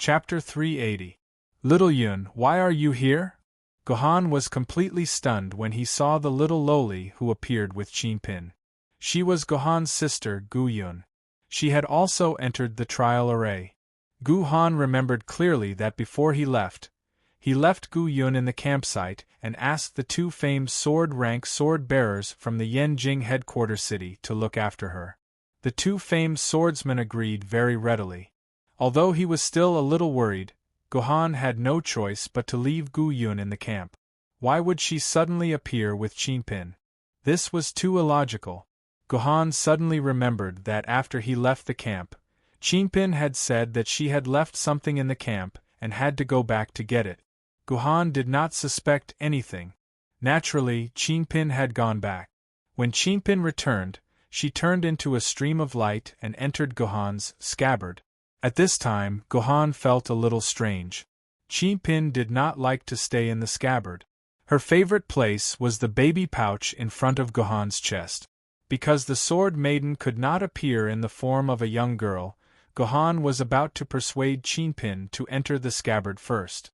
Chapter 380. Little Yun, why are you here? Gohan was completely stunned when he saw the little loli who appeared with Chinpin. She was Gohan's sister, Gu Yun. She had also entered the trial array. Gohan remembered clearly that before he left Gu Yun in the campsite and asked the two famed sword-rank sword-bearers from the Yanjing headquarters city to look after her. The two famed swordsmen agreed very readily. Although he was still a little worried, Gohan had no choice but to leave Gu Yun in the camp. Why would she suddenly appear with Chinpin? This was too illogical. Gohan suddenly remembered that after he left the camp, Chinpin had said that she had left something in the camp and had to go back to get it. Gohan did not suspect anything. Naturally, Chinpin had gone back. When Chinpin returned, she turned into a stream of light and entered Gohan's scabbard. At this time, Gohan felt a little strange. Chinpin did not like to stay in the scabbard. Her favorite place was the baby pouch in front of Gohan's chest. Because the sword maiden could not appear in the form of a young girl, Gohan was about to persuade Chinpin to enter the scabbard first.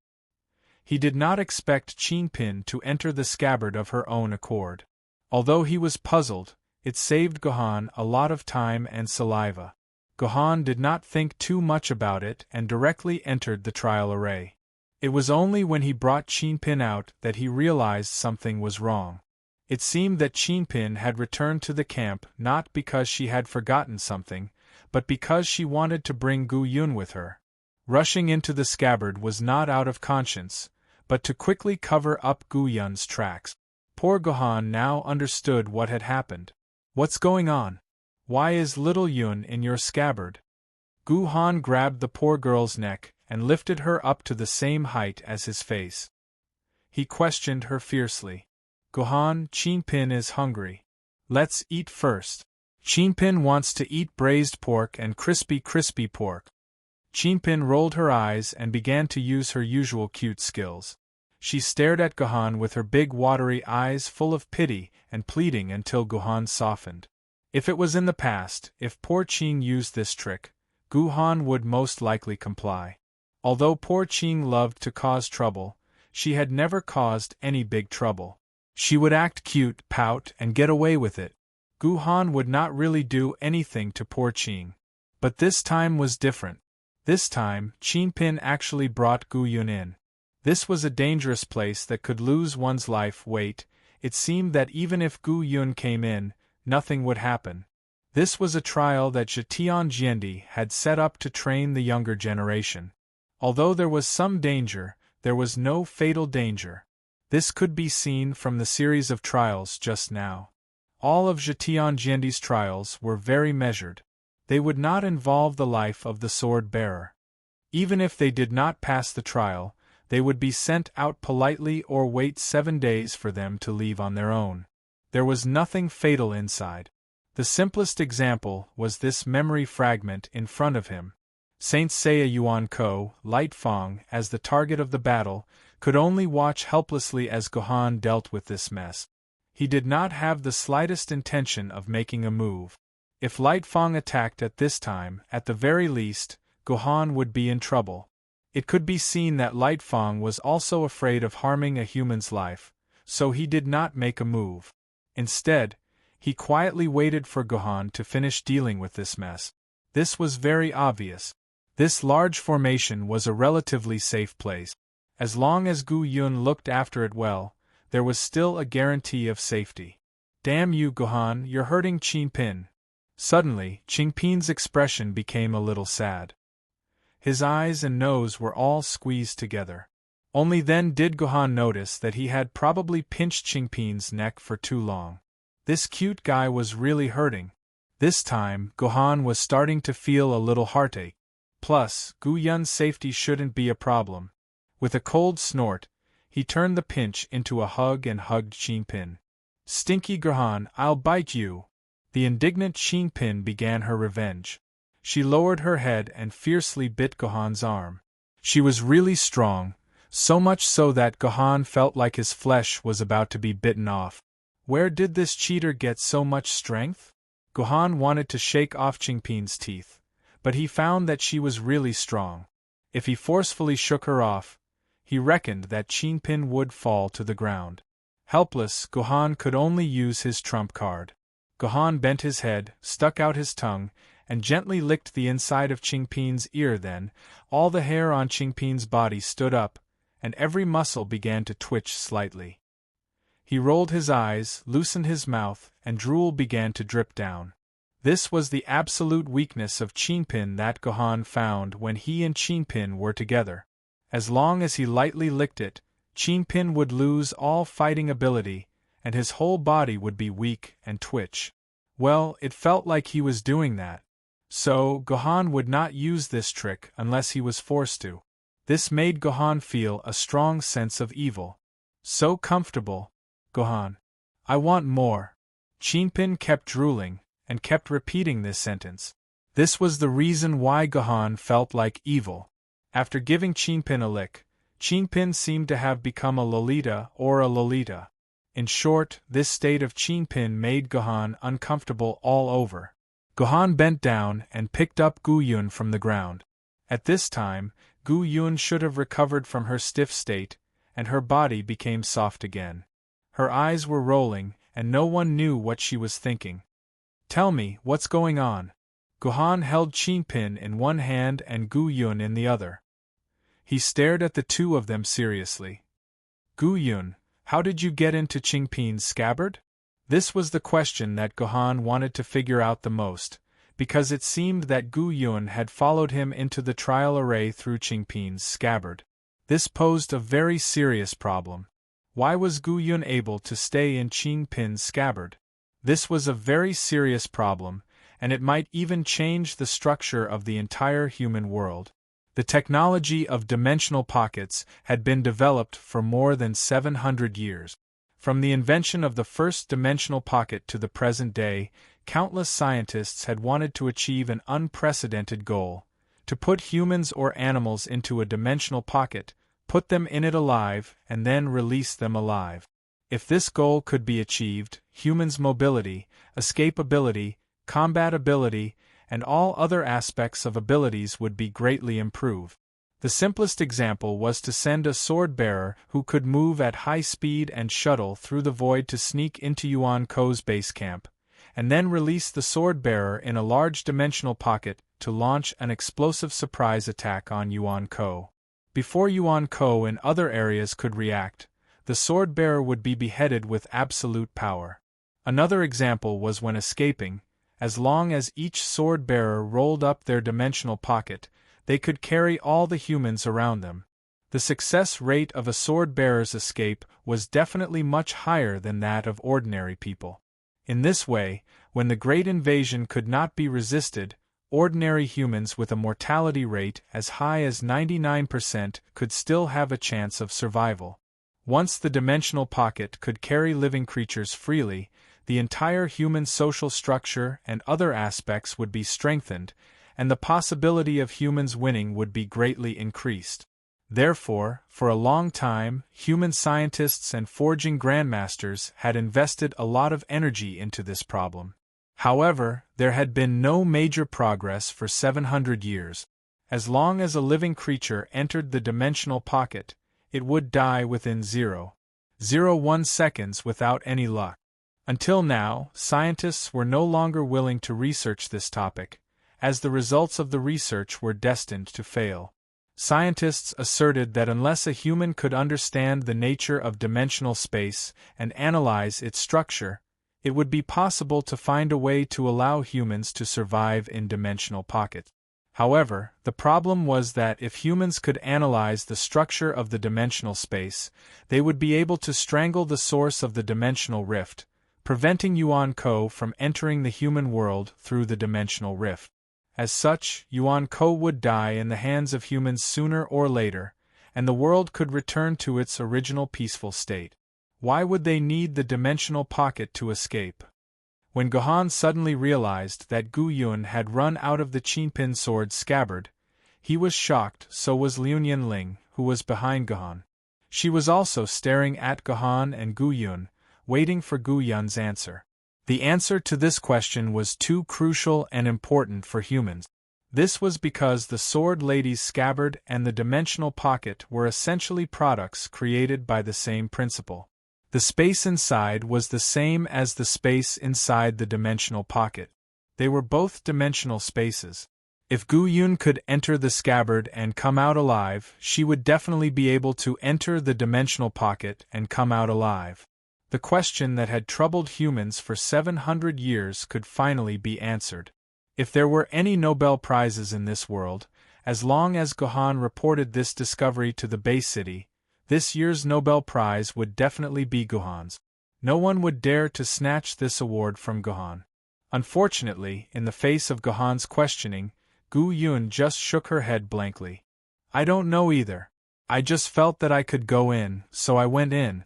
He did not expect Chinpin to enter the scabbard of her own accord. Although he was puzzled, it saved Gohan a lot of time and saliva. Gohan did not think too much about it and directly entered the trial array. It was only when he brought Chinpin out that he realized something was wrong. It seemed that Chinpin had returned to the camp not because she had forgotten something, but because she wanted to bring Gu Yun with her. Rushing into the scabbard was not out of conscience, but to quickly cover up Gu Yun's tracks. Poor Gohan now understood what had happened. What's going on? Why is little Yun in your scabbard? Gohan grabbed the poor girl's neck and lifted her up to the same height as his face. He questioned her fiercely. Gohan, Chinpin is hungry. Let's eat first. Chinpin wants to eat braised pork and crispy pork. Chinpin rolled her eyes and began to use her usual cute skills. She stared at Gohan with her big watery eyes full of pity and pleading until Gohan softened. If it was in the past, if poor Qing used this trick, Gohan would most likely comply. Although poor Qing loved to cause trouble, she had never caused any big trouble. She would act cute, pout, and get away with it. Gohan would not really do anything to poor Qing. But this time was different. This time, Chinpin actually brought Gu Yun in. This was a dangerous place that could lose one's life. Wait, it seemed that even if Gu Yun came in, nothing would happen. This was a trial that Zhetian Jiendi had set up to train the younger generation. Although there was some danger, there was no fatal danger. This could be seen from the series of trials just now. All of Zhetian Jiendi's trials were very measured. They would not involve the life of the sword bearer. Even if they did not pass the trial, they would be sent out politely or wait 7 days for them to leave on their own. There was nothing fatal inside. The simplest example was this memory fragment in front of him. Saint Seiya Yuan Ko, Light Fong, as the target of the battle, could only watch helplessly as Gohan dealt with this mess. He did not have the slightest intention of making a move. If Light Fong attacked at this time, at the very least, Gohan would be in trouble. It could be seen that Light Fong was also afraid of harming a human's life, so he did not make a move. Instead, he quietly waited for Gohan to finish dealing with this mess. This was very obvious. This large formation was a relatively safe place. As long as Gu Yun looked after it well, there was still a guarantee of safety. Damn you, Gohan, you're hurting Chinpin. Suddenly, Chinpin's expression became a little sad. His eyes and nose were all squeezed together. Only then did Gohan notice that he had probably pinched Chinpin's neck for too long. This cute guy was really hurting. This time, Gohan was starting to feel a little heartache. Plus, Gu Yun's safety shouldn't be a problem. With a cold snort, he turned the pinch into a hug and hugged Chinpin. Stinky Gohan, I'll bite you! The indignant Chinpin began her revenge. She lowered her head and fiercely bit Gohan's arm. She was really strong, so much so that Gohan felt like his flesh was about to be bitten off. Where did this cheater get so much strength? Gohan wanted to shake off Chinpin's teeth, but he found that she was really strong. If he forcefully shook her off, he reckoned that Chinpin would fall to the ground. Helpless, Gohan could only use his trump card. Gohan bent his head, stuck out his tongue, and gently licked the inside of Chinpin's ear. Then, all the hair on Chinpin's body stood up, and every muscle began to twitch slightly. He rolled his eyes, loosened his mouth, and drool began to drip down. This was the absolute weakness of Chinpin that Gohan found when he and Chinpin were together. As long as he lightly licked it, Chinpin would lose all fighting ability, and his whole body would be weak and twitch. Well, it felt like he was doing that. So, Gohan would not use this trick unless he was forced to. This made Gohan feel a strong sense of evil. So comfortable. Gohan. I want more. Chinpin kept drooling, and kept repeating this sentence. This was the reason why Gohan felt like evil. After giving Chinpin a lick, Chinpin seemed to have become a Lolita or a Lolita. In short, this state of Chinpin made Gohan uncomfortable all over. Gohan bent down and picked up Gu Yun from the ground. At this time, Gu Yun should have recovered from her stiff state, and her body became soft again. Her eyes were rolling, and no one knew what she was thinking. Tell me, what's going on? Gohan held Chinpin in one hand and Gu Yun in the other. He stared at the two of them seriously. Gu Yun, how did you get into Chinpin's scabbard? This was the question that Gohan wanted to figure out the most, because it seemed that Gu Yun had followed him into the trial array through Chinpin's scabbard. This posed a very serious problem. Why was Gu Yun able to stay in Chinpin's scabbard? This was a very serious problem, and it might even change the structure of the entire human world. The technology of dimensional pockets had been developed for more than 700 years. From the invention of the first dimensional pocket to the present day, countless scientists had wanted to achieve an unprecedented goal: to put humans or animals into a dimensional pocket, put them in it alive, and then release them alive. If this goal could be achieved, humans' mobility, escapability, combat ability, and all other aspects of abilities would be greatly improved. The simplest example was to send a sword-bearer who could move at high speed and shuttle through the void to sneak into Yuan Ko's base camp, and then release the sword-bearer in a large dimensional pocket to launch an explosive surprise attack on Yuan Ko. Before Yuan Ko and other areas could react, the sword-bearer would be beheaded with absolute power. Another example was when escaping. As long as each sword-bearer rolled up their dimensional pocket, they could carry all the humans around them. The success rate of a sword-bearer's escape was definitely much higher than that of ordinary people. In this way, when the great invasion could not be resisted, ordinary humans with a mortality rate as high as 99% could still have a chance of survival. Once the dimensional pocket could carry living creatures freely, the entire human social structure and other aspects would be strengthened, and the possibility of humans winning would be greatly increased. Therefore, for a long time, human scientists and forging grandmasters had invested a lot of energy into this problem. However, there had been no major progress for 700 years. As long as a living creature entered the dimensional pocket, it would die within 0.01 seconds without any luck. Until now, scientists were no longer willing to research this topic, as the results of the research were destined to fail. Scientists asserted that unless a human could understand the nature of dimensional space and analyze its structure, it would be possible to find a way to allow humans to survive in dimensional pockets. However, the problem was that if humans could analyze the structure of the dimensional space, they would be able to strangle the source of the dimensional rift, preventing Yuan Ko from entering the human world through the dimensional rift. As such, Yuan Ko would die in the hands of humans sooner or later, and the world could return to its original peaceful state. Why would they need the dimensional pocket to escape? When Gohan suddenly realized that Gu Yun had run out of the Chinpin sword scabbard, he was shocked. So was Liu Ling, who was behind Gohan. She was also staring at Gohan and Gu Yun, waiting for Gu Yun's answer. The answer to this question was too crucial and important for humans. This was because the Sword Lady's scabbard and the dimensional pocket were essentially products created by the same principle. The space inside was the same as the space inside the dimensional pocket. They were both dimensional spaces. If Gu Yun could enter the scabbard and come out alive, she would definitely be able to enter the dimensional pocket and come out alive. The question that had troubled humans for 700 years could finally be answered. If there were any Nobel Prizes in this world, as long as Gohan reported this discovery to the base city, this year's Nobel Prize would definitely be Gohan's. No one would dare to snatch this award from Gohan. Unfortunately, in the face of Gohan's questioning, Gu Yun just shook her head blankly. I don't know either. I just felt that I could go in, so I went in.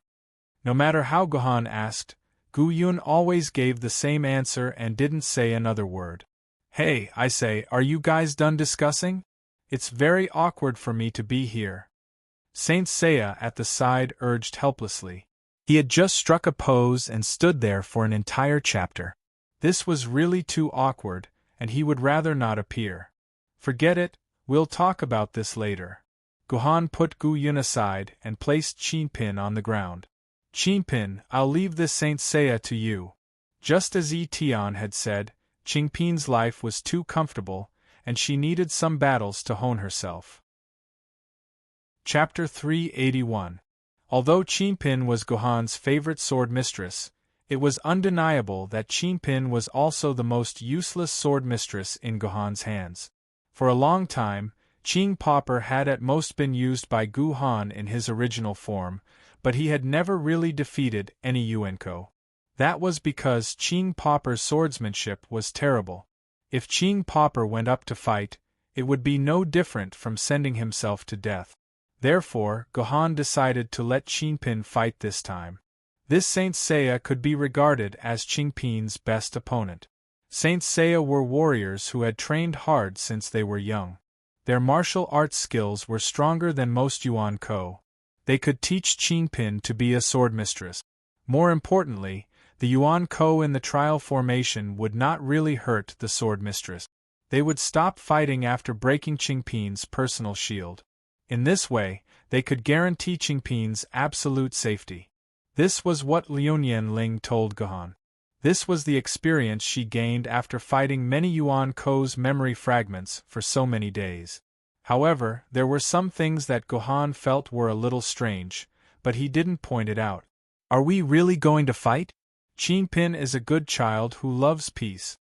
No matter how Gohan asked, Gu Yun always gave the same answer and didn't say another word. Hey, I say, are you guys done discussing? It's very awkward for me to be here. Saint Seiya at the side urged helplessly. He had just struck a pose and stood there for an entire chapter. This was really too awkward, and he would rather not appear. Forget it, we'll talk about this later. Gohan put Gu Yun aside and placed Qingpin on the ground. Qingpin, I'll leave this Saint Seiya to you. Just as Tian had said, Qingpin's life was too comfortable, and she needed some battles to hone herself. Chapter 381. Although Qingpin was Gohan's favorite sword mistress, it was undeniable that Qingpin was also the most useless sword mistress in Gohan's hands. For a long time, Qing Popper had at most been used by Gohan in his original form, but he had never really defeated any Yuanko. That was because Qing Popper's swordsmanship was terrible. If Qing Popper went up to fight, it would be no different from sending himself to death. Therefore, Gohan decided to let Qingpin fight this time. This Saint Seiya could be regarded as Qingpin's best opponent. Saint Seiya were warriors who had trained hard since they were young. Their martial arts skills were stronger than most Yuanko. They could teach Qingpin to be a swordmistress. More importantly, the Yuanko in the trial formation would not really hurt the swordmistress. They would stop fighting after breaking Qingpin's personal shield. In this way, they could guarantee Qingpin's absolute safety. This was what Liu Ling told Gohan. This was the experience she gained after fighting many Yuanko's memory fragments for so many days. However, there were some things that Gohan felt were a little strange, but he didn't point it out. Are we really going to fight? Qingpin is a good child who loves peace.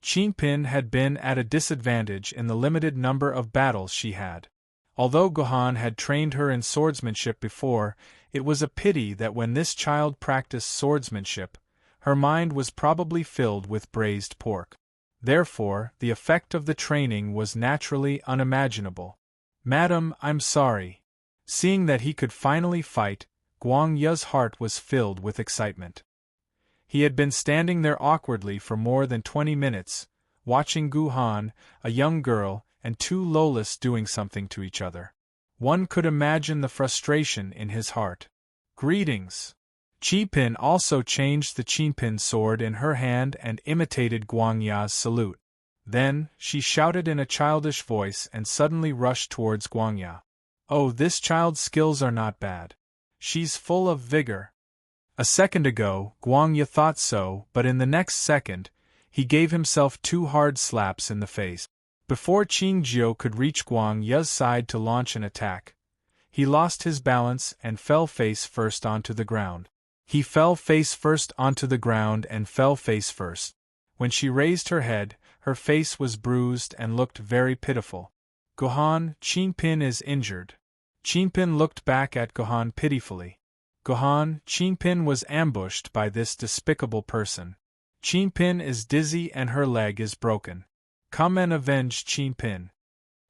Qingpin had been at a disadvantage in the limited number of battles she had. Although Gohan had trained her in swordsmanship before, it was a pity that when this child practiced swordsmanship, her mind was probably filled with braised pork. Therefore, the effect of the training was naturally unimaginable. Madam, I'm sorry. Seeing that he could finally fight, Guang Yu's heart was filled with excitement. He had been standing there awkwardly for more than 20 minutes, watching Gohan, a young girl, and two Lolas doing something to each other. One could imagine the frustration in his heart. Greetings. Qingpin also changed the Qingpin sword in her hand and imitated Guang Yu's salute. Then, she shouted in a childish voice and suddenly rushed towards Guang Yu. Oh, this child's skills are not bad. She's full of vigor. A second ago, Guang Yu thought so, but in the next second, he gave himself 2 hard slaps in the face. Before Qing Jiu could reach Guang Yu's side to launch an attack, he lost his balance and fell face first onto the ground. He fell face first onto the ground and fell face first. When she raised her head, her face was bruised and looked very pitiful. Gohan, Qingpin is injured. Qingpin looked back at Gohan pitifully. Gohan, Qingpin was ambushed by this despicable person. Qingpin is dizzy and her leg is broken. Come and avenge Qingpin.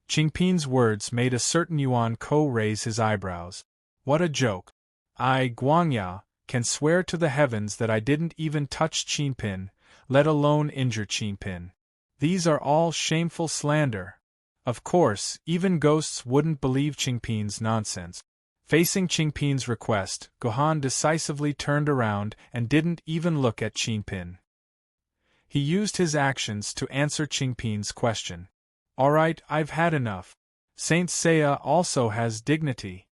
Qingpin's words made a certain Yuanko raise his eyebrows. What a joke. I, Guang Yu, can swear to the heavens that I didn't even touch Qingpin, let alone injure Qingpin. These are all shameful slander. Of course, even ghosts wouldn't believe Qingpin's nonsense. Facing Qingpin's request, Gohan decisively turned around and didn't even look at Qingpin. He used his actions to answer Qingpin's question. Alright, I've had enough. Saint Seiya also has dignity.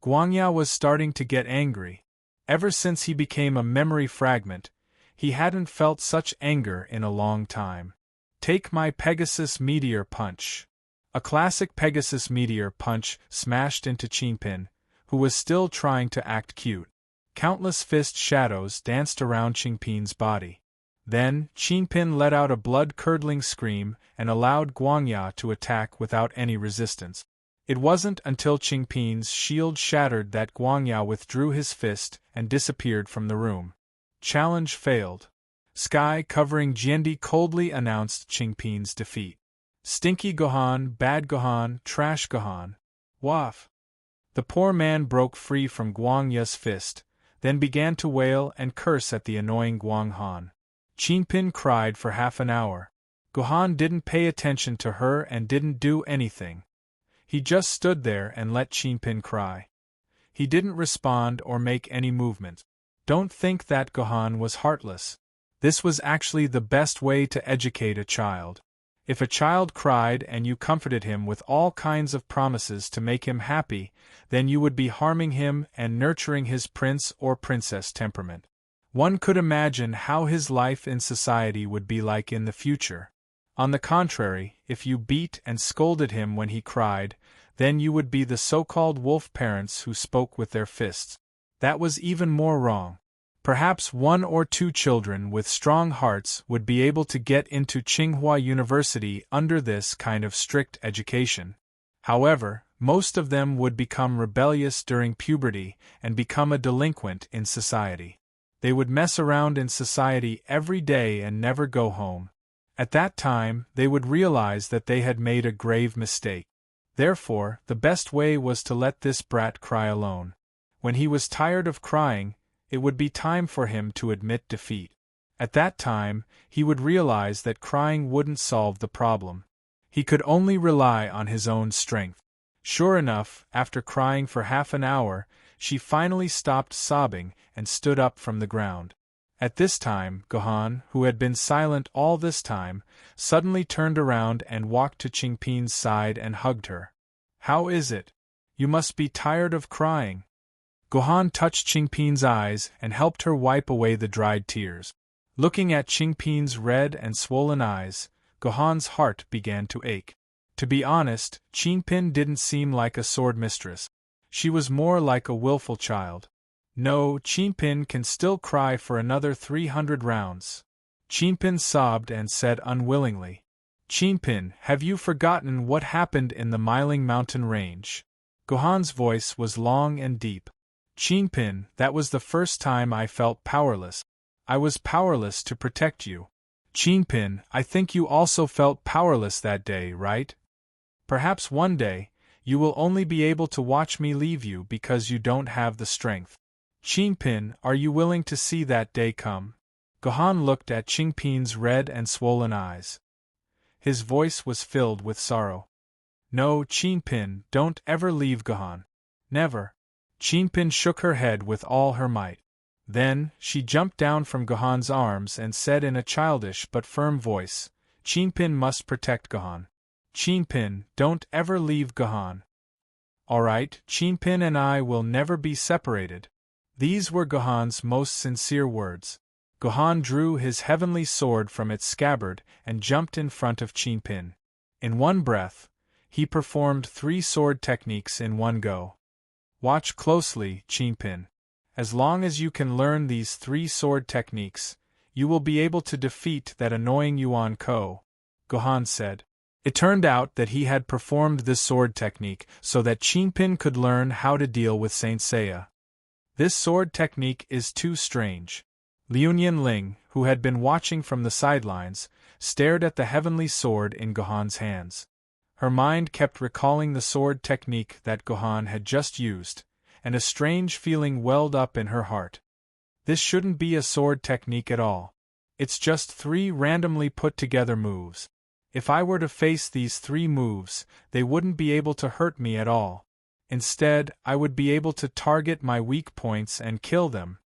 Guangya was starting to get angry. Ever since he became a memory fragment, he hadn't felt such anger in a long time. Take my Pegasus Meteor Punch. A classic Pegasus Meteor Punch smashed into Qingpin, who was still trying to act cute. Countless fist shadows danced around Qingpin's body. Then, Qingpin let out a blood-curdling scream and allowed Guangya to attack without any resistance. It wasn't until Qingpin's shield shattered that Guangya withdrew his fist and disappeared from the room. Challenge failed. Sky covering Jiandi coldly announced Qingpin's defeat. Stinky Gohan, bad Gohan, trash Gohan. Waff. The poor man broke free from Guangya's fist, then began to wail and curse at the annoying Guanghan. Qingpin cried for half an hour. Gohan didn't pay attention to her and didn't do anything. He just stood there and let Qingpin cry. He didn't respond or make any movement. Don't think that Gohan was heartless. This was actually the best way to educate a child. If a child cried and you comforted him with all kinds of promises to make him happy, then you would be harming him and nurturing his prince or princess temperament. One could imagine how his life in society would be like in the future. On the contrary, if you beat and scolded him when he cried, then you would be the so-called wolf parents who spoke with their fists. That was even more wrong. Perhaps 1 or 2 children with strong hearts would be able to get into Tsinghua University under this kind of strict education. However, most of them would become rebellious during puberty and become a delinquent in society. They would mess around in society every day and never go home. At that time, they would realize that they had made a grave mistake. Therefore, the best way was to let this brat cry alone. When he was tired of crying, it would be time for him to admit defeat. At that time, he would realize that crying wouldn't solve the problem. He could only rely on his own strength. Sure enough, after crying for half an hour, she finally stopped sobbing and stood up from the ground. At this time, Gohan, who had been silent all this time, suddenly turned around and walked to Qingpin's side and hugged her. "How is it? You must be tired of crying." Gohan touched Qingpin's eyes and helped her wipe away the dried tears. Looking at Qingpin's red and swollen eyes, Gohan's heart began to ache. To be honest, Qingpin didn't seem like a sword mistress. She was more like a willful child. No, Qingpin can still cry for another 300 rounds. Qingpin sobbed and said unwillingly, "Qingpin, have you forgotten what happened in the Miling Mountain Range?" Gohan's voice was long and deep. "Qingpin, that was the first time I felt powerless. I was powerless to protect you. Qingpin, I think you also felt powerless that day, right? Perhaps one day, you will only be able to watch me leave you because you don't have the strength. Qingpin, are you willing to see that day come?" Gohan looked at Qingpin's red and swollen eyes. His voice was filled with sorrow. "No, Qingpin, don't ever leave Gohan. Never." Qingpin shook her head with all her might. Then, she jumped down from Gohan's arms and said in a childish but firm voice, "Qingpin must protect Gohan. Qingpin, don't ever leave Gohan. Alright, Qingpin and I will never be separated." These were Gohan's most sincere words. Gohan drew his heavenly sword from its scabbard and jumped in front of Qingpin. In one breath, he performed 3 sword techniques in one go. Watch closely, Qingpin. As long as you can learn these 3 sword techniques, you will be able to defeat that annoying Yuan Ko, Gohan said. It turned out that he had performed this sword technique so that Qingpin could learn how to deal with Saint Seiya. This sword technique is too strange. Liu Ling, who had been watching from the sidelines, stared at the heavenly sword in Gohan's hands. Her mind kept recalling the sword technique that Gohan had just used, and a strange feeling welled up in her heart. This shouldn't be a sword technique at all. It's just 3 randomly put together moves. If I were to face these 3 moves, they wouldn't be able to hurt me at all. Instead, I would be able to target my weak points and kill them.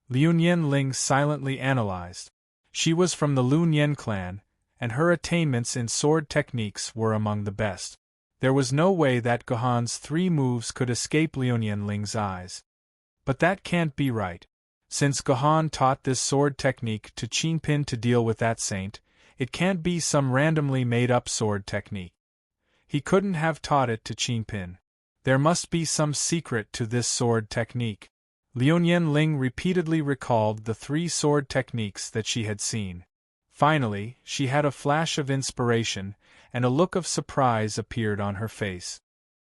Liu Ling silently analyzed. She was from the Lun Yen clan, and her attainments in sword techniques were among the best. There was no way that Gohan's 3 moves could escape Liu Ling's eyes. But that can't be right. Since Gohan taught this sword technique to Qingpin to deal with that saint, it can't be some randomly made-up sword technique. He couldn't have taught it to Qingpin. There must be some secret to this sword technique. Liu Ling repeatedly recalled the 3 sword techniques that she had seen. Finally, she had a flash of inspiration, and a look of surprise appeared on her face.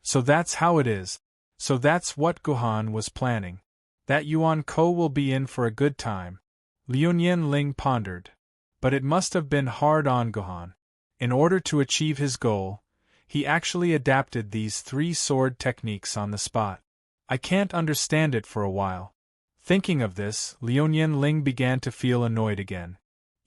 So that's how it is. So that's what Gohan was planning. That Yuan Ko will be in for a good time. Liu Ling pondered. But it must have been hard on Gohan. In order to achieve his goal, he actually adapted these 3 sword techniques on the spot. I can't understand it for a while. Thinking of this, Liu Ling began to feel annoyed again.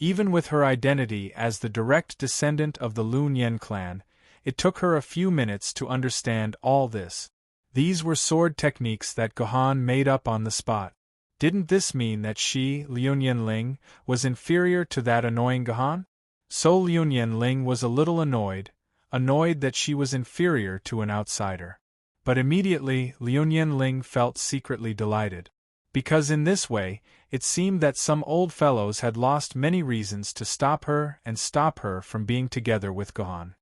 Even with her identity as the direct descendant of the Lun Yen clan, it took her a few minutes to understand all this. These were sword techniques that Gohan made up on the spot. Didn't this mean that she, Liu Ling, was inferior to that annoying Gohan? So Liu Ling was a little annoyed that she was inferior to an outsider. But immediately Liu Ling felt secretly delighted. Because in this way, it seemed that some old fellows had lost many reasons to stop her from being together with Gohan.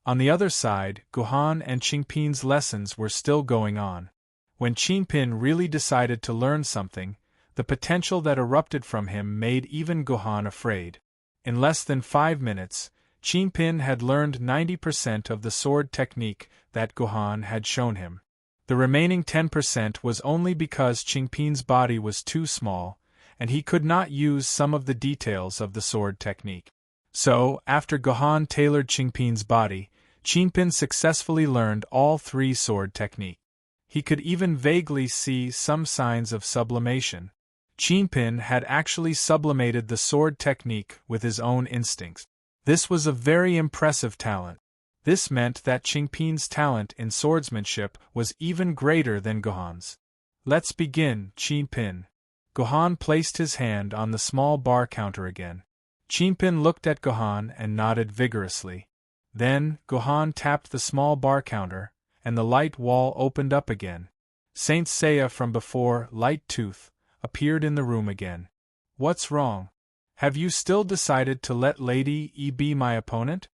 On the other side, Gohan and Qingpin's lessons were still going on. When Qingpin really decided to learn something, the potential that erupted from him made even Gohan afraid. In less than 5 minutes, Qingpin had learned 90% of the sword technique that Gohan had shown him. The remaining 10% was only because Qingpin's body was too small, and he could not use some of the details of the sword technique. So, after Gohan tailored Qingpin's body, Qingpin successfully learned all 3 sword technique. He could even vaguely see some signs of sublimation. Qingpin had actually sublimated the sword technique with his own instincts. This was a very impressive talent. This meant that Qingpin's talent in swordsmanship was even greater than Gohan's. Let's begin, Qingpin. Gohan placed his hand on the small bar counter again. Qingpin looked at Gohan and nodded vigorously. Then, Gohan tapped the small bar counter, and the light wall opened up again. Saint Seiya from before, Light Tooth, appeared in the room again. What's wrong? Have you still decided to let Lady E be my opponent?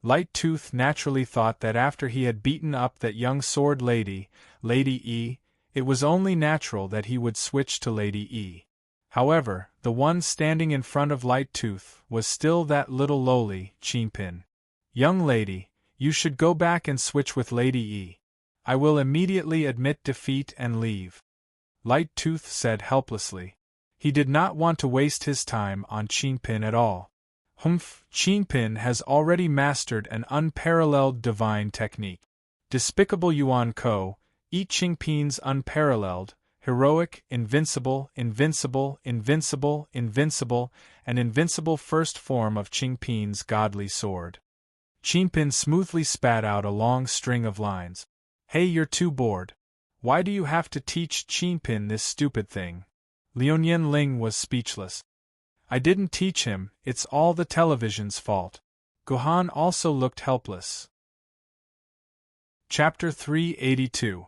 Light Tooth naturally thought that after he had beaten up that young sword lady, Lady E, it was only natural that he would switch to Lady E. However, the one standing in front of Light Tooth was still that little lowly Qingpin. Young lady, you should go back and switch with Lady E. I will immediately admit defeat and leave. Light Tooth said helplessly. He did not want to waste his time on Qingpin at all. Humph, Qingpin has already mastered an unparalleled divine technique. Despicable Yuan Ko, eat Qingpin's unparalleled, heroic, invincible, and invincible first form of Qingpin's godly sword. Qingpin smoothly spat out a long string of lines. Hey, you're too bored. Why do you have to teach Qingpin this stupid thing? Liu Ling was speechless. I didn't teach him, it's all the television's fault. Gohan also looked helpless. Chapter 382.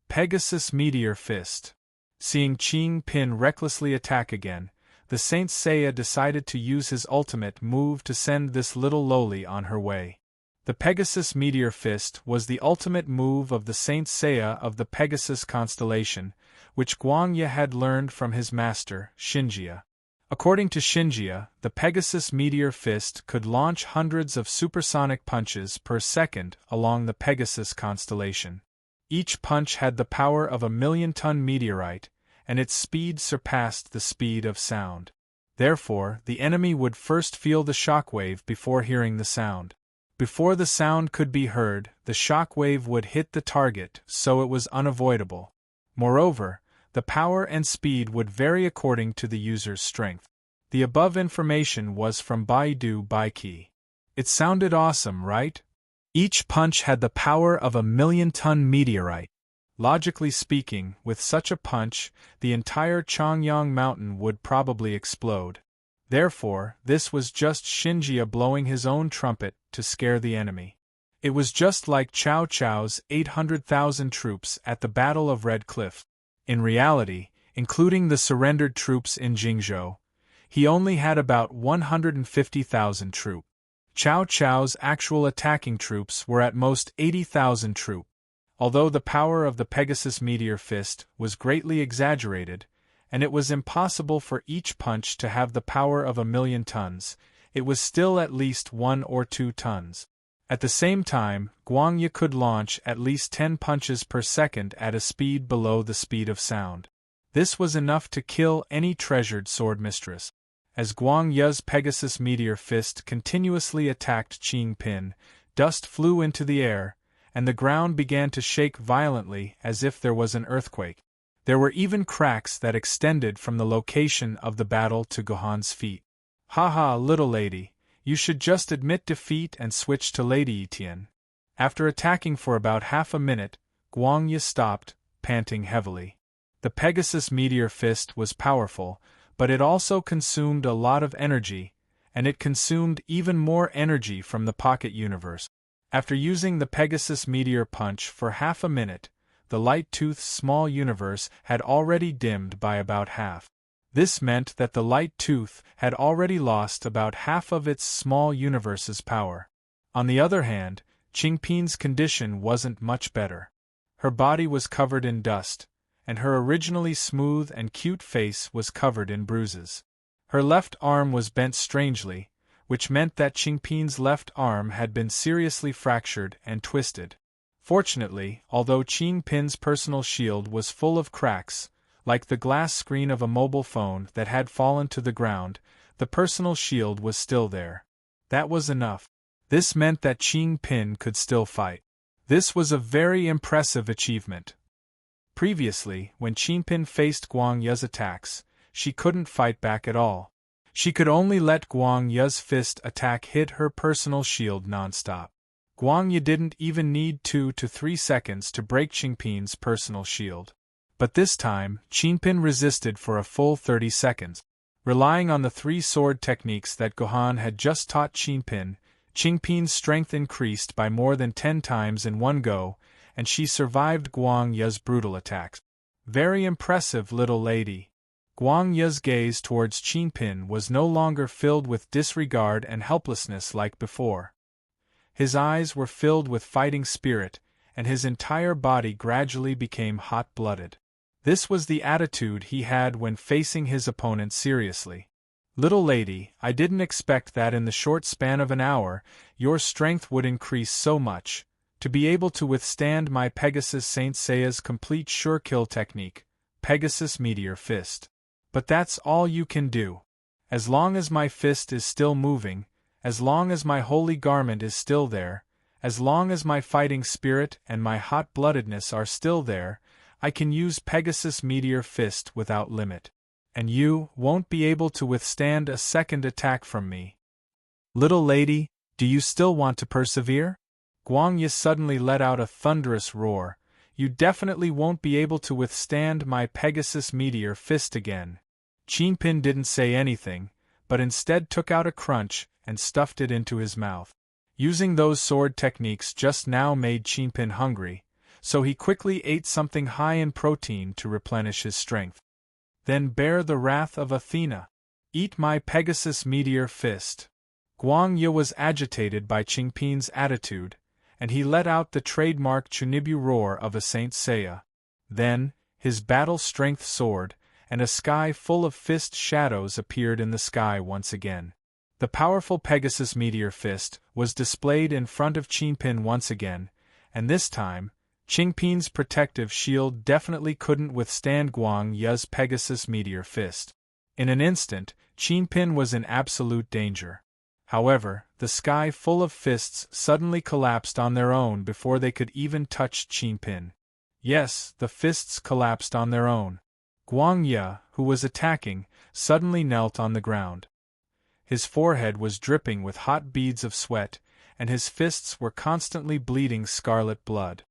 Pegasus Meteor Fist. Seeing Qingpin recklessly attack again, the Saint Seiya decided to use his ultimate move to send this little lowly on her way. The Pegasus Meteor Fist was the ultimate move of the Saint Seiya of the Pegasus constellation, which Guangya had learned from his master, Shinjia. According to Shinjia, the Pegasus Meteor Fist could launch hundreds of supersonic punches per second along the Pegasus constellation. Each punch had the power of a 1,000,000-ton meteorite, and its speed surpassed the speed of sound. Therefore, the enemy would first feel the shockwave before hearing the sound. Before the sound could be heard, the shockwave would hit the target, so it was unavoidable. Moreover, the power and speed would vary according to the user's strength. The above information was from Baidu Baiki. It sounded awesome, right? Each punch had the power of a 1,000,000-ton meteorite. Logically speaking, with such a punch, the entire Chongyang mountain would probably explode. Therefore, this was just Shinjia blowing his own trumpet to scare the enemy. It was just like Cao Cao's 800,000 troops at the Battle of Red Cliff. In reality, including the surrendered troops in Jingzhou, he only had about 150,000 troops. Cao Cao's actual attacking troops were at most 80,000 troops. Although the power of the Pegasus Meteor Fist was greatly exaggerated, and it was impossible for each punch to have the power of 1,000,000 tons, it was still at least 1 or 2 tons. At the same time, Guangye could launch at least 10 punches per second at a speed below the speed of sound. This was enough to kill any treasured sword mistress. As Guangye's Pegasus Meteor Fist continuously attacked Qing Pin, dust flew into the air, and the ground began to shake violently as if there was an earthquake. There were even cracks that extended from the location of the battle to Gohan's feet. "Haha, little lady, you should just admit defeat and switch to Lady Etienne." After attacking for about half a minute, Guangye stopped, panting heavily. The Pegasus Meteor Fist was powerful, but it also consumed a lot of energy, and it consumed even more energy from the pocket universe. After using the Pegasus Meteor Punch for half a minute, the Light Tooth's small universe had already dimmed by about half. This meant that the Light Tooth had already lost about half of its small universe's power. On the other hand, Qingpin's condition wasn't much better. Her body was covered in dust, and her originally smooth and cute face was covered in bruises. Her left arm was bent strangely, which meant that Qingpin's left arm had been seriously fractured and twisted. Fortunately, although Qingpin's personal shield was full of cracks, like the glass screen of a mobile phone that had fallen to the ground, the personal shield was still there. That was enough. This meant that Qingpin could still fight. This was a very impressive achievement. Previously, when Qingpin faced Guangye's attacks, she couldn't fight back at all. She could only let Guangye's fist attack hit her personal shield non-stop. Guangye didn't even need 2 to 3 seconds to break Qingpin's personal shield. But this time, Qingpin resisted for a full 30 seconds. Relying on the 3 sword techniques that Gohan had just taught Qingpin, Qingpin's strength increased by more than 10 times in one go, and she survived Guangye's brutal attacks. Very impressive, little lady. Guangye's gaze towards Qingpin was no longer filled with disregard and helplessness like before. His eyes were filled with fighting spirit, and his entire body gradually became hot-blooded. This was the attitude he had when facing his opponent seriously. "Little lady, I didn't expect that in the short span of an hour, your strength would increase so much, to be able to withstand my Pegasus Saint Seiya's complete sure-kill technique, Pegasus Meteor Fist. But that's all you can do. As long as my fist is still moving, as long as my holy garment is still there, as long as my fighting spirit and my hot-bloodedness are still there, I can use Pegasus Meteor Fist without limit. And you won't be able to withstand a second attack from me. Little lady, do you still want to persevere?" Guangye suddenly let out a thunderous roar. "You definitely won't be able to withstand my Pegasus Meteor Fist again." Qingpin didn't say anything, but instead took out a crunch and stuffed it into his mouth. Using those sword techniques just now made Qingpin hungry, so he quickly ate something high in protein to replenish his strength. "Then bear the wrath of Athena. Eat my Pegasus Meteor Fist." Guangye was agitated by Qingpin's attitude, and he let out the trademark Chunibyu roar of a Saint Seiya. Then, his battle-strength sword, and a sky full of fist shadows appeared in the sky once again. The powerful Pegasus Meteor Fist was displayed in front of Qingpin once again, and this time, Qingpin's protective shield definitely couldn't withstand Guangye's Pegasus Meteor Fist. In an instant, Qingpin was in absolute danger. However, the sky full of fists suddenly collapsed on their own before they could even touch Qingpin. Yes, the fists collapsed on their own. Guangye, who was attacking, suddenly knelt on the ground. His forehead was dripping with hot beads of sweat, and his fists were constantly bleeding scarlet blood.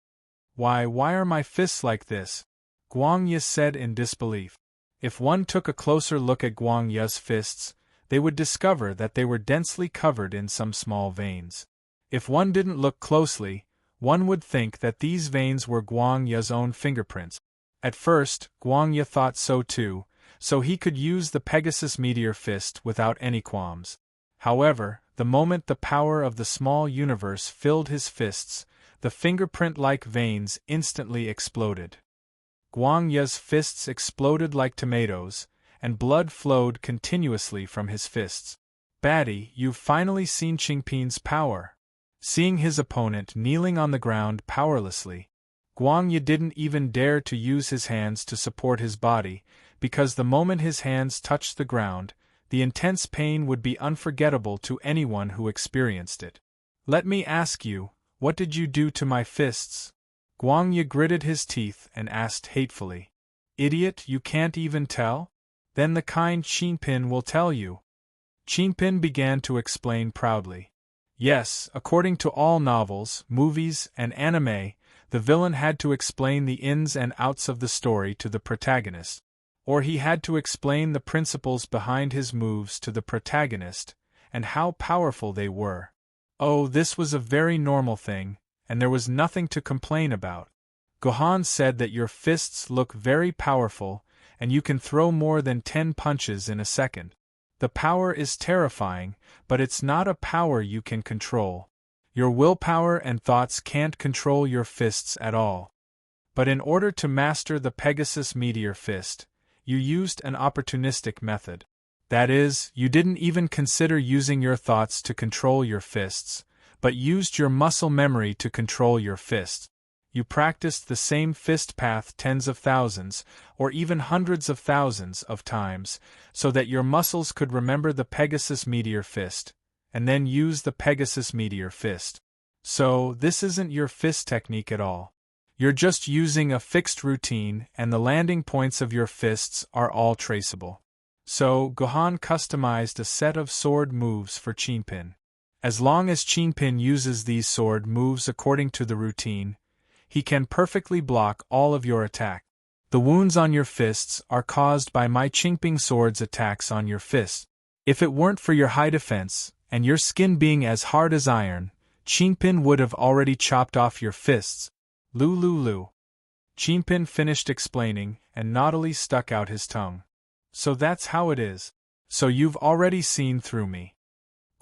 Why are my fists like this?" Guangye said in disbelief. If one took a closer look at Guangye's fists, they would discover that they were densely covered in some small veins. If one didn't look closely, one would think that these veins were Guang Ya's own fingerprints. At first, Guang Ya thought so too, so he could use the Pegasus Meteor Fist without any qualms. However, the moment the power of the small universe filled his fists, the fingerprint-like veins instantly exploded. Guang Ya's fists exploded like tomatoes, and blood flowed continuously from his fists. "Baddie, you've finally seen Qingpin's power." Seeing his opponent kneeling on the ground powerlessly, Guang Ya didn't even dare to use his hands to support his body, because the moment his hands touched the ground, the intense pain would be unforgettable to anyone who experienced it. "Let me ask you, what did you do to my fists?" Guang Ya gritted his teeth and asked hatefully. "Idiot, you can't even tell? Then the kind Qingpin will tell you." Qingpin began to explain proudly. Yes, according to all novels, movies, and anime, the villain had to explain the ins and outs of the story to the protagonist, or he had to explain the principles behind his moves to the protagonist, and how powerful they were. Oh, this was a very normal thing, and there was nothing to complain about. Gohan said that your fists look very powerful, and you can throw more than 10 punches in a second. The power is terrifying, but it's not a power you can control. Your willpower and thoughts can't control your fists at all. But in order to master the Pegasus Meteor Fist, you used an opportunistic method. That is, you didn't even consider using your thoughts to control your fists, but used your muscle memory to control your fists. You practiced the same fist path tens of thousands, or even hundreds of thousands of times, so that your muscles could remember the Pegasus Meteor Fist, and then use the Pegasus Meteor Fist. So, this isn't your fist technique at all. You're just using a fixed routine, and the landing points of your fists are all traceable. So, Gohan customized a set of sword moves for Qingpin. As long as Qingpin uses these sword moves according to the routine, he can perfectly block all of your attack. The wounds on your fists are caused by my Qingping sword's attacks on your fists. If it weren't for your high defense, and your skin being as hard as iron, Qingpin would have already chopped off your fists. Lu. Qingpin finished explaining, and naughtily stuck out his tongue. So that's how it is. So you've already seen through me.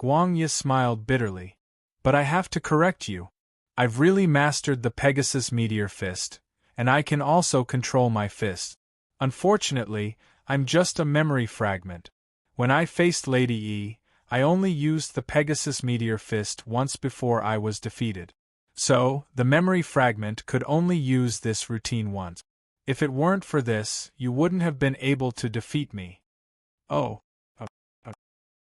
Guang Ya smiled bitterly. But I have to correct you. I've really mastered the Pegasus Meteor Fist, and I can also control my fist. Unfortunately, I'm just a memory fragment. When I faced Lady E, I only used the Pegasus Meteor Fist once before I was defeated. So, the memory fragment could only use this routine once. If it weren't for this, you wouldn't have been able to defeat me. Oh.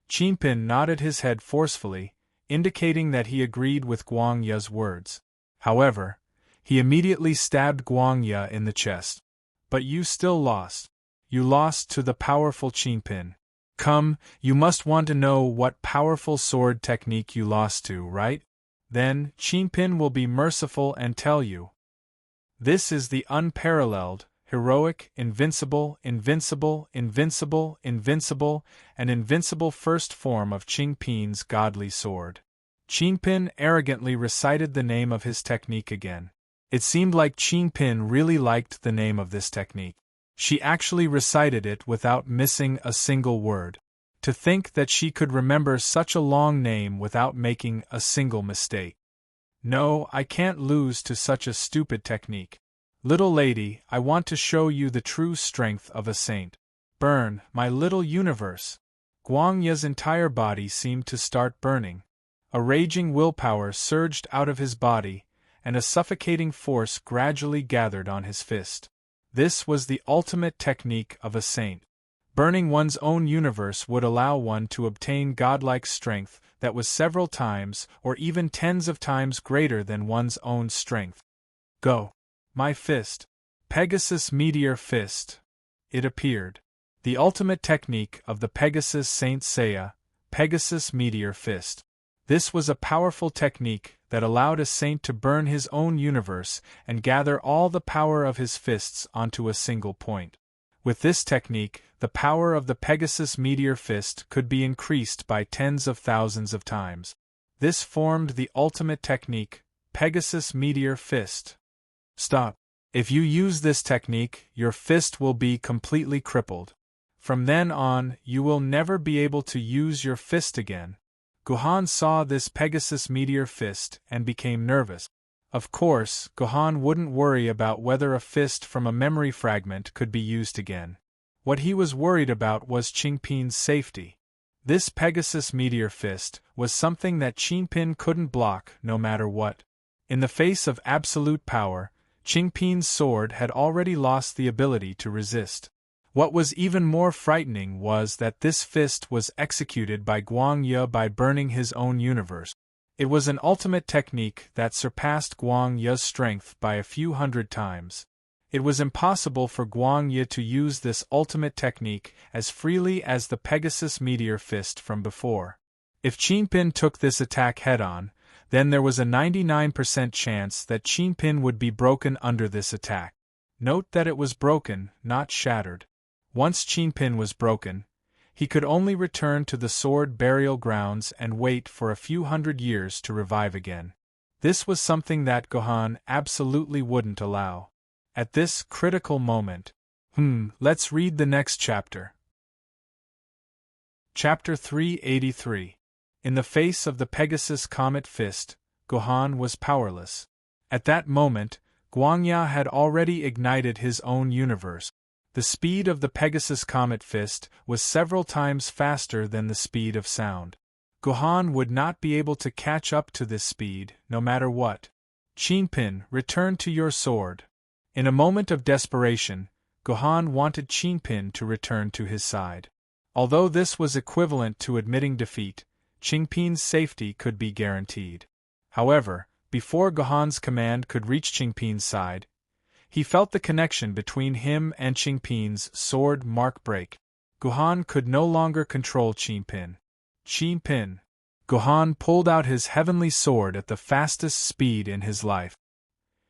Qingpin nodded his head forcefully, indicating that he agreed with Guang Ya's words. However, he immediately stabbed Guang Ya in the chest. But you still lost. You lost to the powerful Qingpin. Come, you must want to know what powerful sword technique you lost to, right? Then, Qingpin will be merciful and tell you. This is the unparalleled, heroic, invincible, and invincible first form of Qingpin's godly sword. Qingpin arrogantly recited the name of his technique again. It seemed like Qingpin really liked the name of this technique. She actually recited it without missing a single word. To think that she could remember such a long name without making a single mistake. No, I can't lose to such a stupid technique. Little lady, I want to show you the true strength of a saint. Burn, my little universe. Guang Ya's entire body seemed to start burning. A raging willpower surged out of his body, and a suffocating force gradually gathered on his fist. This was the ultimate technique of a saint. Burning one's own universe would allow one to obtain godlike strength that was several times or even tens of times greater than one's own strength. Go. My fist. Pegasus Meteor Fist. It appeared. The ultimate technique of the Pegasus Saint Seiya, Pegasus Meteor Fist. This was a powerful technique that allowed a saint to burn his own universe and gather all the power of his fists onto a single point. With this technique, the power of the Pegasus Meteor Fist could be increased by tens of thousands of times. This formed the ultimate technique, Pegasus Meteor Fist. Stop. If you use this technique, your fist will be completely crippled. From then on, you will never be able to use your fist again. Gohan saw this Pegasus Meteor Fist and became nervous. Of course, Gohan wouldn't worry about whether a fist from a memory fragment could be used again. What he was worried about was Chingpin's safety. This Pegasus Meteor Fist was something that Chingpin couldn't block no matter what. In the face of absolute power, Chingpin's sword had already lost the ability to resist. What was even more frightening was that this fist was executed by Guang Yi by burning his own universe. It was an ultimate technique that surpassed Guang Yi's strength by a few hundred times. It was impossible for Guang Yi to use this ultimate technique as freely as the Pegasus Meteor Fist from before. If Chingpin took this attack head-on, then there was a 99% chance that Chingpin would be broken under this attack. Note that it was broken, not shattered. Once Chingpin was broken, he could only return to the sword burial grounds and wait for a few hundred years to revive again. This was something that Gohan absolutely wouldn't allow. At this critical moment, let's read the next chapter. Chapter 383. In the face of the Pegasus Comet Fist, Gohan was powerless. At that moment, Guang Yi had already ignited his own universe. The speed of the Pegasus Comet Fist was several times faster than the speed of sound. Gohan would not be able to catch up to this speed, no matter what. Chingpin, return to your sword. In a moment of desperation, Gohan wanted Chingpin to return to his side. Although this was equivalent to admitting defeat, Chingpin's safety could be guaranteed. However, before Gohan's command could reach Chingpin's side, he felt the connection between him and Chingpin's sword mark break. Gohan could no longer control Chingpin. Chingpin. Gohan pulled out his heavenly sword at the fastest speed in his life.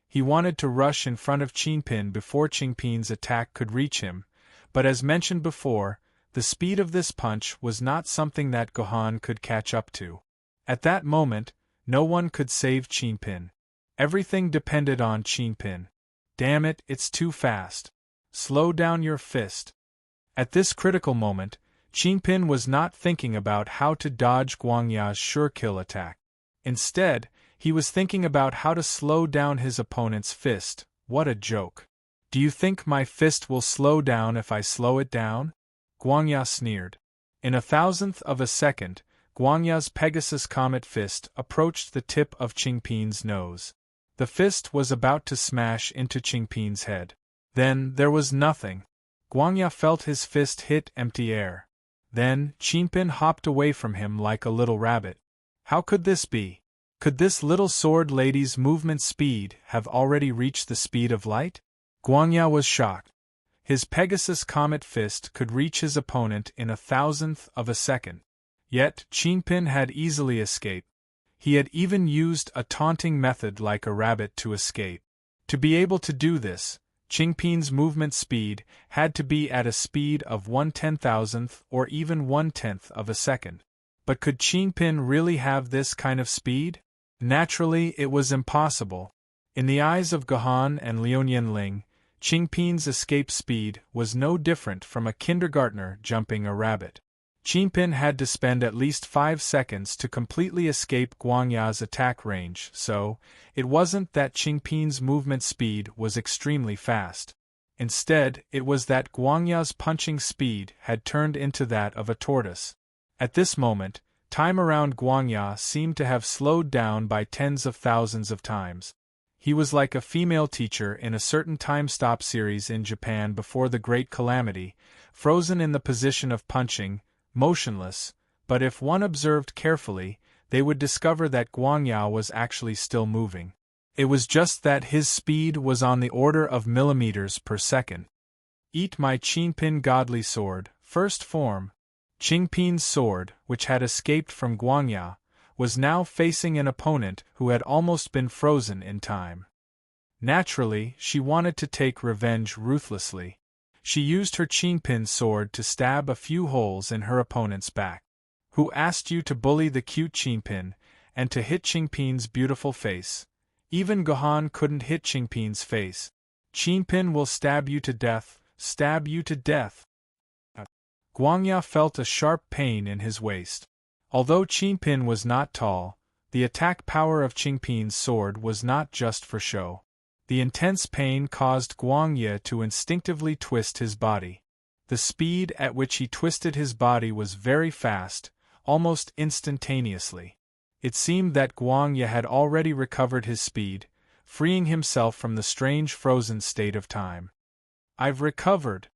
He wanted to rush in front of Chingpin before Chingpin's attack could reach him, but as mentioned before, the speed of this punch was not something that Gohan could catch up to. At that moment, no one could save Chingpin. Everything depended on Chingpin. Damn it, it's too fast. Slow down your fist. At this critical moment, Chingpin was not thinking about how to dodge Guang Yi's sure-kill attack. Instead, he was thinking about how to slow down his opponent's fist. What a joke. Do you think my fist will slow down if I slow it down? Guang Yi sneered. In a thousandth of a second, Guang Yi's Pegasus Comet Fist approached the tip of Chingpin's nose. The fist was about to smash into Chingpin's head. Then there was nothing. Guang Yi felt his fist hit empty air. Then Chingpin hopped away from him like a little rabbit. How could this be? Could this little sword lady's movement speed have already reached the speed of light? Guang Yi was shocked. His Pegasus Comet Fist could reach his opponent in a thousandth of a second. Yet Chingpin had easily escaped. He had even used a taunting method like a rabbit to escape. To be able to do this, Chingpin's movement speed had to be at a speed of 1/10,000th or even 1/10th of a second. But could Chingpin really have this kind of speed? Naturally, it was impossible. In the eyes of Gohan and Liuyanling, Chingpin's escape speed was no different from a kindergartner jumping a rabbit. Chingpin had to spend at least 5 seconds to completely escape Guang Yi's attack range, so it wasn't that Chingpin's movement speed was extremely fast. Instead, it was that Guang Yi's punching speed had turned into that of a tortoise. At this moment, time around Guang Yi seemed to have slowed down by tens of thousands of times. He was like a female teacher in a certain time-stop series in Japan before the Great Calamity, frozen in the position of punching, motionless, but if one observed carefully, they would discover that Guang Yi was actually still moving. It was just that his speed was on the order of millimeters per second. Eat my Chingpin godly sword, first form. Chingpin's sword, which had escaped from Guang Yi, was now facing an opponent who had almost been frozen in time. Naturally, she wanted to take revenge ruthlessly. She used her Qingpin sword to stab a few holes in her opponent's back. Who asked you to bully the cute Qingpin, and to hit Qingpin's beautiful face? Even Gohan couldn't hit Qingpin's face. Qingpin will stab you to death, stab you to death. Guangya felt a sharp pain in his waist. Although Qingpin was not tall, the attack power of Qingpin's sword was not just for show. The intense pain caused Guangya to instinctively twist his body. The speed at which he twisted his body was very fast, almost instantaneously. It seemed that Guangya had already recovered his speed, freeing himself from the strange frozen state of time. I've recovered.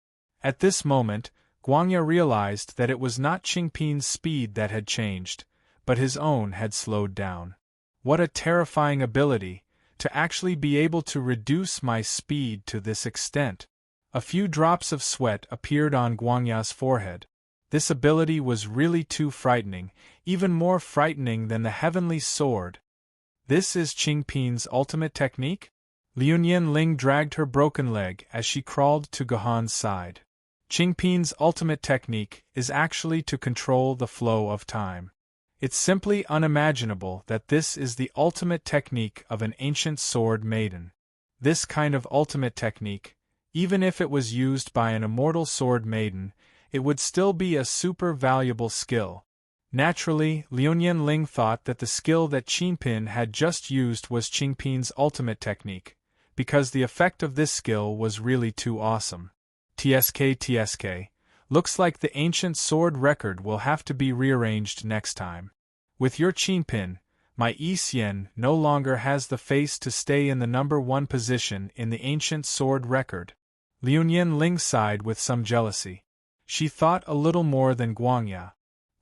At this moment, Guangya realized that it was not Qingpin's speed that had changed, but his own had slowed down. What a terrifying ability, to actually be able to reduce my speed to this extent. A few drops of sweat appeared on Guangya's forehead. This ability was really too frightening, even more frightening than the heavenly sword. This is Qingpin's ultimate technique? Liu Ling dragged her broken leg as she crawled to Gohan's side. Qingpin's ultimate technique is actually to control the flow of time. It's simply unimaginable that this is the ultimate technique of an ancient sword maiden. This kind of ultimate technique, even if it was used by an immortal sword maiden, it would still be a super valuable skill. Naturally, Liu Ling thought that the skill that Qingpin had just used was Qingpin's ultimate technique, because the effect of this skill was really too awesome. TSK, looks like the ancient sword record will have to be rearranged next time. With your Qingpin, my Yi Xian no longer has the face to stay in the number 1 position in the ancient sword record. Liu Ling sighed with some jealousy. She thought a little more than Guangya.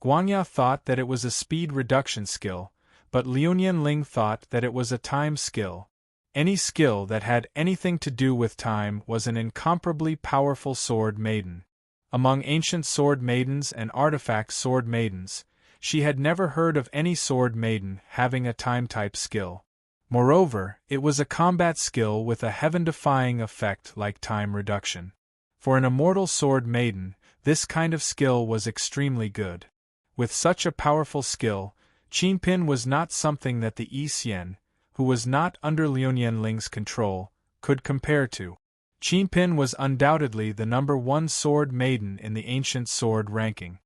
Guangya thought that it was a speed reduction skill, but Liu Ling thought that it was a time skill. Any skill that had anything to do with time was an incomparably powerful sword maiden. Among ancient sword maidens and artifact sword maidens, she had never heard of any sword maiden having a time-type skill. Moreover, it was a combat skill with a heaven-defying effect like time reduction. For an immortal sword maiden, this kind of skill was extremely good. With such a powerful skill, Qingpin was not something that the Yi Xian, who was not under Liu Ling's control, could compare to. Qingpin was undoubtedly the number 1 sword maiden in the ancient sword ranking.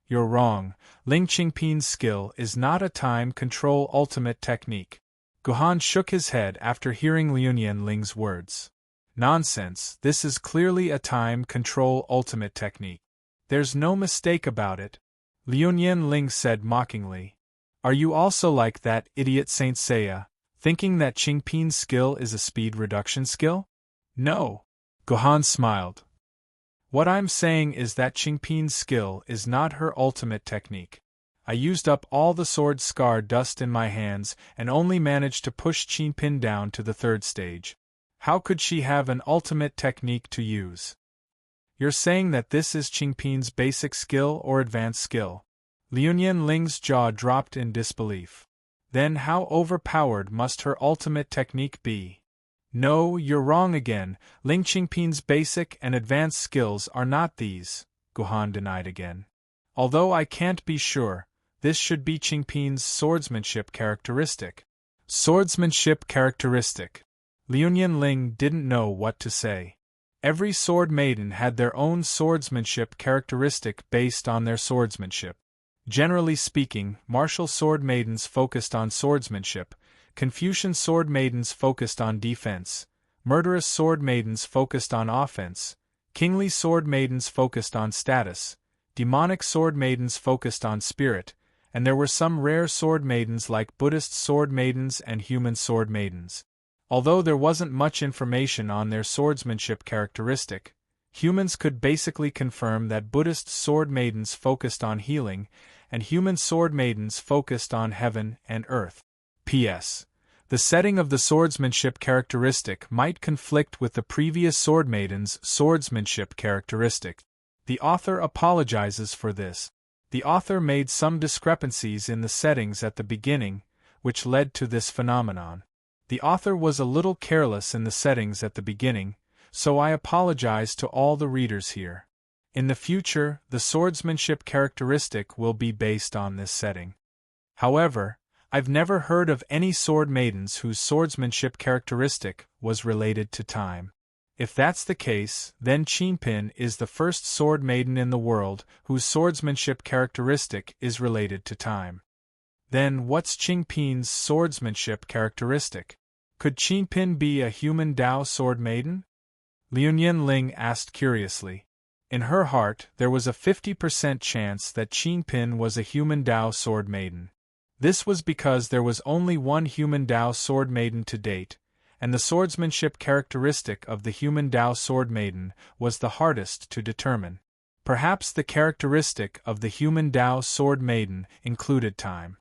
You're wrong, Ling Qingpin's skill is not a time control ultimate technique. Gohan shook his head after hearing Liu Ling's words. Nonsense, this is clearly a time control ultimate technique. There's no mistake about it, Liu Ling said mockingly. Are you also like that idiot Saint Seiya, thinking that Qingpin's skill is a speed reduction skill? No. Gohan smiled. What I'm saying is that Qingpin's skill is not her ultimate technique. I used up all the sword scar dust in my hands and only managed to push Qingpin down to the 3rd stage. How could she have an ultimate technique to use? You're saying that this is Qingpin's basic skill or advanced skill? Liu Ling's jaw dropped in disbelief. Then how overpowered must her ultimate technique be? No, you're wrong again. Ling Qingpin's basic and advanced skills are not these, Gohan denied again. Although I can't be sure, this should be Qingpin's swordsmanship characteristic. Swordsmanship characteristic. Liu Ling didn't know what to say. Every sword maiden had their own swordsmanship characteristic based on their swordsmanship. Generally speaking, martial sword maidens focused on swordsmanship, Confucian sword maidens focused on defense, murderous sword maidens focused on offense, kingly sword maidens focused on status, demonic sword maidens focused on spirit, and there were some rare sword maidens like Buddhist sword maidens and human sword maidens. Although there wasn't much information on their swordsmanship characteristic, humans could basically confirm that Buddhist sword maidens focused on healing, and human sword maidens focused on heaven and earth. P.S. The setting of the swordsmanship characteristic might conflict with the previous sword maiden's swordsmanship characteristic. The author apologizes for this. The author made some discrepancies in the settings at the beginning, which led to this phenomenon. The author was a little careless in the settings at the beginning, so I apologize to all the readers here. In the future, the swordsmanship characteristic will be based on this setting. However, I've never heard of any sword maidens whose swordsmanship characteristic was related to time. If that's the case, then Qingpin is the first sword maiden in the world whose swordsmanship characteristic is related to time. Then what's Qingpin's swordsmanship characteristic? Could Qingpin be a human Dao sword maiden? Liu Ling asked curiously. In her heart, there was a 50% chance that Qingpin was a human Dao sword maiden. This was because there was only one human Dao sword maiden to date, and the swordsmanship characteristic of the human Dao sword maiden was the hardest to determine. Perhaps the characteristic of the human Dao sword maiden included time.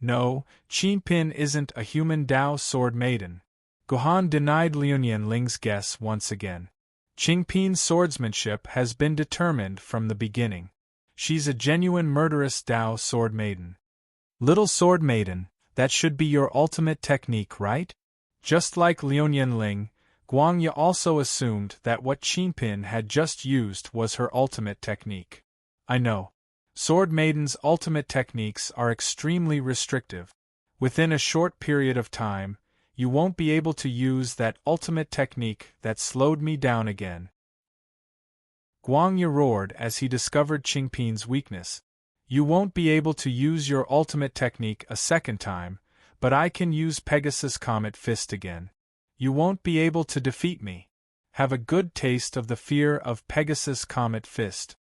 No, Qingpin isn't a human Dao sword maiden. Guhan denied Liu Ling's guess once again. Qingpin's swordsmanship has been determined from the beginning. She's a genuine murderous Dao sword maiden. Little sword maiden, that should be your ultimate technique, right? Just like Liu Ling, Guangya also assumed that what Qingpin had just used was her ultimate technique. I know. Sword maidens' ultimate techniques are extremely restrictive. Within a short period of time, you won't be able to use that ultimate technique that slowed me down again. Guangya roared as he discovered Qingpin's weakness. You won't be able to use your ultimate technique a second time, but I can use Pegasus Comet Fist again. You won't be able to defeat me. Have a good taste of the fear of Pegasus Comet Fist.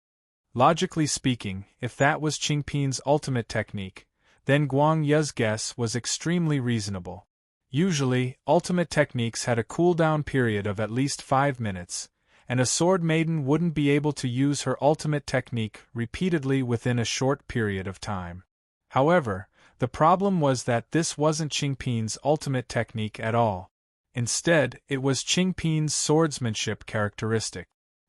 Logically speaking, if that was Qingpin's ultimate technique, then Guangya's guess was extremely reasonable. Usually, ultimate techniques had a cooldown period of at least 5 minutes, and a sword maiden wouldn't be able to use her ultimate technique repeatedly within a short period of time. However, the problem was that this wasn't Qingpin's ultimate technique at all. Instead, it was Qingpin's swordsmanship characteristic.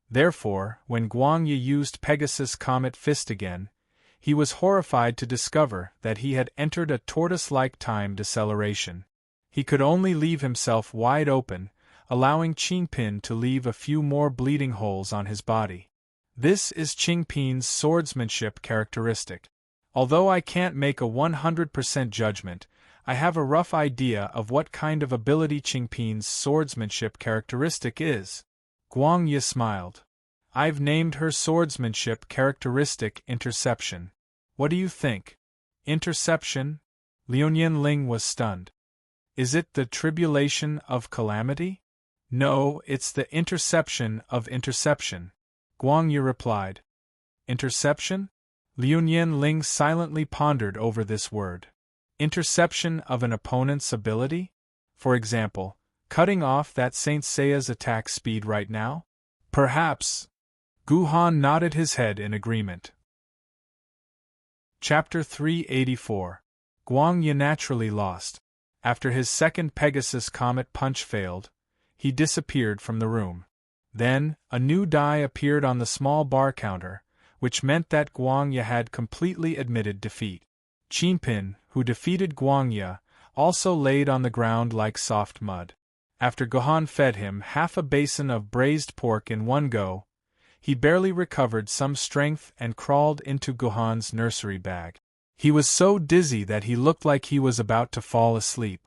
Therefore, when Guangya used Pegasus Comet Fist again, he was horrified to discover that he had entered a tortoise-like time deceleration. He could only leave himself wide open, allowing Qingpin to leave a few more bleeding holes on his body. This is Qingpin's swordsmanship characteristic. Although I can't make a 100% judgment, I have a rough idea of what kind of ability Qingpin's swordsmanship characteristic is. Guangya smiled. I've named her swordsmanship characteristic Interception. What do you think? Interception? Liu Ling was stunned. Is it the tribulation of calamity? No, it's the interception of interception, Guangya replied. Interception? Liu Ling silently pondered over this word. Interception of an opponent's ability? For example, cutting off that Saint Seiya's attack speed right now? Perhaps. Guhan nodded his head in agreement. Chapter 384. Guangya naturally lost. After his second Pegasus Comet punch failed, he disappeared from the room. Then, a new die appeared on the small bar counter, which meant that Guangya had completely admitted defeat. Qingpin, who defeated Guangya, also laid on the ground like soft mud. After Guhan fed him half a basin of braised pork in one go, he barely recovered some strength and crawled into Guhan's nursery bag. He was so dizzy that he looked like he was about to fall asleep.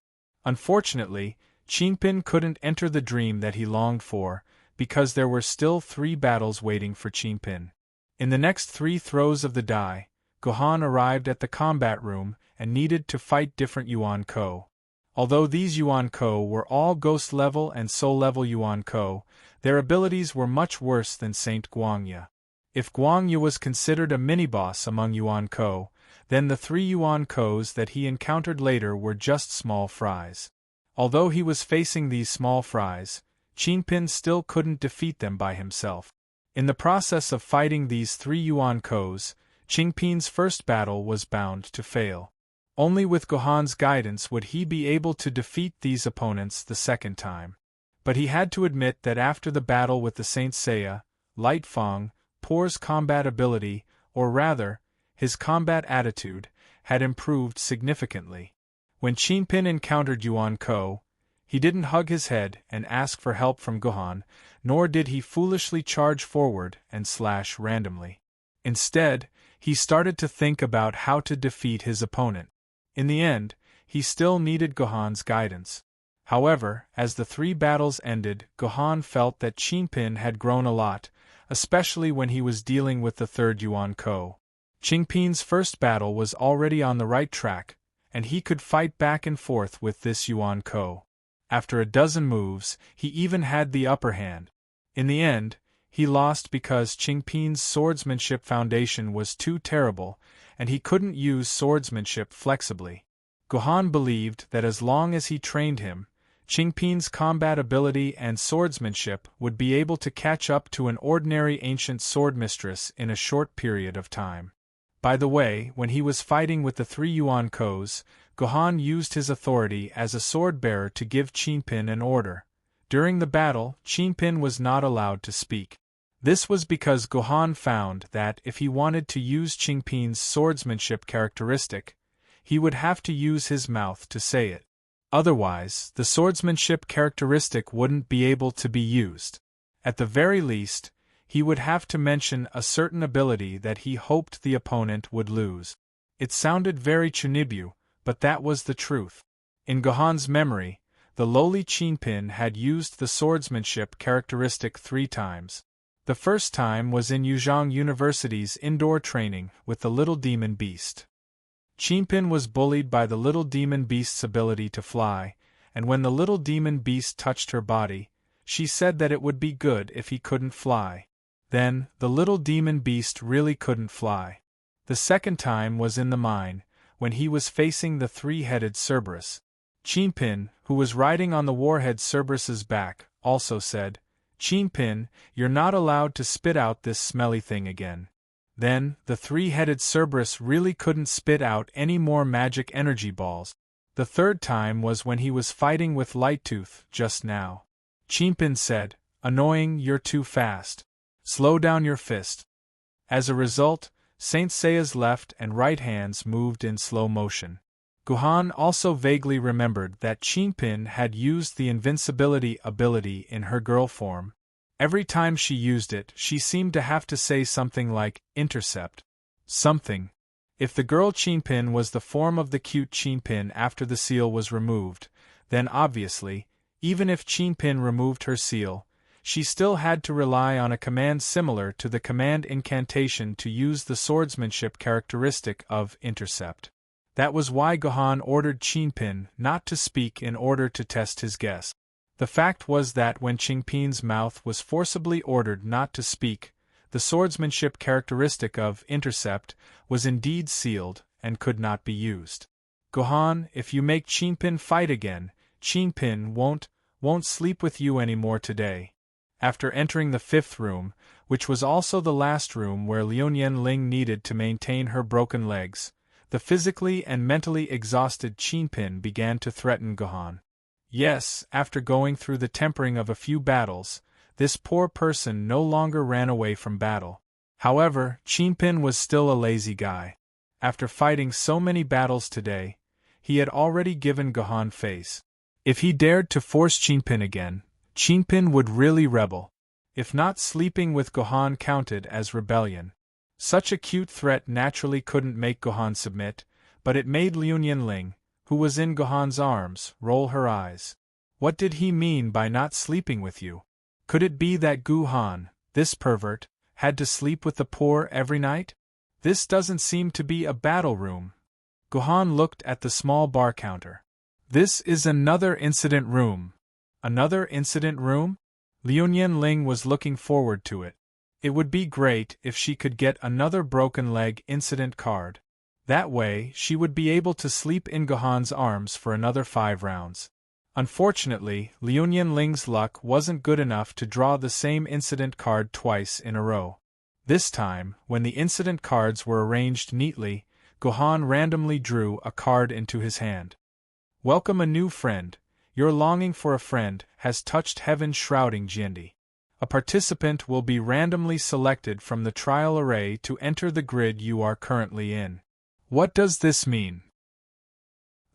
Unfortunately, Qingpin couldn't enter the dream that he longed for, because there were still 3 battles waiting for Qingpin. In the next 3 throws of the die, Guhan arrived at the combat room and needed to fight different Yuan Ko. Although these Yuan Ko were all Ghost level and Soul level Yuan Ko, their abilities were much worse than Saint Guangya. If Guangya was considered a mini-boss among Yuan Ko, then the 3 Yuan Kos that he encountered later were just small fries. Although he was facing these small fries, Qingpin still couldn't defeat them by himself. In the process of fighting these 3 Yuan Kos, Qingpin's first battle was bound to fail. Only with Guhan's guidance would he be able to defeat these opponents the second time. But he had to admit that after the battle with the Saint Seiya, Light Fang, Poor's combat ability, or rather, his combat attitude, had improved significantly. When Qingpin encountered Yuan Ko, He didn't hug his head and ask for help from Gohan, nor did he foolishly charge forward and slash randomly. Instead, he started to think about how to defeat his opponent. In the end, he still needed Gohan's guidance. However, as the 3 battles ended, Gohan felt that Qingpin had grown a lot, especially when he was dealing with the 3rd Yuan Ko. Qingpin's first battle was already on the right track, and he could fight back and forth with this Yuan Ko. After a dozen moves, he even had the upper hand. In the end, he lost because Qingpin's swordsmanship foundation was too terrible, and he couldn't use swordsmanship flexibly. Gohan believed that as long as he trained him, Qingpin's combat ability and swordsmanship would be able to catch up to an ordinary ancient swordmistress in a short period of time. By the way, when he was fighting with the 3 Yuan Kos, Gohan used his authority as a sword-bearer to give Qingpin an order. During the battle, Qingpin was not allowed to speak. This was because Gohan found that if he wanted to use Qingpin's swordsmanship characteristic, he would have to use his mouth to say it. Otherwise, the swordsmanship characteristic wouldn't be able to be used. At the very least, he would have to mention a certain ability that he hoped the opponent would lose. It sounded very Chunibyu, but that was the truth. In Gohan's memory, the lowly Qingpin had used the swordsmanship characteristic 3 times. The first time was in Yuzhong University's indoor training with the little demon beast. Qingpin was bullied by the little demon beast's ability to fly, and when the little demon beast touched her body, she said that it would be good if he couldn't fly. Then, the little demon beast really couldn't fly. The second time was in the mine, when he was facing the 3-headed Cerberus. Qingpin, who was riding on the warhead Cerberus's back, also said, "Qingpin, you're not allowed to spit out this smelly thing again." Then, the 3-headed Cerberus really couldn't spit out any more magic energy balls. The third time was when he was fighting with Lighttooth just now. Qingpin said, "Annoying, you're too fast. Slow down your fist." As a result, Saint Seiya's left and right hands moved in slow motion. Gohan also vaguely remembered that Qingpin had used the invincibility ability in her girl form. Every time she used it, she seemed to have to say something like, "Intercept." Something. If the girl Qingpin was the form of the cute Qingpin after the seal was removed, then obviously, even if Qingpin removed her seal, she still had to rely on a command similar to the command incantation to use the swordsmanship characteristic of intercept. That was why Gohan ordered Qingpin not to speak in order to test his guess. The fact was that when Qingpin's mouth was forcibly ordered not to speak, the swordsmanship characteristic of intercept was indeed sealed and could not be used. "Gohan, if you make Qingpin fight again, Qingpin won't sleep with you anymore today." After entering the 5th room, which was also the last room where Liu Ling needed to maintain her broken legs, the physically and mentally exhausted Qingpin began to threaten Gohan. Yes, after going through the tempering of a few battles, this poor person no longer ran away from battle. However, Qingpin was still a lazy guy. After fighting so many battles today, he had already given Gohan face. If he dared to force Qingpin again, Qingpin would really rebel. If not, sleeping with Gohan counted as rebellion. Such a cute threat naturally couldn't make Gohan submit, but it made Liu Ling, who was in Gohan's arms, roll her eyes. What did he mean by not sleeping with you? Could it be that Gohan, this pervert, had to sleep with the poor every night? This doesn't seem to be a battle room. Gohan looked at the small bar counter. This is another incident room. Another incident room? Liu Ling was looking forward to it. It would be great if she could get another broken leg incident card. That way, she would be able to sleep in Gohan's arms for another 5 rounds. Unfortunately, Liu Ling's luck wasn't good enough to draw the same incident card twice in a row. This time, when the incident cards were arranged neatly, Gohan randomly drew a card into his hand. "Welcome a new friend. Your longing for a friend has touched heaven's shrouding Jindi. A participant will be randomly selected from the trial array to enter the grid you are currently in." What does this mean?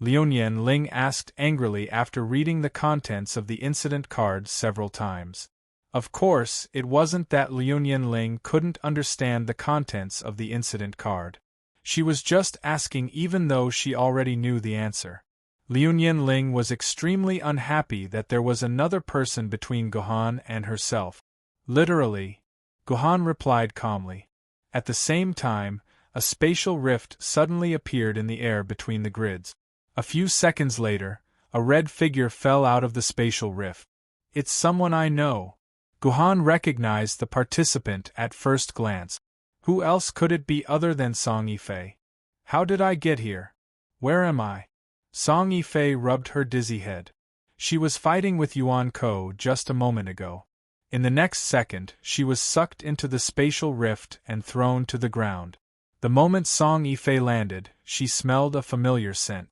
Liuyan Ling asked angrily after reading the contents of the incident card several times. Of course, it wasn't that Liuyan Ling couldn't understand the contents of the incident card. She was just asking even though she already knew the answer. Liuyan Ling was extremely unhappy that there was another person between Gohan and herself. Literally, Gohan replied calmly. At the same time, a spatial rift suddenly appeared in the air between the grids. A few seconds later, a red figure fell out of the spatial rift. It's someone I know. Gohan recognized the participant at first glance. Who else could it be other than Song Yifei? How did I get here? Where am I? Song Yifei rubbed her dizzy head. She was fighting with Yuan Ko just a moment ago. In the next second, she was sucked into the spatial rift and thrown to the ground. The moment Song Yifei landed, she smelled a familiar scent.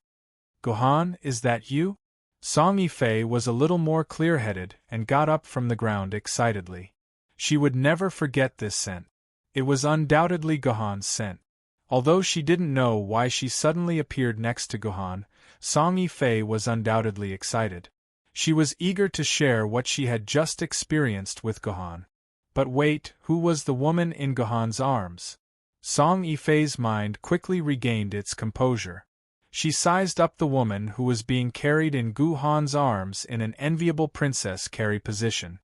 Gohan, is that you? Song Yifei was a little more clear-headed and got up from the ground excitedly. She would never forget this scent. It was undoubtedly Gohan's scent. Although she didn't know why she suddenly appeared next to Gohan, Song Yifei was undoubtedly excited. She was eager to share what she had just experienced with Gohan. But wait, who was the woman in Gohan's arms? Song Yifei's mind quickly regained its composure. She sized up the woman who was being carried in Gohan's arms in an enviable princess carry position.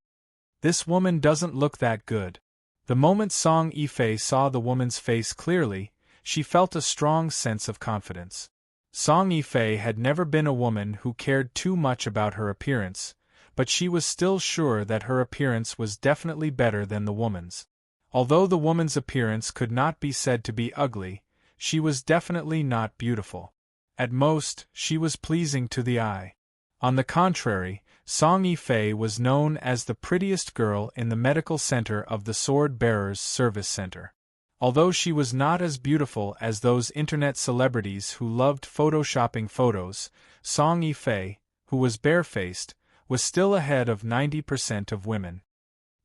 This woman doesn't look that good. The moment Song Yifei saw the woman's face clearly, she felt a strong sense of confidence. Song Yifei had never been a woman who cared too much about her appearance, but she was still sure that her appearance was definitely better than the woman's. Although the woman's appearance could not be said to be ugly, she was definitely not beautiful. At most, she was pleasing to the eye. On the contrary, Song Yifei was known as the prettiest girl in the medical center of the Sword Bearers Service Center. Although she was not as beautiful as those internet celebrities who loved photoshopping photos, Song Yifei, who was barefaced, was still ahead of 90% of women.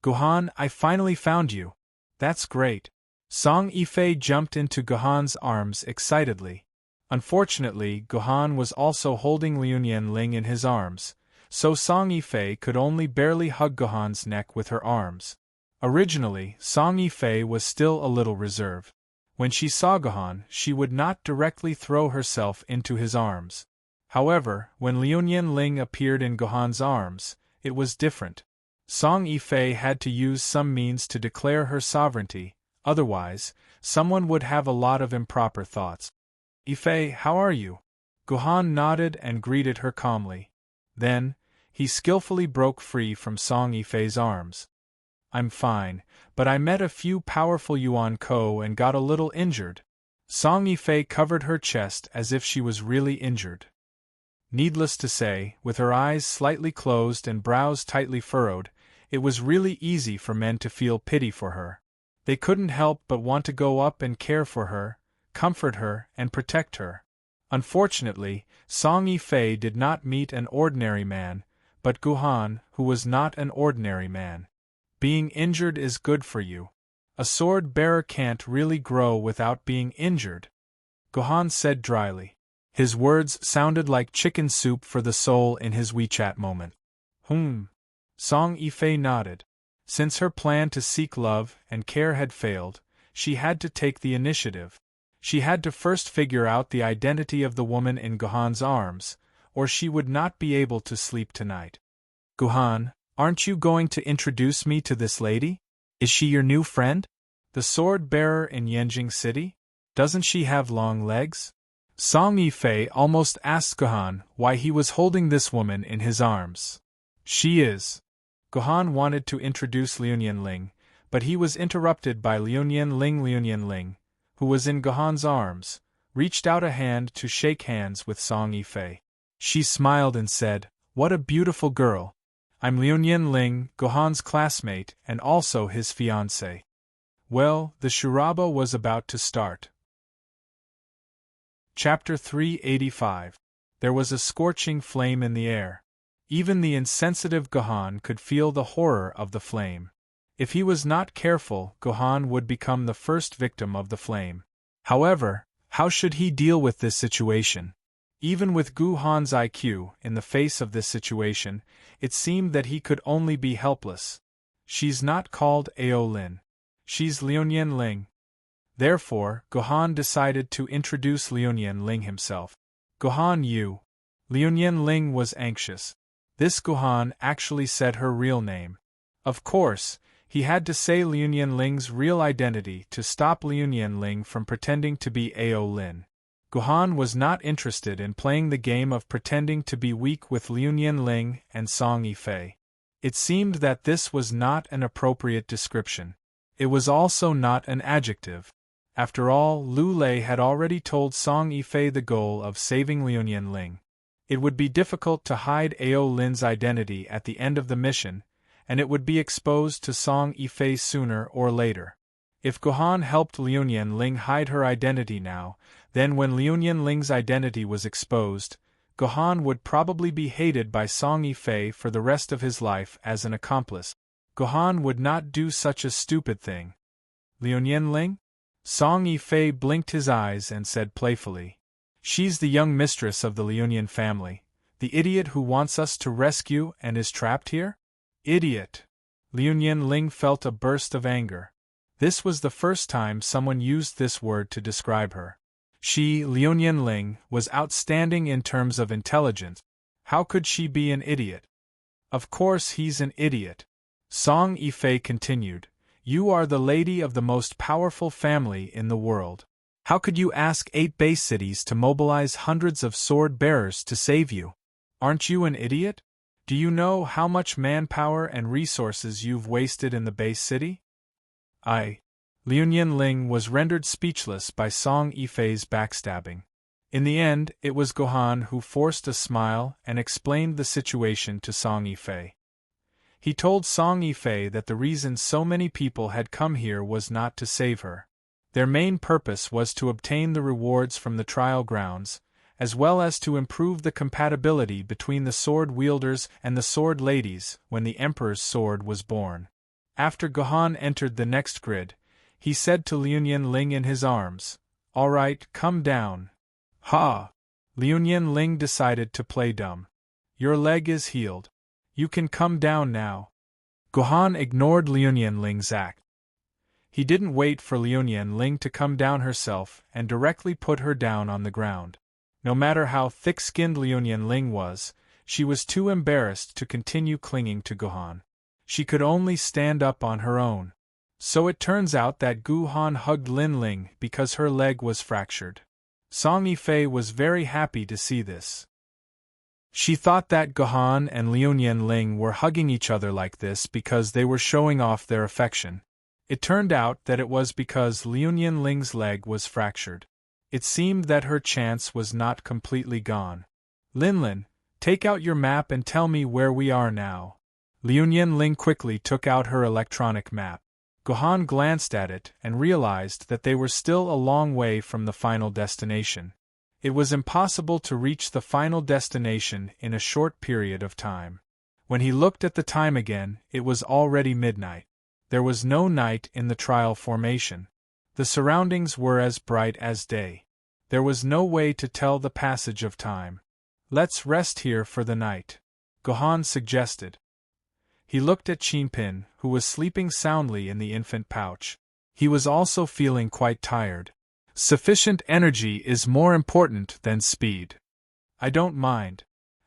Gohan, I finally found you. That's great. Song Yifei jumped into Gohan's arms excitedly. Unfortunately, Gohan was also holding Liuyan Ling in his arms, so Song Yifei could only barely hug Gohan's neck with her arms. Originally, Song Yifei was still a little reserved. When she saw Gohan, she would not directly throw herself into his arms. However, when Liuyan Ling appeared in Gohan's arms, it was different. Song Yifei had to use some means to declare her sovereignty, otherwise, someone would have a lot of improper thoughts. Yifei, how are you? Gohan nodded and greeted her calmly. Then, he skillfully broke free from Song Yifei's arms. I'm fine, but I met a few powerful Yuan Ko and got a little injured. Song Yifei covered her chest as if she was really injured. Needless to say, with her eyes slightly closed and brows tightly furrowed, it was really easy for men to feel pity for her. They couldn't help but want to go up and care for her, comfort her, and protect her. Unfortunately, Song Yifei did not meet an ordinary man, but Gohan, who was not an ordinary man. Being injured is good for you. A sword bearer can't really grow without being injured, Gohan said dryly. His words sounded like chicken soup for the soul in his WeChat moment. Song Yifei nodded. Since her plan to seek love and care had failed, she had to take the initiative. She had to first figure out the identity of the woman in Gohan's arms, or she would not be able to sleep tonight. Gohan, aren't you going to introduce me to this lady? Is she your new friend? The sword bearer in Yanjing City? Doesn't she have long legs? Song Yifei almost asked Gohan why he was holding this woman in his arms. She is. Gohan wanted to introduce Liuyan Ling, but he was interrupted by Liuyan Ling. Liuyan Ling, who was in Gohan's arms, reached out a hand to shake hands with Song Yifei. She smiled and said, "What a beautiful girl. I'm Liuyan Ling, Gohan's classmate and also his fiancé." Well, the charaba was about to start. Chapter 385. There was a scorching flame in the air. Even the insensitive Gohan could feel the horror of the flame. If he was not careful, Gohan would become the first victim of the flame. However, how should he deal with this situation? Even with Gu Han's IQ in the face of this situation, it seemed that he could only be helpless. She's not called Ao Lin. She's Liunian Ling. Therefore, Gohan decided to introduce Liunian Ling himself. Gohan you. Liunian Ling was anxious. This Gohan actually said her real name. Of course, he had to say Liunian Ling's real identity to stop Liunian Ling from pretending to be Ao Lin. Gohan was not interested in playing the game of pretending to be weak with Liunian Ling and Song Yifei. It seemed that this was not an appropriate description. It was also not an adjective. After all, Lu Lei had already told Song Yifei the goal of saving Liunian Ling. It would be difficult to hide Ao Lin's identity at the end of the mission, and it would be exposed to Song Yifei sooner or later. If Gohan helped Liunian Ling hide her identity now, then when Liunian Ling's identity was exposed, Gohan would probably be hated by Song Yifei for the rest of his life as an accomplice. Gohan would not do such a stupid thing. Liunian Ling? Song Yifei blinked his eyes and said playfully. She's the young mistress of the Liunian family, the idiot who wants us to rescue and is trapped here? Idiot! Liunian Ling felt a burst of anger. This was the first time someone used this word to describe her. She, Liunian Ling, was outstanding in terms of intelligence. How could she be an idiot? Of course he's an idiot. Song Yifei continued. You are the lady of the most powerful family in the world. How could you ask 8 base cities to mobilize hundreds of sword-bearers to save you? Aren't you an idiot? Do you know how much manpower and resources you've wasted in the base city? Liunian Ling was rendered speechless by Song Yifei's backstabbing. In the end, it was Gohan who forced a smile and explained the situation to Song Yifei. He told Song Yifei that the reason so many people had come here was not to save her. Their main purpose was to obtain the rewards from the trial grounds, as well as to improve the compatibility between the sword wielders and the sword ladies when the Emperor's sword was born. After Gohan entered the next grid, he said to Liunian Ling in his arms, "All right, come down." Ha! Liunian Ling decided to play dumb. Your leg is healed. You can come down now. Gohan ignored Liunian Ling's act. He didn't wait for Liunian Ling to come down herself and directly put her down on the ground. No matter how thick-skinned Liunian Ling was, she was too embarrassed to continue clinging to Gohan. She could only stand up on her own. So it turns out that Gohan hugged Lin Ling because her leg was fractured. Song Yifei was very happy to see this. She thought that Gohan and Liunian Ling were hugging each other like this because they were showing off their affection. It turned out that it was because Liunian Ling's leg was fractured. It seemed that her chance was not completely gone. Lin, take out your map and tell me where we are now. Liunian Ling quickly took out her electronic map. Gohan glanced at it and realized that they were still a long way from the final destination. It was impossible to reach the final destination in a short period of time. When he looked at the time again, it was already midnight. There was no night in the trial formation. The surroundings were as bright as day. There was no way to tell the passage of time. Let's rest here for the night, Gohan suggested. He looked at Chinpin, who was sleeping soundly in the infant pouch. He was also feeling quite tired. Sufficient energy is more important than speed. I don't mind.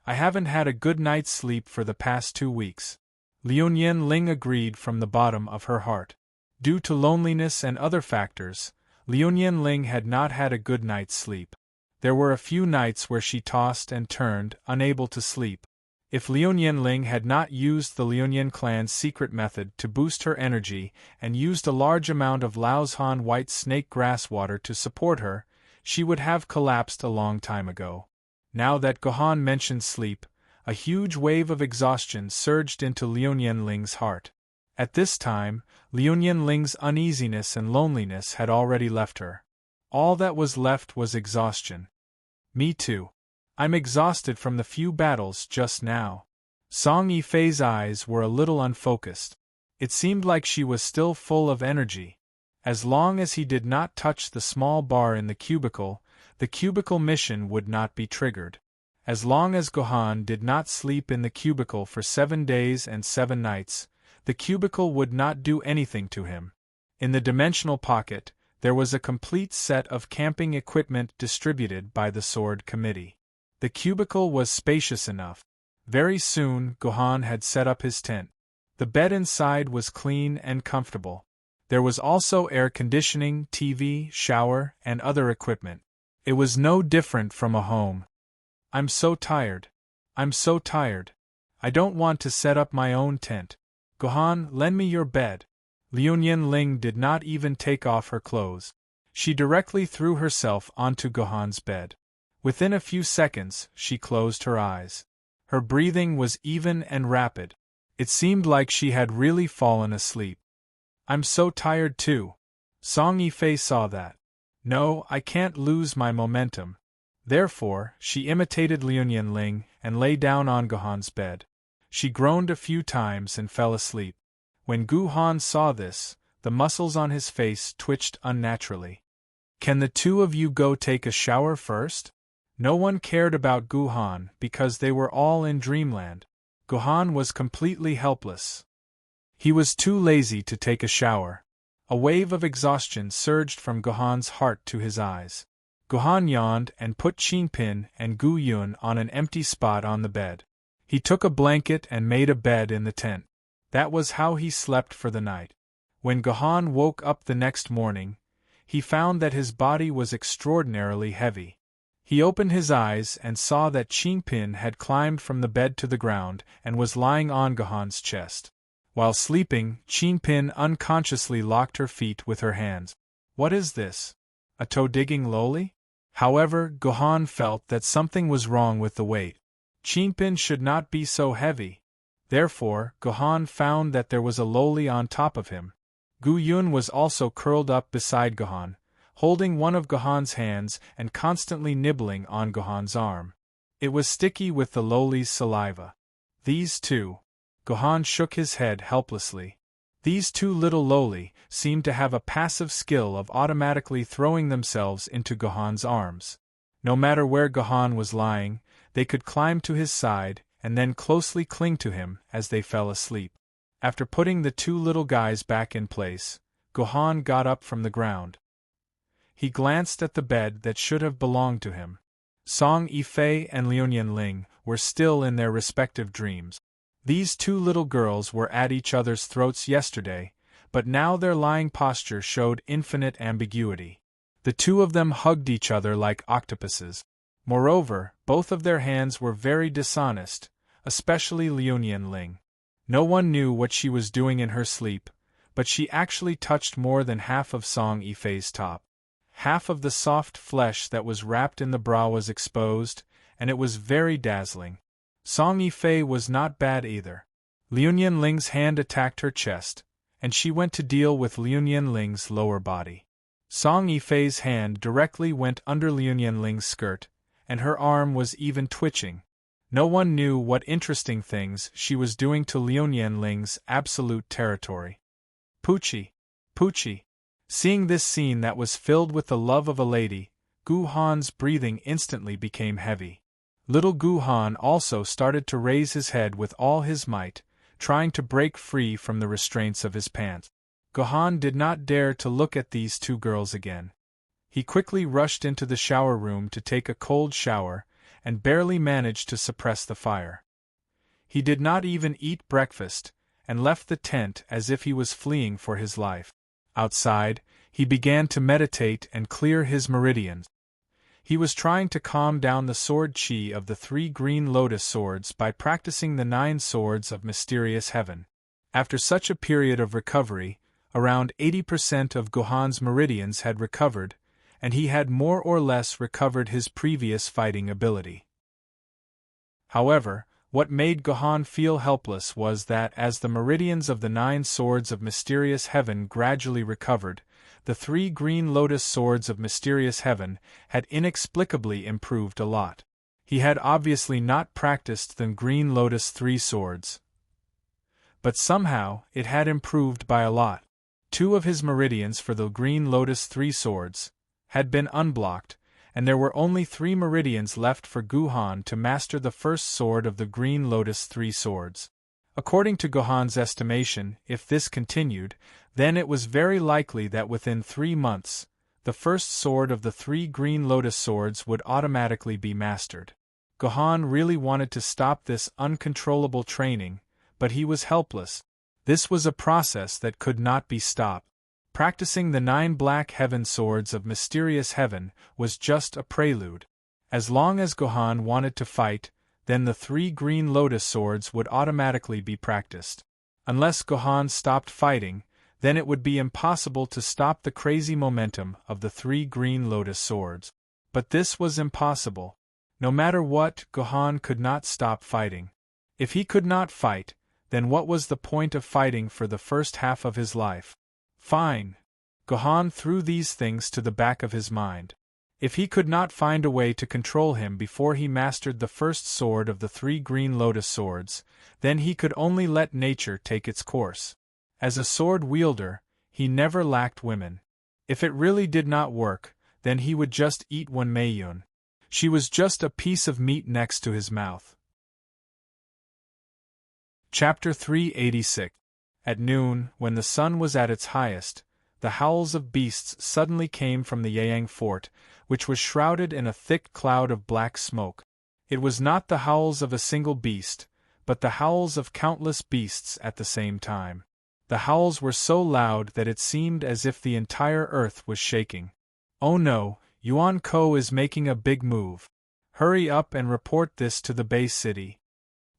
I haven't had a good night's sleep for the past 2 weeks. Liunian Ling agreed from the bottom of her heart. Due to loneliness and other factors, Liunian Ling had not had a good night's sleep. There were a few nights where she tossed and turned, unable to sleep. If Liunian Ling had not used the Liunian clan's secret method to boost her energy and used a large amount of Laozhan white snake grass water to support her, she would have collapsed a long time ago. Now that Gohan mentioned sleep, a huge wave of exhaustion surged into Liunian Ling's heart. At this time, Liunian Ling's uneasiness and loneliness had already left her. All that was left was exhaustion. Me too. I'm exhausted from the few battles just now. Song Yifei's eyes were a little unfocused. It seemed like she was still full of energy. As long as he did not touch the small bar in the cubicle, the cubicle mission would not be triggered. As long as Gohan did not sleep in the cubicle for 7 days and 7 nights, the cubicle would not do anything to him. In the dimensional pocket, there was a complete set of camping equipment distributed by the Sword Committee. The cubicle was spacious enough. Very soon, Gohan had set up his tent. The bed inside was clean and comfortable. There was also air conditioning, TV, shower, and other equipment. It was no different from a home. "I'm so tired. I'm so tired. I don't want to set up my own tent. Gohan, lend me your bed." Liu Ling did not even take off her clothes. She directly threw herself onto Gohan's bed. Within a few seconds, she closed her eyes. Her breathing was even and rapid. It seemed like she had really fallen asleep. "I'm so tired too." Song Yifei saw that. "No, I can't lose my momentum." Therefore, she imitated Liu Ling and lay down on Gohan's bed. She groaned a few times and fell asleep. When Gohan saw this, the muscles on his face twitched unnaturally. "Can the two of you go take a shower first?" No one cared about Gohan because they were all in dreamland. Gohan was completely helpless. He was too lazy to take a shower. A wave of exhaustion surged from Gohan's heart to his eyes. Gohan yawned and put Chinpin and Gu Yun on an empty spot on the bed. He took a blanket and made a bed in the tent. That was how he slept for the night. When Gohan woke up the next morning, he found that his body was extraordinarily heavy. He opened his eyes and saw that Chinpin had climbed from the bed to the ground and was lying on Gohan's chest. While sleeping, Chinpin unconsciously locked her feet with her hands. What is this? A toe-digging loli? However, Gohan felt that something was wrong with the weight. Chinpin should not be so heavy. Therefore, Gohan found that there was a loli on top of him. Gu Yun was also curled up beside Gohan, holding one of Gohan's hands and constantly nibbling on Gohan's arm. It was sticky with the loli's saliva. These two. Gohan shook his head helplessly. These two little loli seemed to have a passive skill of automatically throwing themselves into Gohan's arms. No matter where Gohan was lying, they could climb to his side and then closely cling to him as they fell asleep. After putting the two little guys back in place, Gohan got up from the ground. He glanced at the bed that should have belonged to him. Song Yifei and Liu Ling were still in their respective dreams. These two little girls were at each other's throats yesterday, but now their lying posture showed infinite ambiguity. The two of them hugged each other like octopuses. Moreover, both of their hands were very dishonest, especially Liu Ling. No one knew what she was doing in her sleep, but she actually touched more than half of Song Yifei's top. Half of the soft flesh that was wrapped in the bra was exposed, and it was very dazzling. Song Yifei was not bad either. Liu Ling's hand attacked her chest, and she went to deal with Liu Ling's lower body. Song Yifei's hand directly went under Liu Ling's skirt, and her arm was even twitching. No one knew what interesting things she was doing to Liu Ling's absolute territory. Poochie! Poochie! Seeing this scene that was filled with the love of a lady, Gohan's breathing instantly became heavy. Little Gohan also started to raise his head with all his might, trying to break free from the restraints of his pants. Gohan did not dare to look at these two girls again. He quickly rushed into the shower room to take a cold shower, and barely managed to suppress the fire. He did not even eat breakfast, and left the tent as if he was fleeing for his life. Outside, he began to meditate and clear his meridians. He was trying to calm down the sword chi of the 3 green lotus swords by practicing the 9 swords of mysterious heaven. After such a period of recovery, around 80% of Gohan's meridians had recovered, and he had more or less recovered his previous fighting ability. However, what made Gohan feel helpless was that as the meridians of the 9 swords of mysterious heaven gradually recovered, the 3 green lotus swords of mysterious heaven had inexplicably improved a lot. He had obviously not practiced the green lotus 3 swords, but somehow it had improved by a lot. 2 of his meridians for the green lotus 3 swords had been unblocked, and there were only 3 meridians left for Guhan to master the first sword of the Green Lotus 3 swords. According to Guhan's estimation, if this continued, then it was very likely that within 3 months, the first sword of the 3 Green Lotus swords would automatically be mastered. Guhan really wanted to stop this uncontrollable training, but he was helpless. This was a process that could not be stopped. Practicing the 9 black heaven swords of mysterious heaven was just a prelude. As long as Guhan wanted to fight, then the 3 Green Lotus swords would automatically be practiced. Unless Guhan stopped fighting, then it would be impossible to stop the crazy momentum of the 3 Green Lotus swords. But this was impossible. No matter what, Guhan could not stop fighting. If he could not fight, then what was the point of fighting for the first half of his life? Fine. Guhan threw these things to the back of his mind. If he could not find a way to control him before he mastered the first sword of the 3 Green Lotus swords, then he could only let nature take its course. As a sword wielder, he never lacked women. If it really did not work, then he would just eat one Maiden. She was just a piece of meat next to his mouth. Chapter 386. At noon, when the sun was at its highest, the howls of beasts suddenly came from the Yang fort, which was shrouded in a thick cloud of black smoke. It was not the howls of a single beast, but the howls of countless beasts at the same time. The howls were so loud that it seemed as if the entire earth was shaking. "Oh no, Yuan Ko is making a big move. Hurry up and report this to the base city."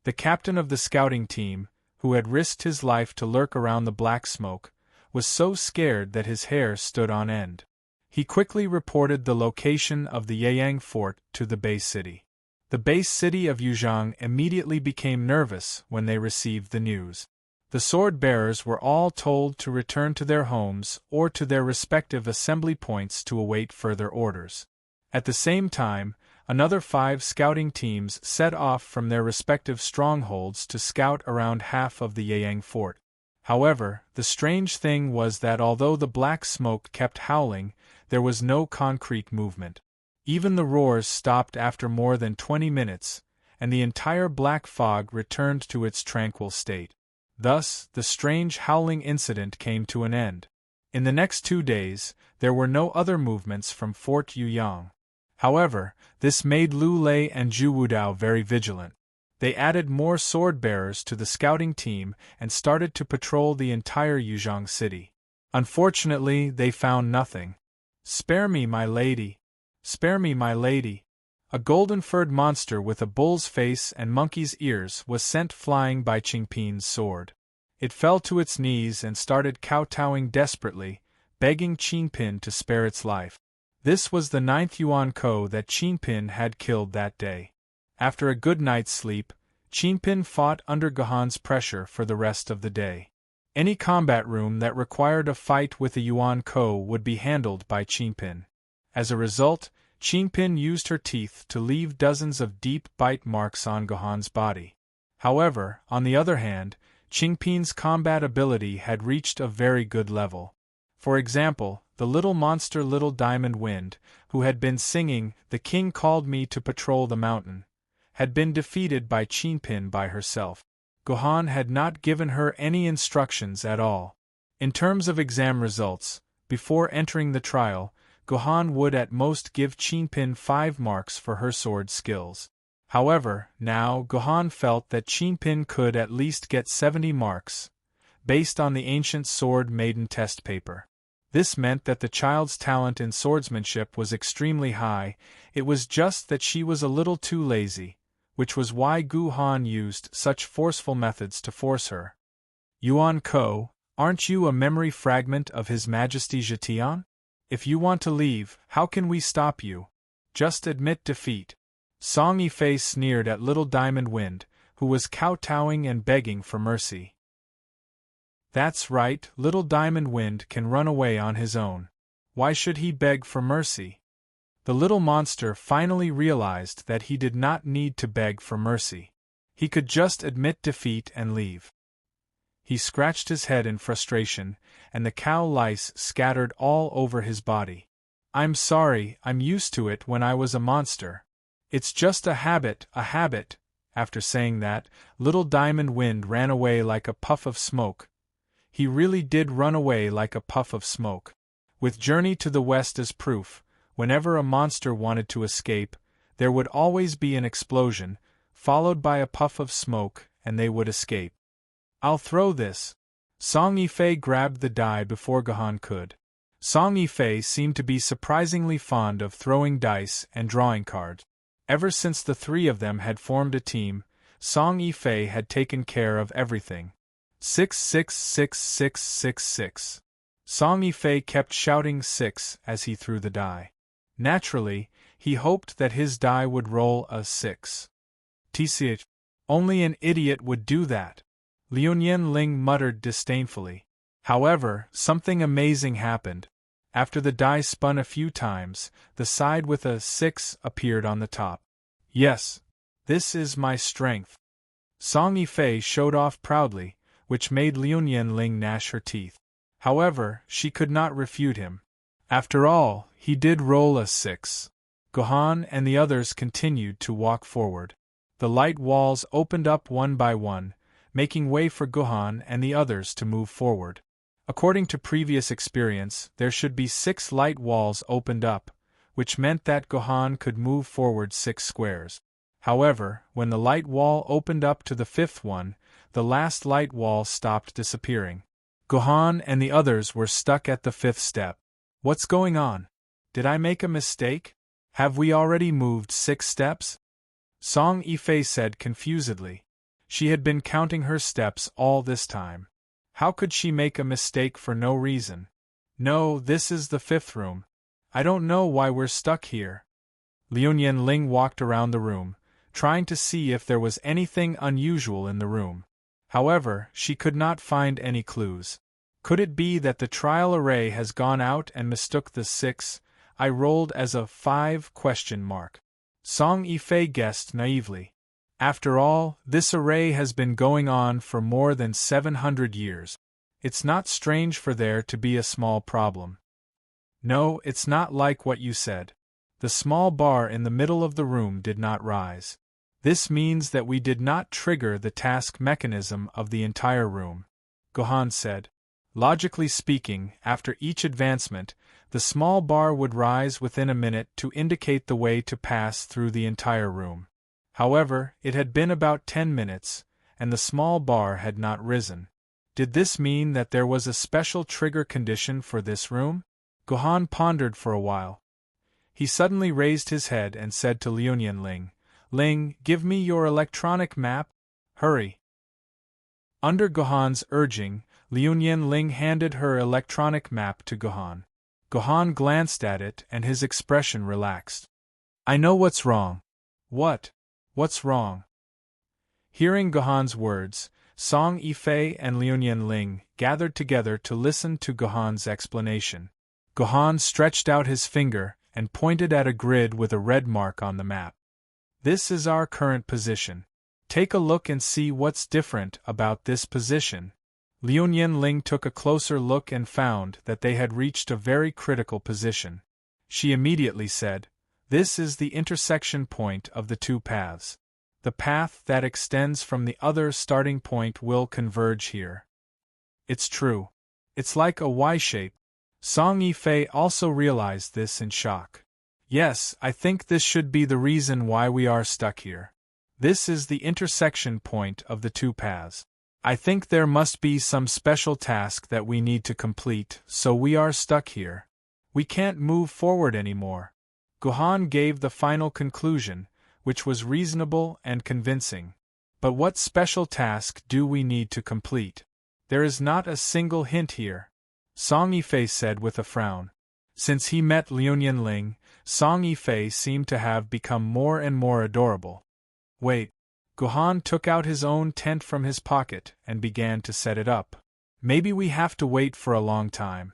The captain of the scouting team, who had risked his life to lurk around the black smoke, was so scared that his hair stood on end. He quickly reported the location of the Yang fort to the base city. The base city of Yuzhang immediately became nervous when they received the news. The sword-bearers were all told to return to their homes or to their respective assembly points to await further orders. At the same time, another 5 scouting teams set off from their respective strongholds to scout around half of the Yang fort. However, the strange thing was that although the black smoke kept howling, there was no concrete movement. Even the roars stopped after more than 20 minutes, and the entire black fog returned to its tranquil state. Thus, the strange howling incident came to an end. In the next 2 days, there were no other movements from Fort Yuyang. However, this made Lu Lei and Zhu Wudao very vigilant. They added more sword-bearers to the scouting team and started to patrol the entire Yuzhang city. Unfortunately, they found nothing. "Spare me, my lady! Spare me, my lady!" A golden-furred monster with a bull's face and monkey's ears was sent flying by Qingpin's sword. It fell to its knees and started kowtowing desperately, begging Qingpin to spare its life. This was the 9th Yuan Ko that Qingpin had killed that day. After a good night's sleep, Qingpin fought under Guhan's pressure for the rest of the day. Any combat room that required a fight with a Yuan Ko would be handled by Qingpin. As a result, Qingpin used her teeth to leave dozens of deep bite marks on Guhan's body. However, on the other hand, Qingpin's combat ability had reached a very good level. For example, the little monster Little Diamond Wind, who had been singing "The King Called Me to Patrol the Mountain," had been defeated by Qingpin by herself. Guhan had not given her any instructions at all. In terms of exam results, before entering the trial, Guhan would at most give Qingpin 5 marks for her sword skills. However, now Guhan felt that Qingpin could at least get 70 marks, based on the ancient sword Maiden test paper. This meant that the child's talent in swordsmanship was extremely high. It was just that she was a little too lazy, which was why Guhan used such forceful methods to force her. "Yuan Ko, aren't you a memory fragment of His Majesty Zhetian? If you want to leave, how can we stop you? Just admit defeat." Song Yifei sneered at Little Diamond Wind, who was kowtowing and begging for mercy. "That's right, Little Diamond Wind can run away on his own. Why should he beg for mercy?" The little monster finally realized that he did not need to beg for mercy. He could just admit defeat and leave. He scratched his head in frustration, and the cow lice scattered all over his body. I'm sorry, I'm used to it when I was a monster. It's just a habit, a habit. After saying that, little Diamond Wind ran away like a puff of smoke. He really did run away like a puff of smoke. With Journey to the West as proof, whenever a monster wanted to escape, there would always be an explosion, followed by a puff of smoke, and they would escape. I'll throw this. Song Yifei grabbed the die before Gohan could. Song Yifei seemed to be surprisingly fond of throwing dice and drawing cards. Ever since the three of them had formed a team, Song Yifei had taken care of everything. 6666666. Song Yifei kept shouting 6 as he threw the die. Naturally, he hoped that his die would roll a 6. TCH. Only an idiot would do that. Liuyan Ling muttered disdainfully. However, something amazing happened. After the die spun a few times, the side with a 6 appeared on the top. Yes, this is my strength. Song Yifei showed off proudly, which made Liuyan Ling gnash her teeth. However, she could not refute him. After all, he did roll a 6. Gohan and the others continued to walk forward. The light walls opened up one by one, making way for Gohan and the others to move forward. According to previous experience, there should be 6 light walls opened up, which meant that Gohan could move forward 6 squares. However, when the light wall opened up to the 5th one, the last light wall stopped disappearing. Gohan and the others were stuck at the 5th step. What's going on? Did I make a mistake? Have we already moved 6 steps? Song Yifei said confusedly. She had been counting her steps all this time. How could she make a mistake for no reason? No, this is the 5th room. I don't know why we're stuck here. Liuyan Ling walked around the room, trying to see if there was anything unusual in the room. However, she could not find any clues. Could it be that the trial array has gone out and mistook the 6 I rolled as a 5? Song Yifei guessed naively. After all, this array has been going on for more than 700 years. It's not strange for there to be a small problem. No, it's not like what you said. The small bar in the middle of the room did not rise. This means that we did not trigger the task mechanism of the entire room. Gohan said. Logically speaking, after each advancement, the small bar would rise within a minute to indicate the way to pass through the entire room. However, it had been about 10 minutes, and the small bar had not risen. Did this mean that there was a special trigger condition for this room? Gohan pondered for a while. He suddenly raised his head and said to Liuyan Ling, Ling, give me your electronic map. Hurry. Under Gohan's urging, Liuyan Ling handed her electronic map to Gohan. Gohan glanced at it and his expression relaxed. I know what's wrong. What? What's wrong? Hearing Gohan's words, Song Yifei and Liuyan Ling gathered together to listen to Gohan's explanation. Gohan stretched out his finger and pointed at a grid with a red mark on the map. This is our current position. Take a look and see what's different about this position. Liuyan Ling took a closer look and found that they had reached a very critical position. She immediately said, This is the intersection point of the 2 paths. The path that extends from the other starting point will converge here. It's true. It's like a Y shape. Song Yifei also realized this in shock. Yes, I think this should be the reason why we are stuck here. This is the intersection point of the 2 paths. I think there must be some special task that we need to complete, so we are stuck here. We can't move forward anymore. Gohan gave the final conclusion, which was reasonable and convincing. But what special task do we need to complete? There is not a single hint here. Song Yifei said with a frown. Since he met Liuyan Ling, Song Yifei seemed to have become more and more adorable. Wait. Gohan took out his own tent from his pocket and began to set it up. Maybe we have to wait for a long time.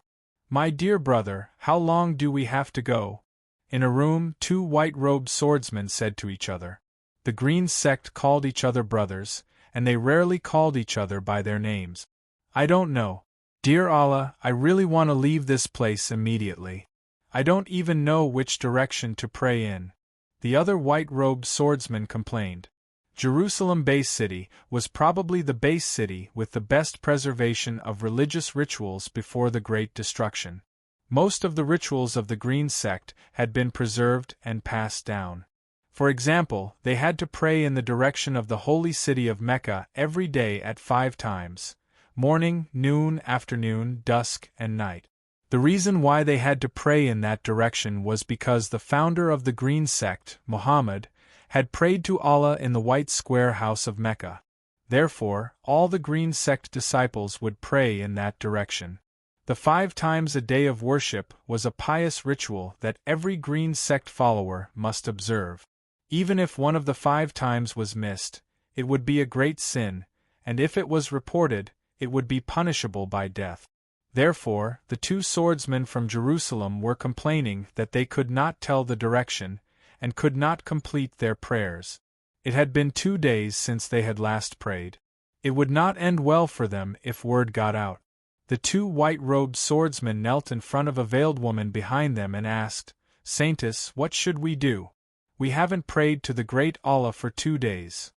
My dear brother, how long do we have to go? In a room, 2 white-robed swordsmen said to each other. The Green sect called each other brothers, and they rarely called each other by their names. I don't know. Dear Allah, I really want to leave this place immediately. I don't even know which direction to pray in," the other white-robed swordsman complained. Jerusalem Base City was probably the base city with the best preservation of religious rituals before the Great Destruction. Most of the rituals of the Green Sect had been preserved and passed down. For example, they had to pray in the direction of the holy city of Mecca every day at 5 times: morning, noon, afternoon, dusk, and night. The reason why they had to pray in that direction was because the founder of the Green Sect, Muhammad, had prayed to Allah in the white square house of Mecca. Therefore, all the Green Sect disciples would pray in that direction. The 5 times a day of worship was a pious ritual that every Green Sect follower must observe. Even if one of the 5 times was missed, it would be a great sin, and if it was reported, it would be punishable by death. Therefore, the 2 swordsmen from Jerusalem were complaining that they could not tell the direction, and could not complete their prayers. It had been 2 days since they had last prayed. It would not end well for them if word got out. The 2 white-robed swordsmen knelt in front of a veiled woman behind them and asked, "Saintess, what should we do? We haven't prayed to the great Allah for 2 days."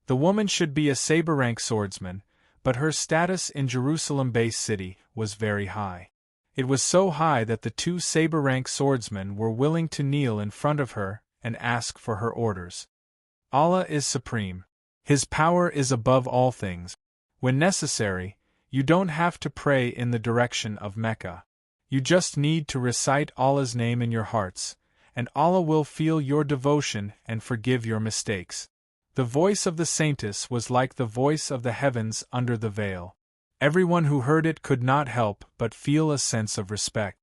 The woman should be a saber-rank swordsman, but her status in Jerusalem Base City was very high. It was so high that the 2 saber-rank swordsmen were willing to kneel in front of her and ask for her orders. Allah is supreme. His power is above all things. When necessary, you don't have to pray in the direction of Mecca. You just need to recite Allah's name in your hearts, and Allah will feel your devotion and forgive your mistakes. The voice of the saintess was like the voice of the heavens under the veil. Everyone who heard it could not help but feel a sense of respect.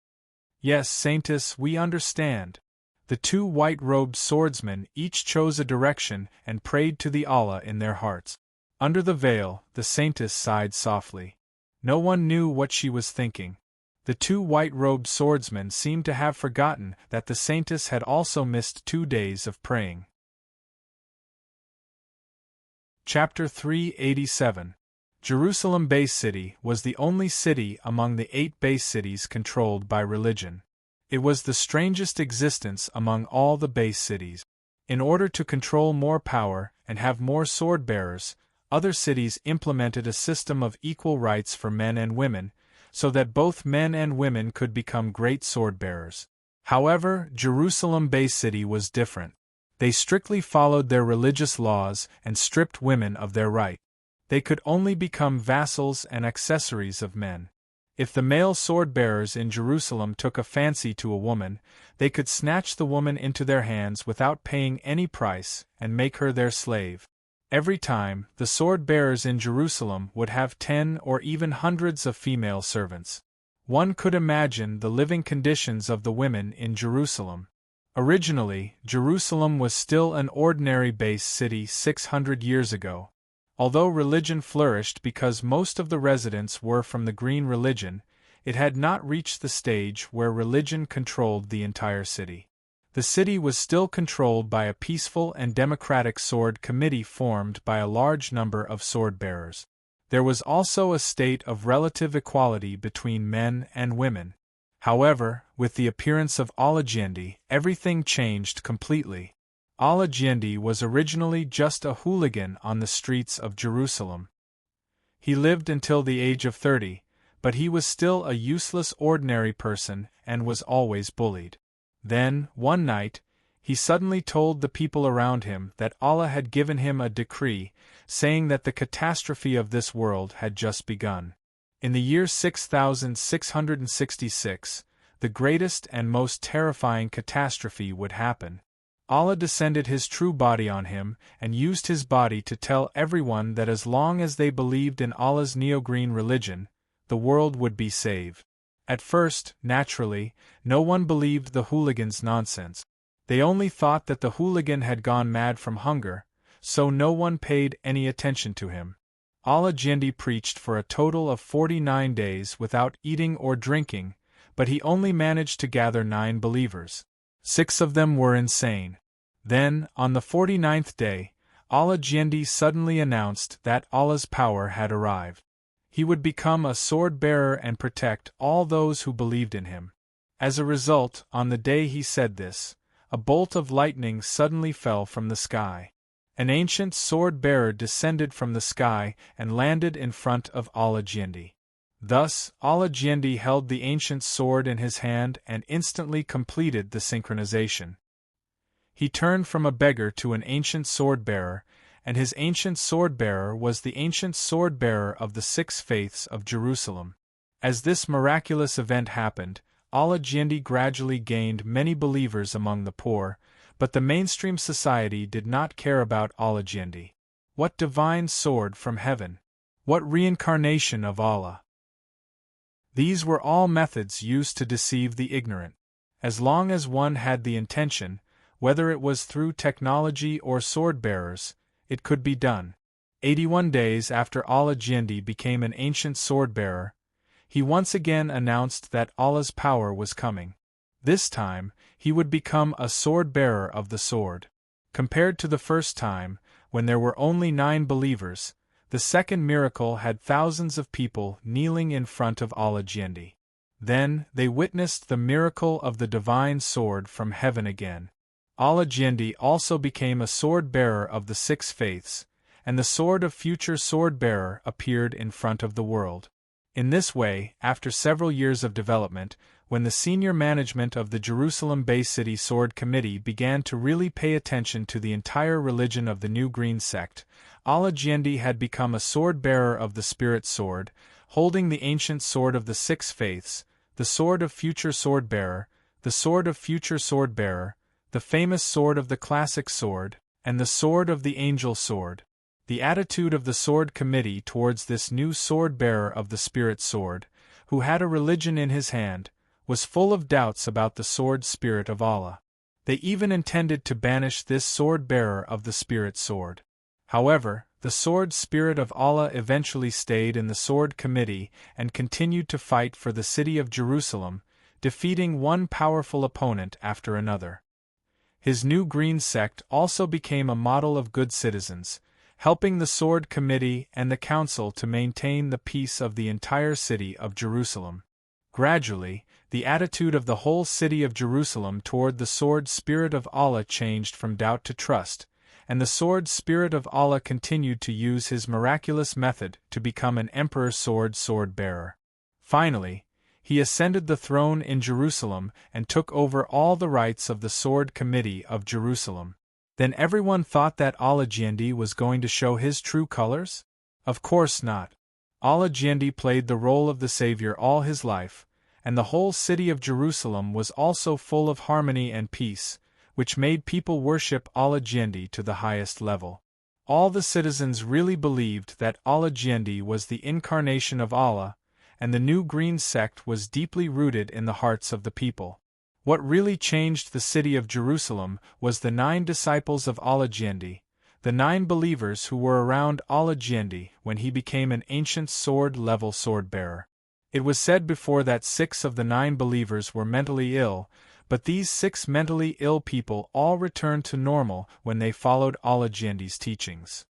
"Yes, saintess, we understand." The 2 white-robed swordsmen each chose a direction and prayed to the Allah in their hearts. Under the veil, the saintess sighed softly. No one knew what she was thinking. The 2 white-robed swordsmen seemed to have forgotten that the saintess had also missed 2 days of praying. Chapter 387. Jerusalem Base City was the only city among the 8 base cities controlled by religion. It was the strangest existence among all the base cities. In order to control more power and have more sword-bearers, other cities implemented a system of equal rights for men and women, so that both men and women could become great sword-bearers. However, Jerusalem Base City was different. They strictly followed their religious laws and stripped women of their right. They could only become vassals and accessories of men. If the male sword-bearers in Jerusalem took a fancy to a woman, they could snatch the woman into their hands without paying any price and make her their slave. Every time, the sword-bearers in Jerusalem would have 10 or even hundreds of female servants. One could imagine the living conditions of the women in Jerusalem. Originally, Jerusalem was still an ordinary base city 600 years ago. Although religion flourished because most of the residents were from the Green religion, it had not reached the stage where religion controlled the entire city. The city was still controlled by a peaceful and democratic sword committee formed by a large number of sword-bearers. There was also a state of relative equality between men and women. However, with the appearance of Alajendi, everything changed completely. Alajendi was originally just a hooligan on the streets of Jerusalem. He lived until the age of 30, but he was still a useless ordinary person and was always bullied. Then, one night, he suddenly told the people around him that Allah had given him a decree, saying that the catastrophe of this world had just begun. In the year 6666, the greatest and most terrifying catastrophe would happen. Allah descended His true body on him and used his body to tell everyone that as long as they believed in Allah's neo-green religion, the world would be saved. At first, naturally, no one believed the hooligan's nonsense. They only thought that the hooligan had gone mad from hunger, so no one paid any attention to him. Alajendi preached for a total of 49 days without eating or drinking, but he only managed to gather 9 believers. 6 of them were insane. Then, on the 49th day, Alajendi suddenly announced that Allah's power had arrived. He would become a sword-bearer and protect all those who believed in him. As a result, on the day he said this, a bolt of lightning suddenly fell from the sky. An ancient sword-bearer descended from the sky and landed in front of Alagiendi. Thus, Alagiendi held the ancient sword in his hand and instantly completed the synchronization. He turned from a beggar to an ancient sword-bearer, and his ancient sword-bearer was the ancient sword-bearer of the 6 faiths of Jerusalem. As this miraculous event happened, Alagiendi gradually gained many believers among the poor, but the mainstream society did not care about Alagiendi. What divine sword from heaven? What reincarnation of Allah? These were all methods used to deceive the ignorant. As long as one had the intention, whether it was through technology or sword-bearers, it could be done. 81 days after Alagiendi became an ancient sword-bearer, he once again announced that Allah's power was coming. This time, he would become a sword-bearer of the sword. Compared to the first time, when there were only 9 believers, the second miracle had thousands of people kneeling in front of Alagiendi. Then, they witnessed the miracle of the divine sword from heaven again. Alagiendi also became a sword-bearer of the 6 faiths, and the sword of future sword-bearer appeared in front of the world. In this way, after several years of development, when the senior management of the Jerusalem-Bay City Sword Committee began to really pay attention to the entire religion of the New Green Sect, Alagiendi had become a sword-bearer of the Spirit Sword, holding the ancient sword of the 6 faiths, the sword of future sword-bearer, the sword of future sword-bearer, the famous sword of the classic sword, and the sword of the angel sword. The attitude of the Sword Committee towards this new sword-bearer of the Spirit Sword, who had a religion in his hand, was full of doubts about the sword spirit of Allah. They even intended to banish this sword-bearer of the Spirit Sword. However, the sword spirit of Allah eventually stayed in the Sword Committee and continued to fight for the city of Jerusalem, defeating one powerful opponent after another. His new green sect also became a model of good citizens, helping the Sword Committee and the Council to maintain the peace of the entire city of Jerusalem. Gradually, the attitude of the whole city of Jerusalem toward the sword spirit of Allah changed from doubt to trust, and the sword spirit of Allah continued to use his miraculous method to become an emperor sword-bearer. Finally, he ascended the throne in Jerusalem and took over all the rights of the Sword Committee of Jerusalem. Then everyone thought that Alagiendi was going to show his true colors? Of course not. Alagiendi played the role of the Savior all his life, and the whole city of Jerusalem was also full of harmony and peace, which made people worship Alagiendi to the highest level. All the citizens really believed that Alagiendi was the incarnation of Allah, and the new green sect was deeply rooted in the hearts of the people. What really changed the city of Jerusalem was the 9 disciples of Alagiendi, the 9 believers who were around Alagiendi when he became an ancient sword-level sword-bearer. It was said before that 6 of the 9 believers were mentally ill, but these 6 mentally ill people all returned to normal when they followed Alagiendi's teachings.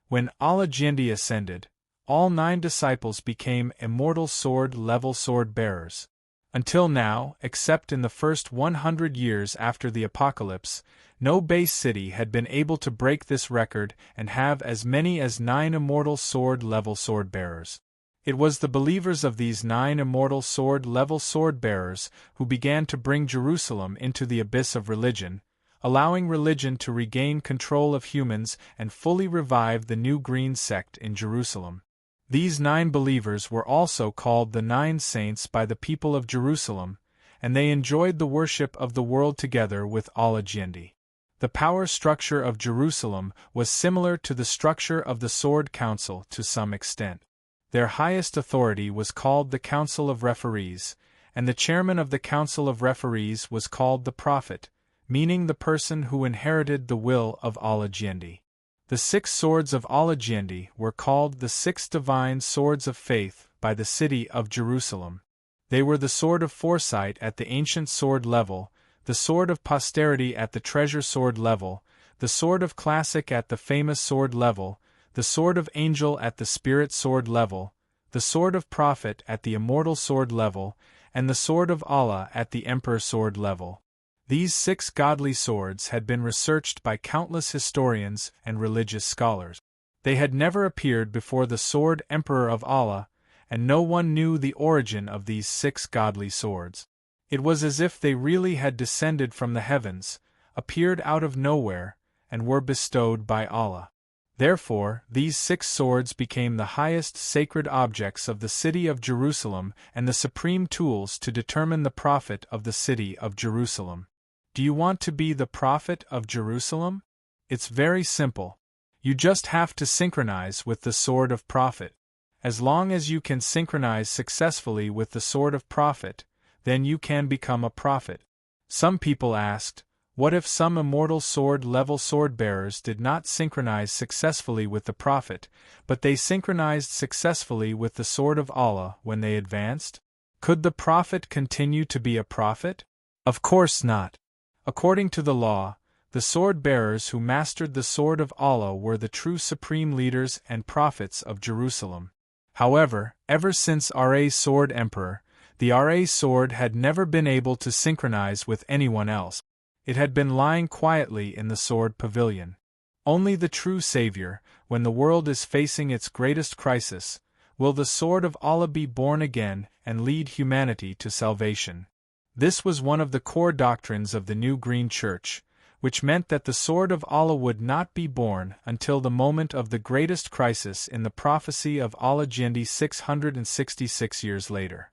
When Alagiendi ascended, all 9 disciples became immortal sword-level sword-bearers. Until now, except in the first 100 years after the apocalypse, no base city had been able to break this record and have as many as 9 immortal sword-level sword-bearers. It was the believers of these 9 immortal sword-level sword-bearers who began to bring Jerusalem into the abyss of religion, allowing religion to regain control of humans and fully revive the new green sect in Jerusalem. These 9 believers were also called the 9 saints by the people of Jerusalem, and they enjoyed the worship of the world together with Alagiendi. The power structure of Jerusalem was similar to the structure of the Sword Council to some extent. Their highest authority was called the Council of Referees, and the chairman of the Council of Referees was called the Prophet, meaning the person who inherited the will of Alagiendi. The 6 swords of Alagiendi were called the 6 divine swords of faith by the city of Jerusalem. They were the sword of foresight at the ancient sword level, the sword of posterity at the treasure sword level, the sword of classic at the famous sword level, the sword of angel at the spirit sword level, the sword of prophet at the immortal sword level, and the sword of Allah at the Emperor sword level. These 6 godly swords had been researched by countless historians and religious scholars. They had never appeared before the sword Emperor of Allah, and no one knew the origin of these 6 godly swords. It was as if they really had descended from the heavens, appeared out of nowhere, and were bestowed by Allah. Therefore, these 6 swords became the highest sacred objects of the city of Jerusalem and the supreme tools to determine the prophet of the city of Jerusalem. Do you want to be the prophet of Jerusalem? It's very simple. You just have to synchronize with the sword of prophet. As long as you can synchronize successfully with the sword of prophet, then you can become a prophet. Some people asked, what if some immortal sword-level sword-bearers did not synchronize successfully with the prophet, but they synchronized successfully with the sword of Allah when they advanced? Could the prophet continue to be a prophet? Of course not. According to the law, the sword-bearers who mastered the sword of Allah were the true supreme leaders and prophets of Jerusalem. However, ever since Ra's sword emperor, the Ra's sword had never been able to synchronize with anyone else. It had been lying quietly in the sword pavilion. Only the true Savior, when the world is facing its greatest crisis, will the sword of Allah be born again and lead humanity to salvation. This was one of the core doctrines of the New Green Church, which meant that the sword of Allah would not be born until the moment of the greatest crisis in the prophecy of Allah Jindi 666 years later.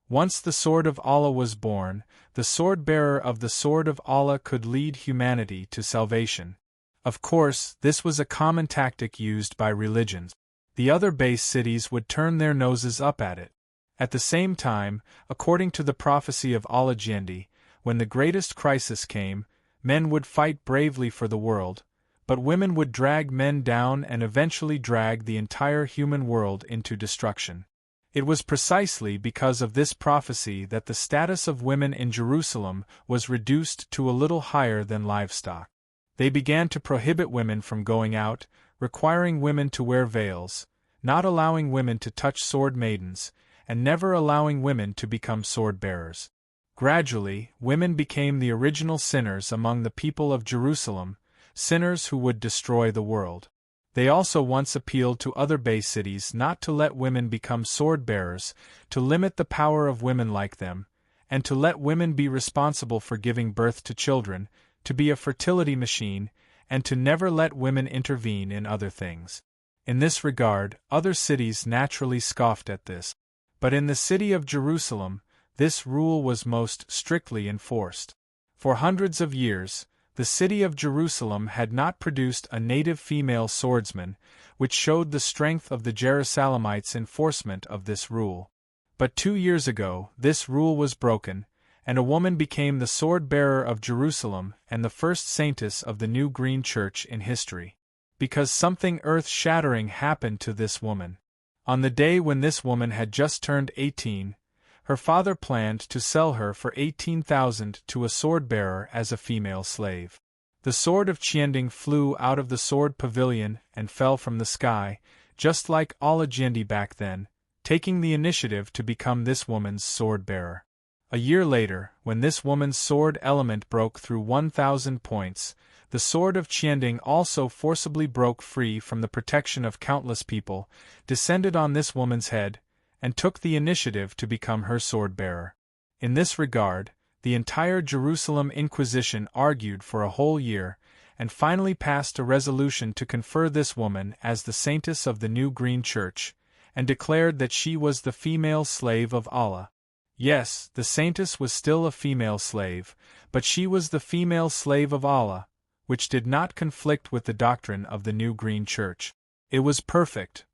Once the sword of Allah was born, the sword-bearer of the sword of Allah could lead humanity to salvation. Of course, this was a common tactic used by religions. The other base cities would turn their noses up at it. At the same time, according to the prophecy of Allah Jindi, when the greatest crisis came, men would fight bravely for the world, but women would drag men down and eventually drag the entire human world into destruction. It was precisely because of this prophecy that the status of women in Jerusalem was reduced to a little higher than livestock. They began to prohibit women from going out, requiring women to wear veils, not allowing women to touch sword maidens, and never allowing women to become sword-bearers. Gradually, women became the original sinners among the people of Jerusalem, sinners who would destroy the world. They also once appealed to other base cities not to let women become sword-bearers, to limit the power of women like them, and to let women be responsible for giving birth to children, to be a fertility machine, and to never let women intervene in other things. In this regard, other cities naturally scoffed at this. But in the city of Jerusalem, this rule was most strictly enforced. For hundreds of years, the city of Jerusalem had not produced a native female swordsman, which showed the strength of the Jerusalemites' enforcement of this rule. But 2 years ago, this rule was broken, and a woman became the sword-bearer of Jerusalem and the first saintess of the New Green Church in history. Because something earth-shattering happened to this woman. On the day when this woman had just turned 18, her father planned to sell her for 18,000 to a sword-bearer as a female slave. The sword of Qianding flew out of the sword pavilion and fell from the sky, just like Allah Jindi back then, taking the initiative to become this woman's sword-bearer. A year later, when this woman's sword element broke through 1,000 points, the sword of Qianding also forcibly broke free from the protection of countless people, descended on this woman's head, and took the initiative to become her sword-bearer. In this regard, the entire Jerusalem Inquisition argued for a whole year, and finally passed a resolution to confer this woman as the saintess of the New Green Church, and declared that she was the female slave of Allah. Yes, the saintess was still a female slave, but she was the female slave of Allah, which did not conflict with the doctrine of the New Green Church. It was perfect.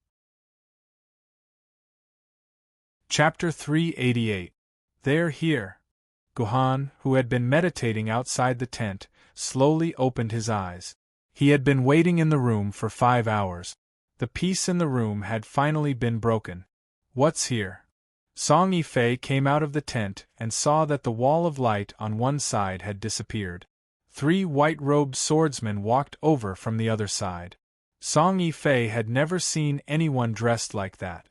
Chapter 388. They're here. Guhan, who had been meditating outside the tent, slowly opened his eyes. He had been waiting in the room for 5 hours. The peace in the room had finally been broken. What's here? Song Yifei came out of the tent and saw that the wall of light on one side had disappeared. 3 white-robed swordsmen walked over from the other side. Song Yifei had never seen anyone dressed like that.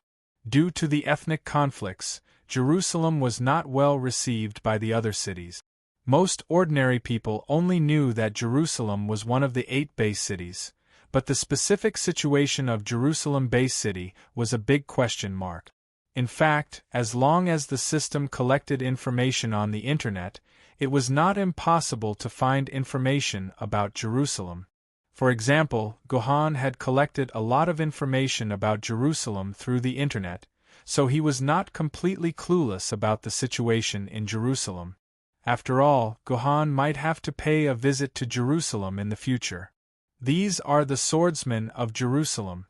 Due to the ethnic conflicts, Jerusalem was not well received by the other cities. Most ordinary people only knew that Jerusalem was one of the 8 base cities, but the specific situation of Jerusalem base city was a big question mark. In fact, as long as the system collected information on the internet, it was not impossible to find information about Jerusalem. For example, Gohan had collected a lot of information about Jerusalem through the internet, so he was not completely clueless about the situation in Jerusalem. After all, Gohan might have to pay a visit to Jerusalem in the future. These are the swordsmen of Jerusalem.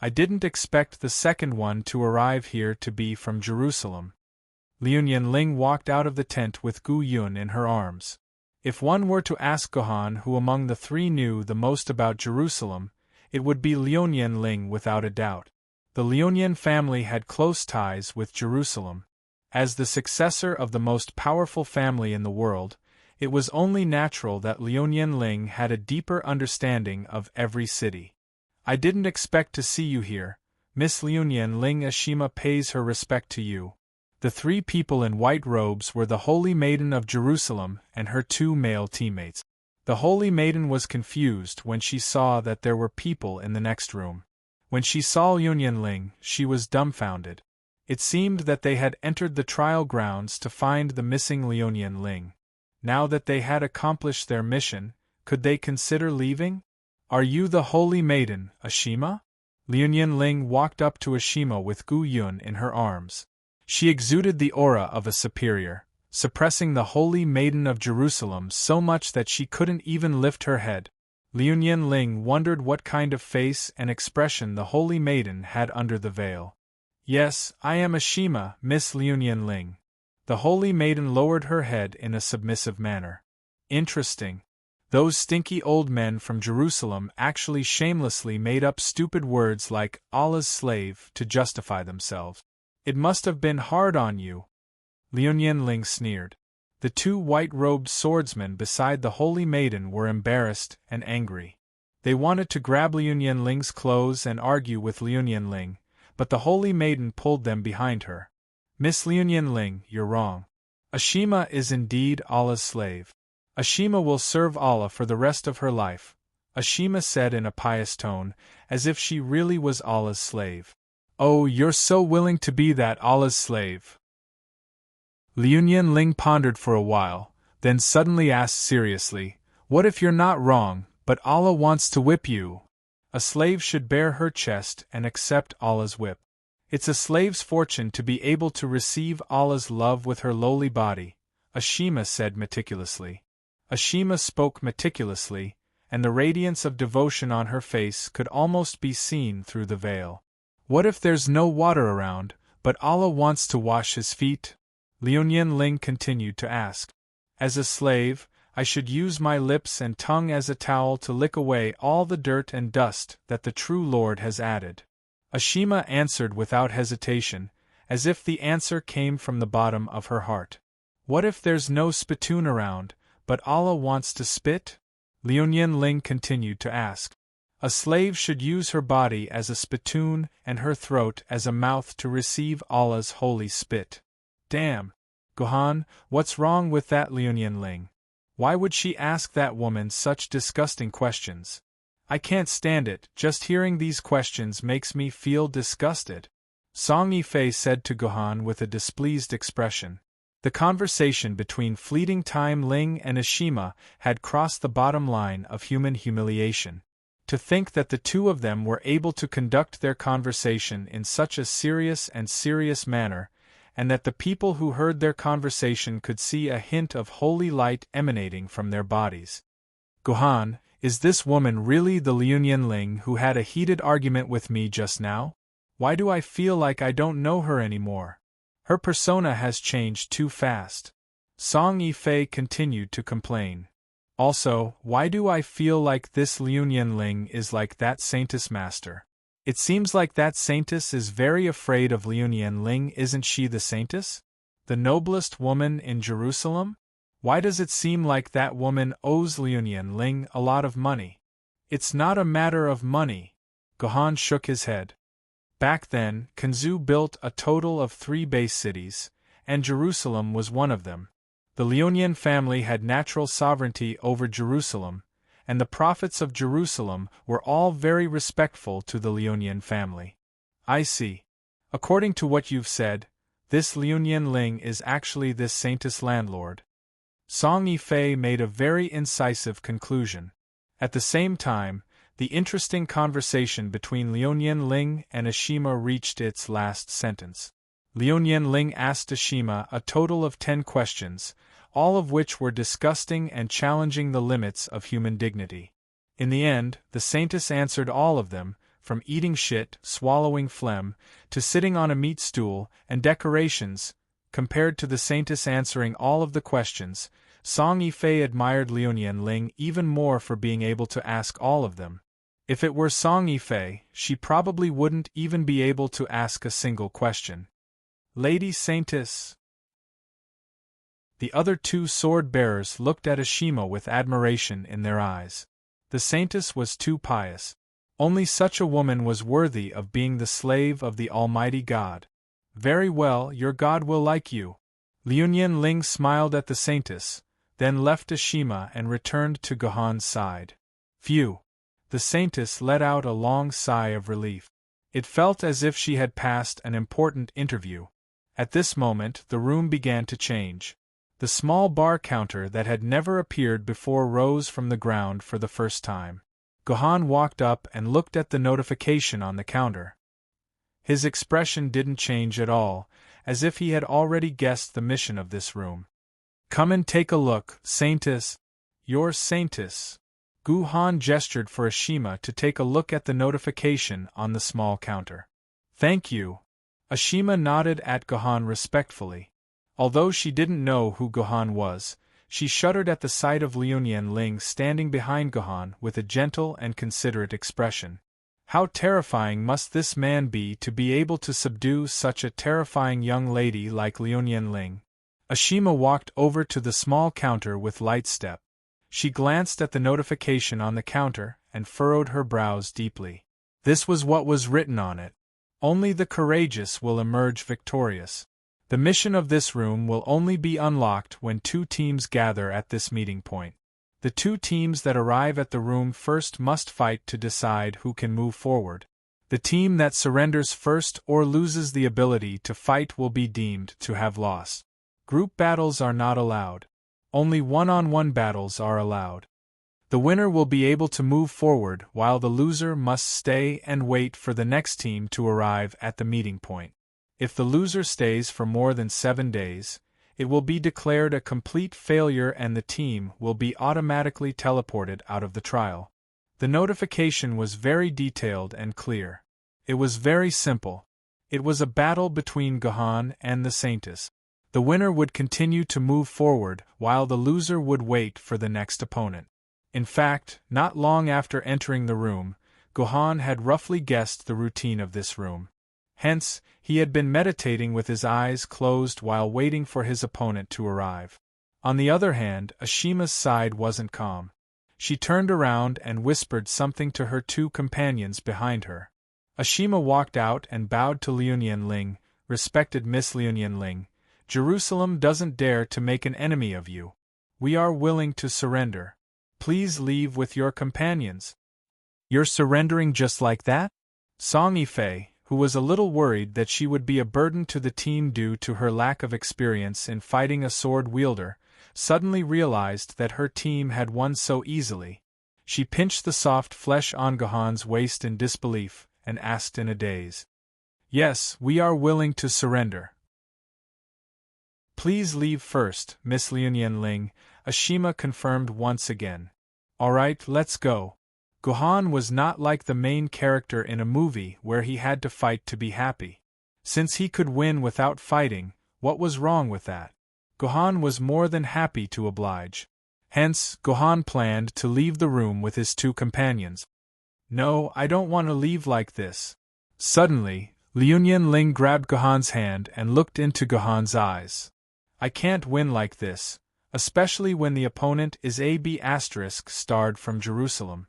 I didn't expect the second one to arrive here to be from Jerusalem. Liu Ling walked out of the tent with Gu Yun in her arms. If one were to ask Gohan who among the 3 knew the most about Jerusalem, it would be Liu Ling without a doubt. The Liu family had close ties with Jerusalem. As the successor of the most powerful family in the world, it was only natural that Liu Ling had a deeper understanding of every city. I didn't expect to see you here, Miss Liu Ling. Ashima pays her respect to you. The 3 people in white robes were the Holy Maiden of Jerusalem and her 2 male teammates. The Holy Maiden was confused when she saw that there were people in the next room. When she saw Liu Ling, she was dumbfounded. It seemed that they had entered the trial grounds to find the missing Liu Ling. Now that they had accomplished their mission, could they consider leaving? Are you the Holy Maiden, Ashima? Liu Ling walked up to Ashima with Gu Yun in her arms. She exuded the aura of a superior, suppressing the Holy Maiden of Jerusalem so much that she couldn't even lift her head. Liu Ling wondered what kind of face and expression the Holy Maiden had under the veil. Yes, I am Ashima, Miss Liu Ling. The Holy Maiden lowered her head in a submissive manner. Interesting. Those stinky old men from Jerusalem actually shamelessly made up stupid words like Allah's slave to justify themselves. It must have been hard on you. Liu Ling sneered. The 2 white-robed swordsmen beside the Holy Maiden were embarrassed and angry. They wanted to grab Liu Ling's clothes and argue with Liu Ling, but the Holy Maiden pulled them behind her. Miss Liu Ling, you're wrong. Ashima is indeed Allah's slave. Ashima will serve Allah for the rest of her life, Ashima said in a pious tone, as if she really was Allah's slave. Oh, you're so willing to be that Allah's slave. Liu Ling pondered for a while, then suddenly asked seriously, what if you're not wrong, but Allah wants to whip you? A slave should bare her chest and accept Allah's whip. It's a slave's fortune to be able to receive Allah's love with her lowly body, Ashima said meticulously. Ashima spoke meticulously, and the radiance of devotion on her face could almost be seen through the veil. What if there's no water around, but Allah wants to wash his feet? Liu Ling continued to ask. As a slave, I should use my lips and tongue as a towel to lick away all the dirt and dust that the true Lord has added. Ashima answered without hesitation, as if the answer came from the bottom of her heart. What if there's no spittoon around, but Allah wants to spit? Liu Ling continued to ask. A slave should use her body as a spittoon and her throat as a mouth to receive Allah's holy spit. Damn! Gohan, what's wrong with that Liu Ling? Why would she ask that woman such disgusting questions? I can't stand it, just hearing these questions makes me feel disgusted. Song Yifei said to Gohan with a displeased expression. The conversation between Fleeting Time Ling and Ashima had crossed the bottom line of human humiliation. To think that the 2 of them were able to conduct their conversation in such a serious manner, and that the people who heard their conversation could see a hint of holy light emanating from their bodies. Gohan, is this woman really the Liu Ling who had a heated argument with me just now? Why do I feel like I don't know her anymore? Her persona has changed too fast. Song Yifei continued to complain. Also, why do I feel like this Liu Ling is like that Saintess Master? It seems like that Saintess is very afraid of Liu Ling. Isn't she the Saintess? The noblest woman in Jerusalem? Why does it seem like that woman owes Liu Ling a lot of money? It's not a matter of money. Gohan shook his head. Back then, Kanzu built a total of 3 base cities, and Jerusalem was one of them. The Leonian family had natural sovereignty over Jerusalem, and the prophets of Jerusalem were all very respectful to the Leonian family. I see. According to what you've said, this Leonian Ling is actually this saintess landlord. Song Yifei made a very incisive conclusion. At the same time, the interesting conversation between Leonian Ling and Ashima reached its last sentence. Leonian Ling asked Ashima a total of 10 questions, all of which were disgusting and challenging the limits of human dignity. In the end, the saintess answered all of them, from eating shit, swallowing phlegm, to sitting on a meat stool, and decorations. Compared to the saintess answering all of the questions, Song Yifei admired Leonian Ling even more for being able to ask all of them. If it were Song Yifei, she probably wouldn't even be able to ask a single question. Lady Saintess. The other 2 sword-bearers looked at Ashima with admiration in their eyes. The saintess was too pious. Only such a woman was worthy of being the slave of the Almighty God. Very well, your God will like you. Leonian Ling smiled at the saintess, then left Ashima and returned to Gohan's side. Phew! The saintess let out a long sigh of relief. It felt as if she had passed an important interview. At this moment, the room began to change. The small bar counter that had never appeared before rose from the ground for the first time. Gohan walked up and looked at the notification on the counter. His expression didn't change at all, as if he had already guessed the mission of this room. Come and take a look, Saintess. Your Saintess. Gohan gestured for Ashima to take a look at the notification on the small counter. Thank you. Ashima nodded at Gohan respectfully. Although she didn't know who Gohan was, she shuddered at the sight of Leonian Ling standing behind Gohan with a gentle and considerate expression. How terrifying must this man be to be able to subdue such a terrifying young lady like Leonian Ling? Ashima walked over to the small counter with light step. She glanced at the notification on the counter and furrowed her brows deeply. This was what was written on it. Only the courageous will emerge victorious. The mission of this room will only be unlocked when 2 teams gather at this meeting point. The 2 teams that arrive at the room first must fight to decide who can move forward. The team that surrenders first or loses the ability to fight will be deemed to have lost. Group battles are not allowed. Only one-on-one battles are allowed. The winner will be able to move forward while the loser must stay and wait for the next team to arrive at the meeting point. If the loser stays for more than 7 days, it will be declared a complete failure and the team will be automatically teleported out of the trial. The notification was very detailed and clear. It was very simple. It was a battle between Gohan and the Saintess. The winner would continue to move forward while the loser would wait for the next opponent. In fact, not long after entering the room, Gohan had roughly guessed the routine of this room. Hence, he had been meditating with his eyes closed while waiting for his opponent to arrive. On the other hand, Ashima's side wasn't calm. She turned around and whispered something to her 2 companions behind her. Ashima walked out and bowed to Leonian Ling. Respected Miss Leonian Ling, Jerusalem doesn't dare to make an enemy of you. We are willing to surrender. Please leave with your companions. You're surrendering just like that? Song Yifei, who was a little worried that she would be a burden to the team due to her lack of experience in fighting a sword wielder, suddenly realized that her team had won so easily. She pinched the soft flesh on Gohan's waist in disbelief, and asked in a daze. Yes, we are willing to surrender. Please leave first, Miss Leonian Ling, Ashima confirmed once again. Alright, let's go. Gohan was not like the main character in a movie where he had to fight to be happy. Since he could win without fighting, what was wrong with that? Gohan was more than happy to oblige. Hence, Gohan planned to leave the room with his 2 companions. No, I don't want to leave like this. Suddenly, Leonian Ling grabbed Gohan's hand and looked into Gohan's eyes. I can't win like this, especially when the opponent is AB** starred from Jerusalem.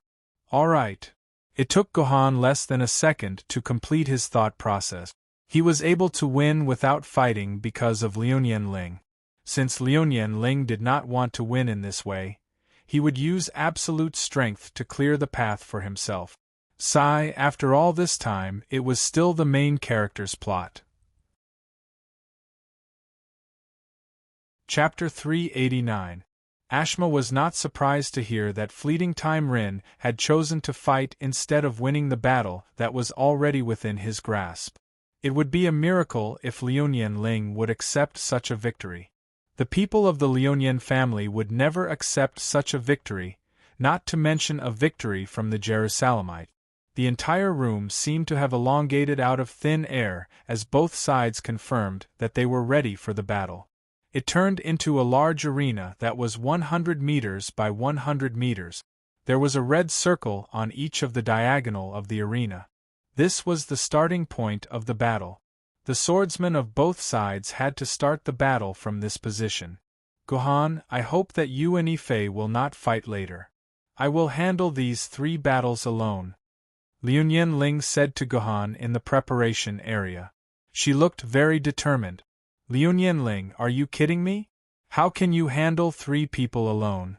Alright. It took Gohan less than a second to complete his thought process. He was able to win without fighting because of Liu Ling. Since Liu Ling did not want to win in this way, he would use absolute strength to clear the path for himself. Sigh, after all this time, it was still the main character's plot. Chapter 389. Ashma was not surprised to hear that Fleeting Time Rin had chosen to fight instead of winning the battle that was already within his grasp. It would be a miracle if Liu Ling would accept such a victory. The people of the Liu family would never accept such a victory, not to mention a victory from the Jerusalemite. The entire room seemed to have elongated out of thin air as both sides confirmed that they were ready for the battle. It turned into a large arena that was 100 meters by 100 meters. There was a red circle on each of the diagonal of the arena. This was the starting point of the battle. The swordsmen of both sides had to start the battle from this position. Gohan, I hope that you and Ife will not fight later. I will handle these 3 battles alone. Liu Ling said to Gohan in the preparation area. She looked very determined. Liu Ling, are you kidding me? How can you handle 3 people alone?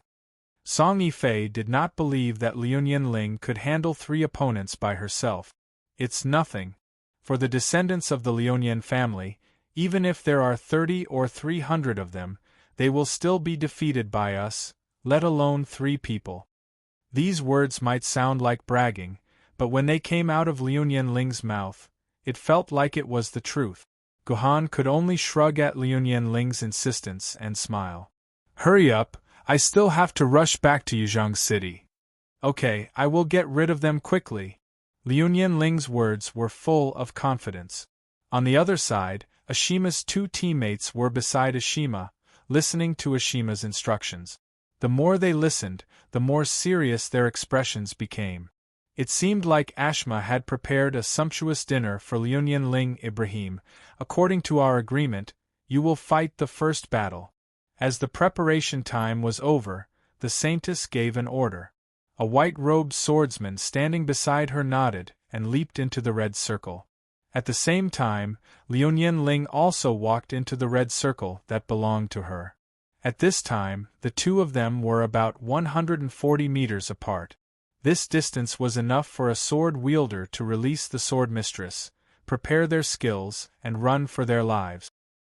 Song Yifei did not believe that Liu Ling could handle 3 opponents by herself. It's nothing. For the descendants of the Liu family, even if there are 30 or 300 of them, they will still be defeated by us, let alone 3 people. These words might sound like bragging, but when they came out of Liu Ling's mouth, it felt like it was the truth. Gohan could only shrug at Liu Ling's insistence and smile. Hurry up, I still have to rush back to Yuzhong City. Okay, I will get rid of them quickly. Liu Ling's words were full of confidence. On the other side, Ashima's 2 teammates were beside Ashima, listening to Ashima's instructions. The more they listened, the more serious their expressions became. It seemed like Ashma had prepared a sumptuous dinner for Liu Ling. Ibrahim, according to our agreement, you will fight the first battle. As the preparation time was over, the saintess gave an order. A white-robed swordsman standing beside her nodded and leaped into the red circle. At the same time, Liu Ling also walked into the red circle that belonged to her. At this time, the 2 of them were about 140 meters apart. This distance was enough for a sword wielder to release the sword mistress, prepare their skills, and run for their lives.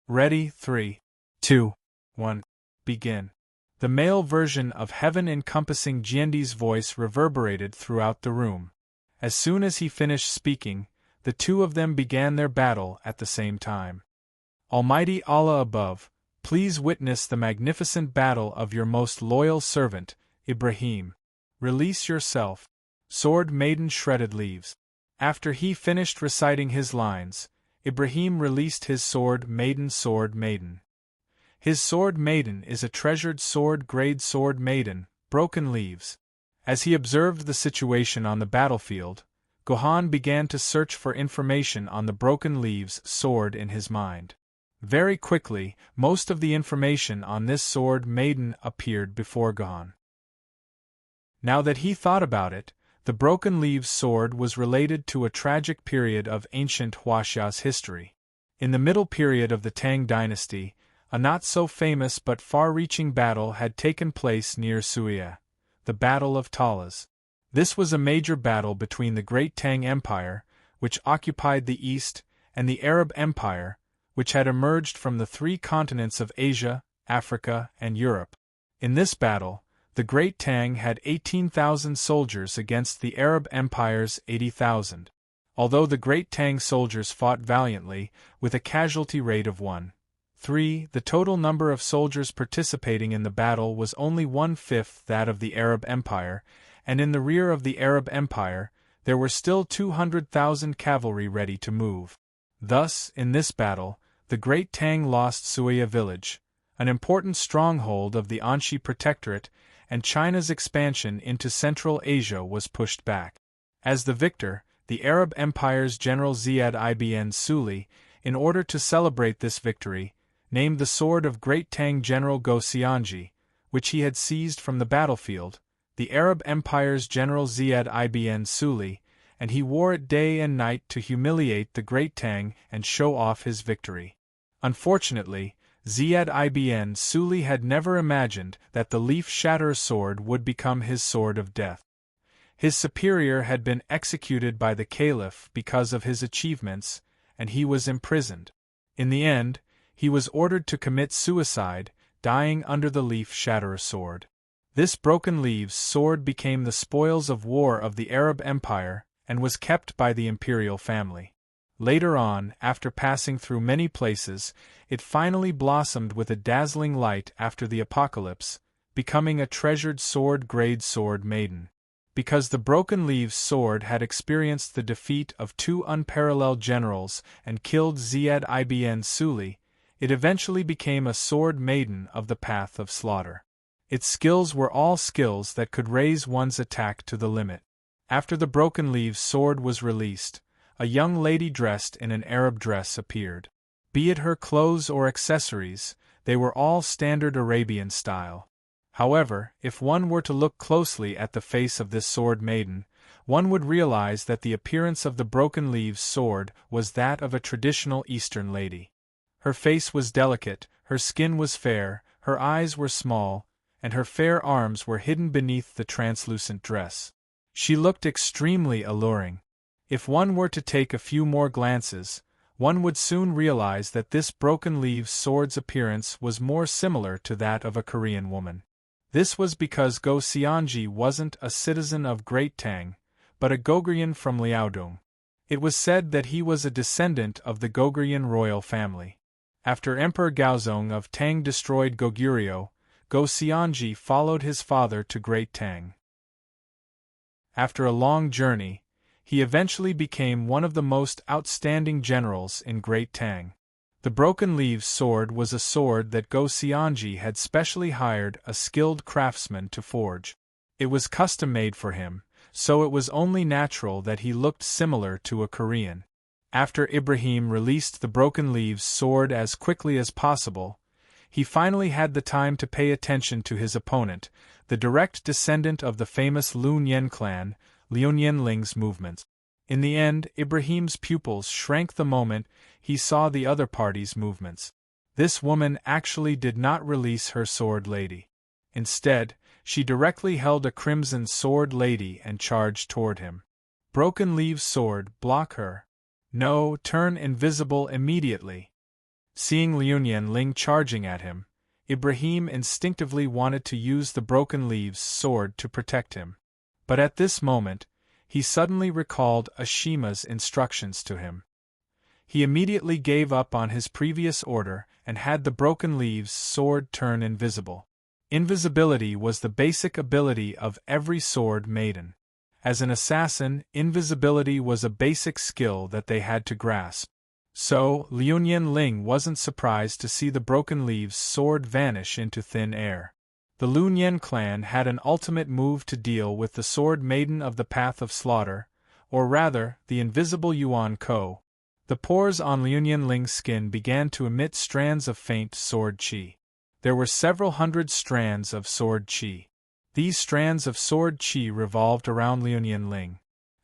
Ready, 3, 2, 1, begin. The male version of heaven-encompassing Jiandi's voice reverberated throughout the room. As soon as he finished speaking, the 2 of them began their battle at the same time. Almighty Allah above, please witness the magnificent battle of your most loyal servant, Ibrahim. Release yourself. Sword Maiden shredded leaves. After he finished reciting his lines, Ibrahim released his sword Maiden. Sword Maiden. His sword Maiden is a treasured sword-grade sword Maiden, broken leaves. As he observed the situation on the battlefield, Gohan began to search for information on the broken leaves sword in his mind. Very quickly, most of the information on this sword Maiden appeared before Gohan. Now that he thought about it, the broken leaves sword was related to a tragic period of ancient Huaxia's history. In the middle period of the Tang dynasty, a not-so-famous but far-reaching battle had taken place near Suya, the Battle of Talas. This was a major battle between the Great Tang Empire, which occupied the East, and the Arab Empire, which had emerged from the 3 continents of Asia, Africa, and Europe. In this battle, the Great Tang had 18,000 soldiers against the Arab Empire's 80,000. Although the Great Tang soldiers fought valiantly, with a casualty rate of 1:3, the total number of soldiers participating in the battle was only 1/5 that of the Arab Empire, and in the rear of the Arab Empire, there were still 200,000 cavalry ready to move. Thus, in this battle, the Great Tang lost Suya village, an important stronghold of the Anxi Protectorate, and China's expansion into Central Asia was pushed back. As the victor, the Arab Empire's General Ziyad ibn Suli, in order to celebrate this victory, named the sword of Great Tang General Go Xianji, which he had seized from the battlefield, the Arab Empire's General Ziyad ibn Suli, and he wore it day and night to humiliate the great Tang and show off his victory. Unfortunately, Ibn Suli had never imagined that the Leaf Shatterer sword would become his sword of death. His superior had been executed by the Caliph because of his achievements, and he was imprisoned. In the end, he was ordered to commit suicide, dying under the Leaf Shatterer sword. This broken leaves sword became the spoils of war of the Arab Empire, and was kept by the imperial family. Later on, after passing through many places, it finally blossomed with a dazzling light after the apocalypse, becoming a treasured sword-grade sword Maiden. Because the broken leaves sword had experienced the defeat of two unparalleled generals and killed Ibn Suli, it eventually became a sword Maiden of the path of slaughter. Its skills were all skills that could raise one's attack to the limit. After the broken leaves sword was released, a young lady dressed in an Arab dress appeared. Be it her clothes or accessories, they were all standard Arabian style. However, if one were to look closely at the face of this sword maiden, one would realize that the appearance of the broken leaves sword was that of a traditional Eastern lady. Her face was delicate, her skin was fair, her eyes were small, and her fair arms were hidden beneath the translucent dress. She looked extremely alluring. If one were to take a few more glances, one would soon realize that this broken leaves sword's appearance was more similar to that of a Korean woman. This was because Go Xianji wasn't a citizen of Great Tang, but a Goguryeo from Liaodong. It was said that he was a descendant of the Goguryeo royal family. After Emperor Gaozong of Tang destroyed Goguryeo, Go Xianji followed his father to Great Tang. After a long journey, he eventually became one of the most outstanding generals in Great Tang. The broken leaves sword was a sword that Go Xianji had specially hired a skilled craftsman to forge. It was custom-made for him, so it was only natural that he looked similar to a Korean. After Ibrahim released the broken leaves sword as quickly as possible, he finally had the time to pay attention to his opponent, the direct descendant of the famous Lun Yen clan, Liu Nianling's movements. In the end, Ibrahim's pupils shrank the moment he saw the other party's movements. This woman actually did not release her sword lady. Instead, she directly held a crimson sword lady and charged toward him. Broken leaves sword, block her. No, turn invisible immediately. Seeing Liu Nianling charging at him, Ibrahim instinctively wanted to use the broken leaves sword to protect him. But at this moment, he suddenly recalled Ashima's instructions to him. He immediately gave up on his previous order and had the broken leaves sword turn invisible. Invisibility was the basic ability of every sword maiden. As an assassin, invisibility was a basic skill that they had to grasp. So, Liu Nianling wasn't surprised to see the broken leaves sword vanish into thin air. The Lun Yen clan had an ultimate move to deal with the sword maiden of the path of slaughter, or rather, the invisible Yuan Ko. The pores on Liu Nianling's skin began to emit strands of faint sword qi. There were several hundred strands of sword qi. These strands of sword qi revolved around Liu Nianling.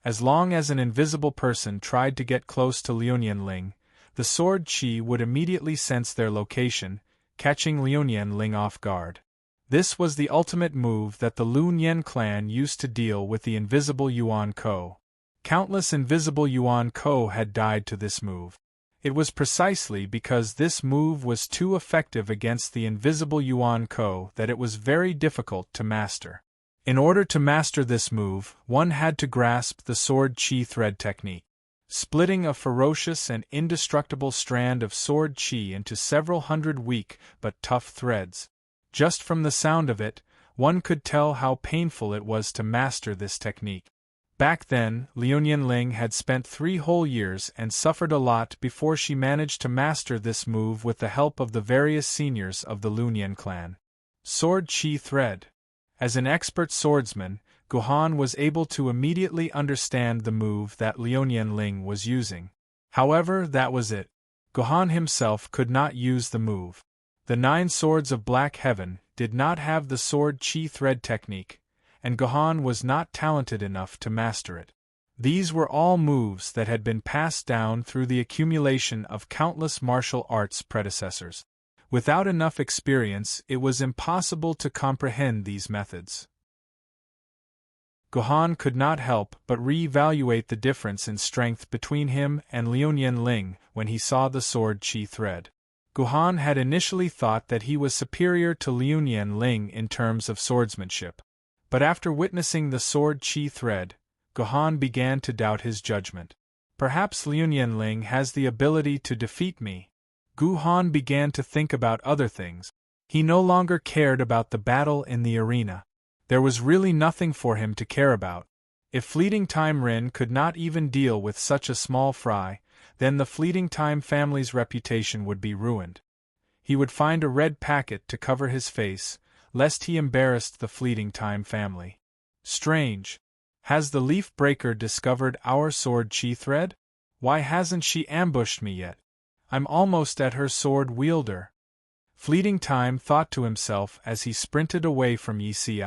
As long as an invisible person tried to get close to Liu Nianling, the sword qi would immediately sense their location, catching Liu Nianling off guard. This was the ultimate move that the Lun Yen clan used to deal with the invisible Yuan Ko. Countless invisible Yuan Ko had died to this move. It was precisely because this move was too effective against the invisible Yuan Ko that it was very difficult to master. In order to master this move, one had to grasp the sword qi thread technique. Splitting a ferocious and indestructible strand of sword qi into several hundred weak but tough threads. Just from the sound of it, one could tell how painful it was to master this technique. Back then, Liu Nianling had spent 3 whole years and suffered a lot before she managed to master this move with the help of the various seniors of the Lun Yen clan. Sword qi thread. As an expert swordsman, Guhan was able to immediately understand the move that Liu Nianling was using. However, that was it. Guhan himself could not use the move. The 9 swords of Black Heaven did not have the sword qi thread technique, and Guhan was not talented enough to master it. These were all moves that had been passed down through the accumulation of countless martial arts predecessors. Without enough experience, it was impossible to comprehend these methods. Gohan could not help but re-evaluate the difference in strength between him and Liu Ling when he saw the sword chi thread. Gohan had initially thought that he was superior to Liu Ling in terms of swordsmanship. But after witnessing the sword chi thread, Gohan began to doubt his judgment. Perhaps Liu Ling has the ability to defeat me. Gohan began to think about other things. He no longer cared about the battle in the arena. There was really nothing for him to care about. If Fleeting Time Rin could not even deal with such a small fry, then the Fleeting Time family's reputation would be ruined. He would find a red packet to cover his face, lest he embarrassed the Fleeting Time family. Strange. Has the Leaf Breaker discovered our sword chi thread? Why hasn't she ambushed me yet? I'm almost at her sword wielder. Fleeting Time thought to himself as he sprinted away from Yi Si.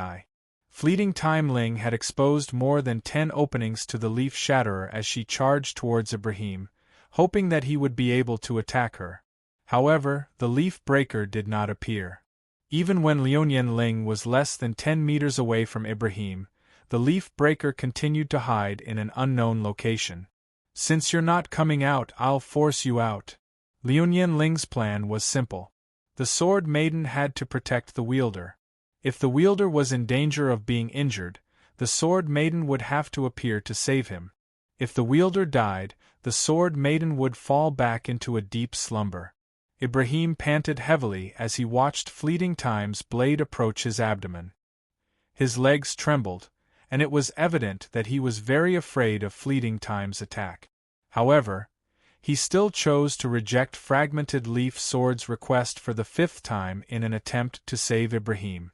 Fleeting Time Ling had exposed more than 10 openings to the Leaf Shatterer as she charged towards Ibrahim, hoping that he would be able to attack her. However, the Leaf Breaker did not appear. Even when Liu Ling was less than 10 meters away from Ibrahim, the Leaf Breaker continued to hide in an unknown location. Since you're not coming out, I'll force you out. Liu Ling's plan was simple. The Sword Maiden had to protect the wielder. If the wielder was in danger of being injured, the Sword Maiden would have to appear to save him. If the wielder died, the Sword Maiden would fall back into a deep slumber. Ibrahim panted heavily as he watched Fleeting Time's blade approach his abdomen. His legs trembled, and it was evident that he was very afraid of Fleeting Time's attack. However, he still chose to reject Fragmented Leaf Sword's request for the 5th time in an attempt to save Ibrahim.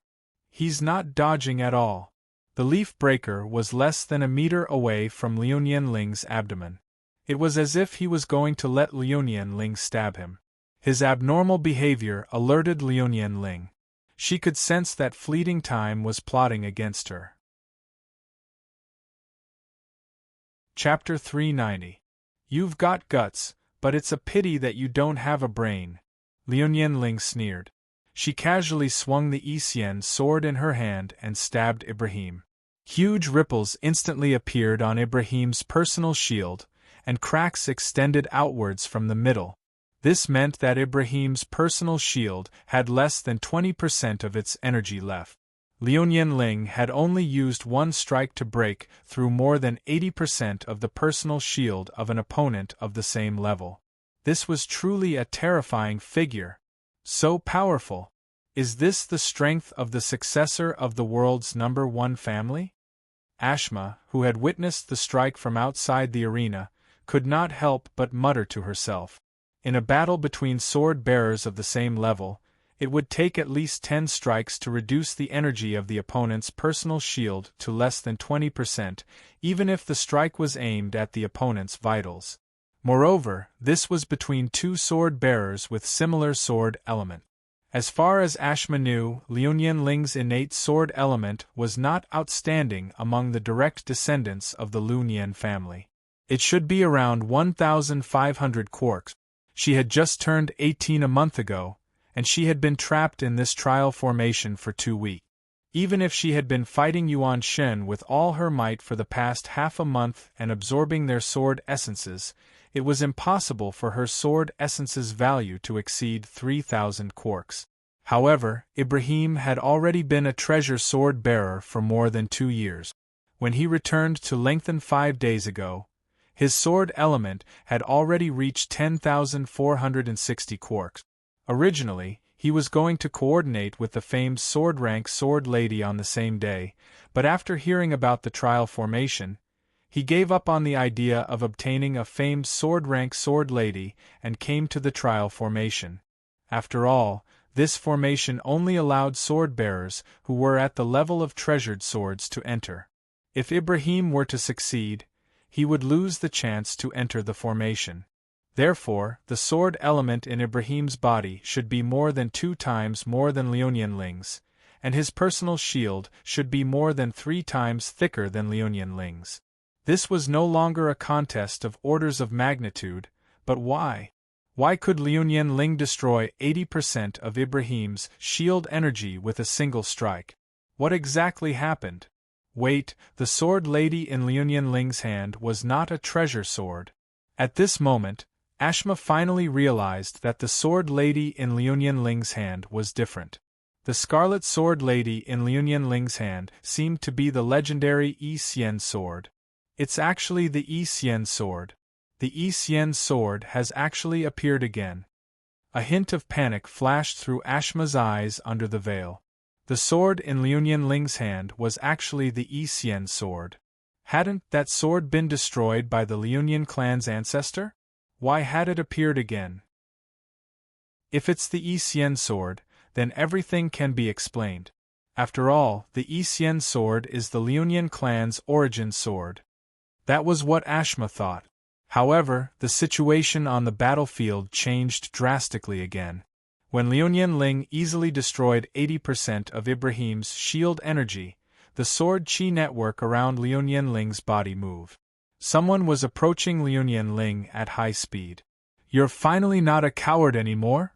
He's not dodging at all. The Leaf Breaker was less than a meter away from Liu Ling's abdomen. It was as if he was going to let Liu Ling stab him. His abnormal behavior alerted Liu Ling. She could sense that Fleeting Time was plotting against her. Chapter 390. You've got guts, but it's a pity that you don't have a brain. Liu Ling sneered. She casually swung the Isian sword in her hand and stabbed Ibrahim. Huge ripples instantly appeared on Ibrahim's personal shield, and cracks extended outwards from the middle. This meant that Ibrahim's personal shield had less than 20% of its energy left. Liu Ling had only used one strike to break through more than 80% of the personal shield of an opponent of the same level. This was truly a terrifying figure. So powerful. Is this the strength of the successor of the world's #1 family? Ashma, who had witnessed the strike from outside the arena, could not help but mutter to herself. In a battle between sword-bearers of the same level, it would take at least 10 strikes to reduce the energy of the opponent's personal shield to less than 20%, even if the strike was aimed at the opponent's vitals. Moreover, this was between 2 sword-bearers with similar sword element. As far as Ashma knew, Liu Ling's innate sword element was not outstanding among the direct descendants of the Liu Nian family. It should be around 1,500 quarks. She had just turned 18 a month ago, and she had been trapped in this trial formation for 2 weeks. Even if she had been fighting Yuan Shen with all her might for the past half a month and absorbing their sword essences, it was impossible for her sword essence's value to exceed 3,000 quarks. However, Ibrahim had already been a treasure sword bearer for more than 2 years. When he returned to Lengthen 5 days ago, his sword element had already reached 10,460 quarks. Originally, he was going to coordinate with the famed sword rank sword lady on the same day, but after hearing about the trial formation, he gave up on the idea of obtaining a famed sword rank sword lady and came to the trial formation. After all, this formation only allowed sword bearers who were at the level of treasured swords to enter. If Ibrahim were to succeed, he would lose the chance to enter the formation. Therefore, the sword element in Ibrahim's body should be more than 2 times more than Liu Ling's, and his personal shield should be more than 3 times thicker than Liu Ling's. This was no longer a contest of orders of magnitude, but why? Why could Liu Ling destroy 80% of Ibrahim's shield energy with a single strike? What exactly happened? Wait, the sword lady in Liu Ling's hand was not a treasure sword. At this moment, Ashma finally realized that the sword lady in Liu Ling's hand was different. The scarlet sword lady in Liu Ling's hand seemed to be the legendary Yi Xian sword. It's actually the Yi Xian sword. The Yi Xian sword has actually appeared again. A hint of panic flashed through Ashma's eyes under the veil. The sword in Liu Ling's hand was actually the Yi Xian sword. Hadn't that sword been destroyed by the Liu clan's ancestor? Why had it appeared again? If it's the Yi Xian sword, then everything can be explained. After all, the Yi Xian sword is the Liu clan's origin sword. That was what Ashma thought. However, the situation on the battlefield changed drastically again. When Liu Ling easily destroyed 80% of Ibrahim's shield energy, the sword chi network around Liu Ling's body moved. Someone was approaching Liu Ling at high speed. You're finally not a coward anymore?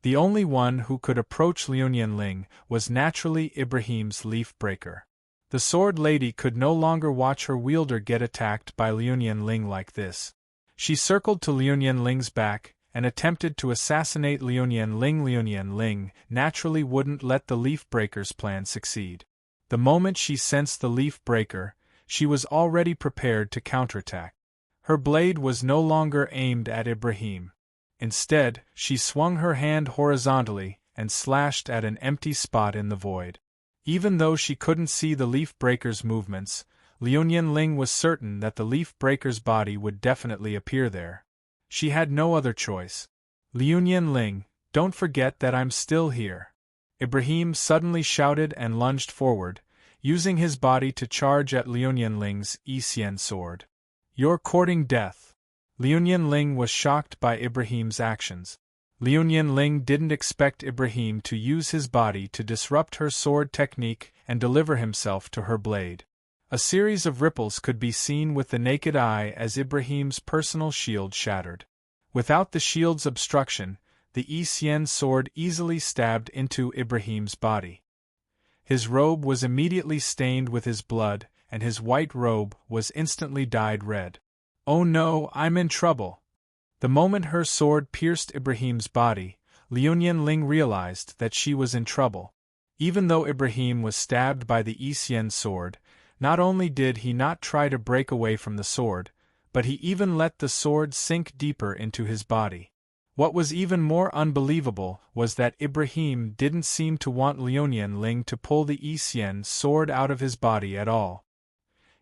The only one who could approach Liu Ling was naturally Ibrahim's leaf breaker. The sword lady could no longer watch her wielder get attacked by Liu Ling like this. She circled to Liu Ling's back and attempted to assassinate Liu Ling. Liu Ling naturally wouldn't let the leaf breaker's plan succeed. The moment she sensed the leaf breaker, she was already prepared to counterattack. Her blade was no longer aimed at Ibrahim. Instead, she swung her hand horizontally and slashed at an empty spot in the void. Even though she couldn't see the leaf breaker's movements, Liu Ling was certain that the leaf breaker's body would definitely appear there. She had no other choice. Liu Ling, don't forget that I'm still here. Ibrahim suddenly shouted and lunged forward, using his body to charge at Liu Ling's Yi Xian sword. You're courting death. Liu Ling was shocked by Ibrahim's actions. Liu Ling didn't expect Ibrahim to use his body to disrupt her sword technique and deliver himself to her blade. A series of ripples could be seen with the naked eye as Ibrahim's personal shield shattered. Without the shield's obstruction, the Yi Xian sword easily stabbed into Ibrahim's body. His robe was immediately stained with his blood, and his white robe was instantly dyed red. Oh no, I'm in trouble. The moment her sword pierced Ibrahim's body, Liu Ling realized that she was in trouble. Even though Ibrahim was stabbed by the Yi Xian sword, not only did he not try to break away from the sword, but he even let the sword sink deeper into his body. What was even more unbelievable was that Ibrahim didn't seem to want Liu Ling to pull the Yi Xian sword out of his body at all.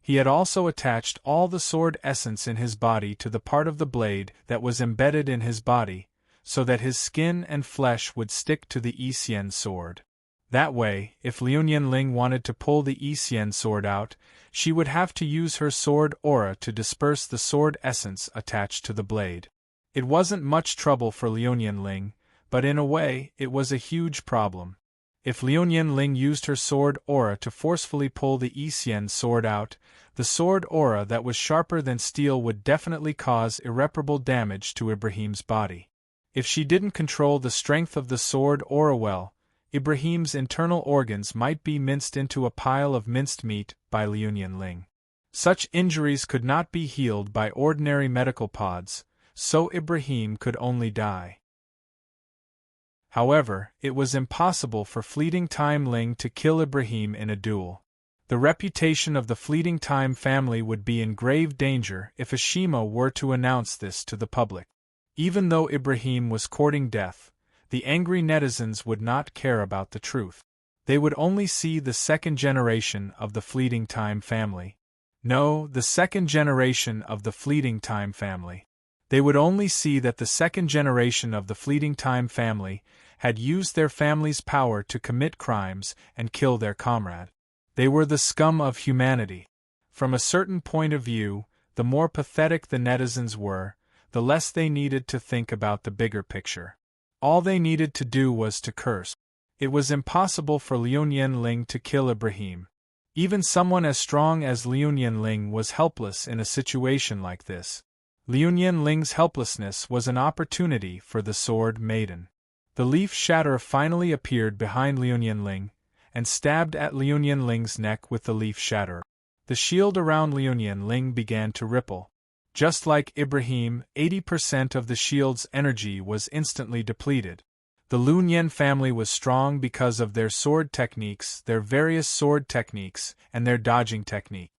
He had also attached all the sword essence in his body to the part of the blade that was embedded in his body, so that his skin and flesh would stick to the Yi Xian sword. That way, if Liu Ling wanted to pull the Yi Xian sword out, she would have to use her sword aura to disperse the sword essence attached to the blade. It wasn't much trouble for Liu Ling, but in a way, it was a huge problem. If Liu Ling used her sword aura to forcefully pull the Yi Xian sword out, the sword aura that was sharper than steel would definitely cause irreparable damage to Ibrahim's body. If she didn't control the strength of the sword aura well, Ibrahim's internal organs might be minced into a pile of minced meat by Liu Ling. Such injuries could not be healed by ordinary medical pods, so Ibrahim could only die. However, it was impossible for Fleeting Time Ling to kill Ibrahim in a duel. The reputation of the Fleeting Time family would be in grave danger if Ashima were to announce this to the public. Even though Ibrahim was courting death, the angry netizens would not care about the truth. They would only see the second generation of the Fleeting Time family. No, the second generation of the Fleeting Time family. They would only see that the second generation of the Fleeting Time family had used their family's power to commit crimes and kill their comrade. They were the scum of humanity. From a certain point of view, the more pathetic the netizens were, the less they needed to think about the bigger picture. All they needed to do was to curse. It was impossible for Liu Ling to kill Ibrahim. Even someone as strong as Liu Yanling was helpless in a situation like this. Liu Yanling's helplessness was an opportunity for the Sword Maiden. The leaf shatter finally appeared behind Liu Yanling, and stabbed at Liu Yanling's neck with the leaf shatter. The shield around Liu Yanling began to ripple. Just like Ibrahim, 80% of the shield's energy was instantly depleted. The Lun Yen family was strong because of their sword techniques, their various sword techniques, and their dodging technique.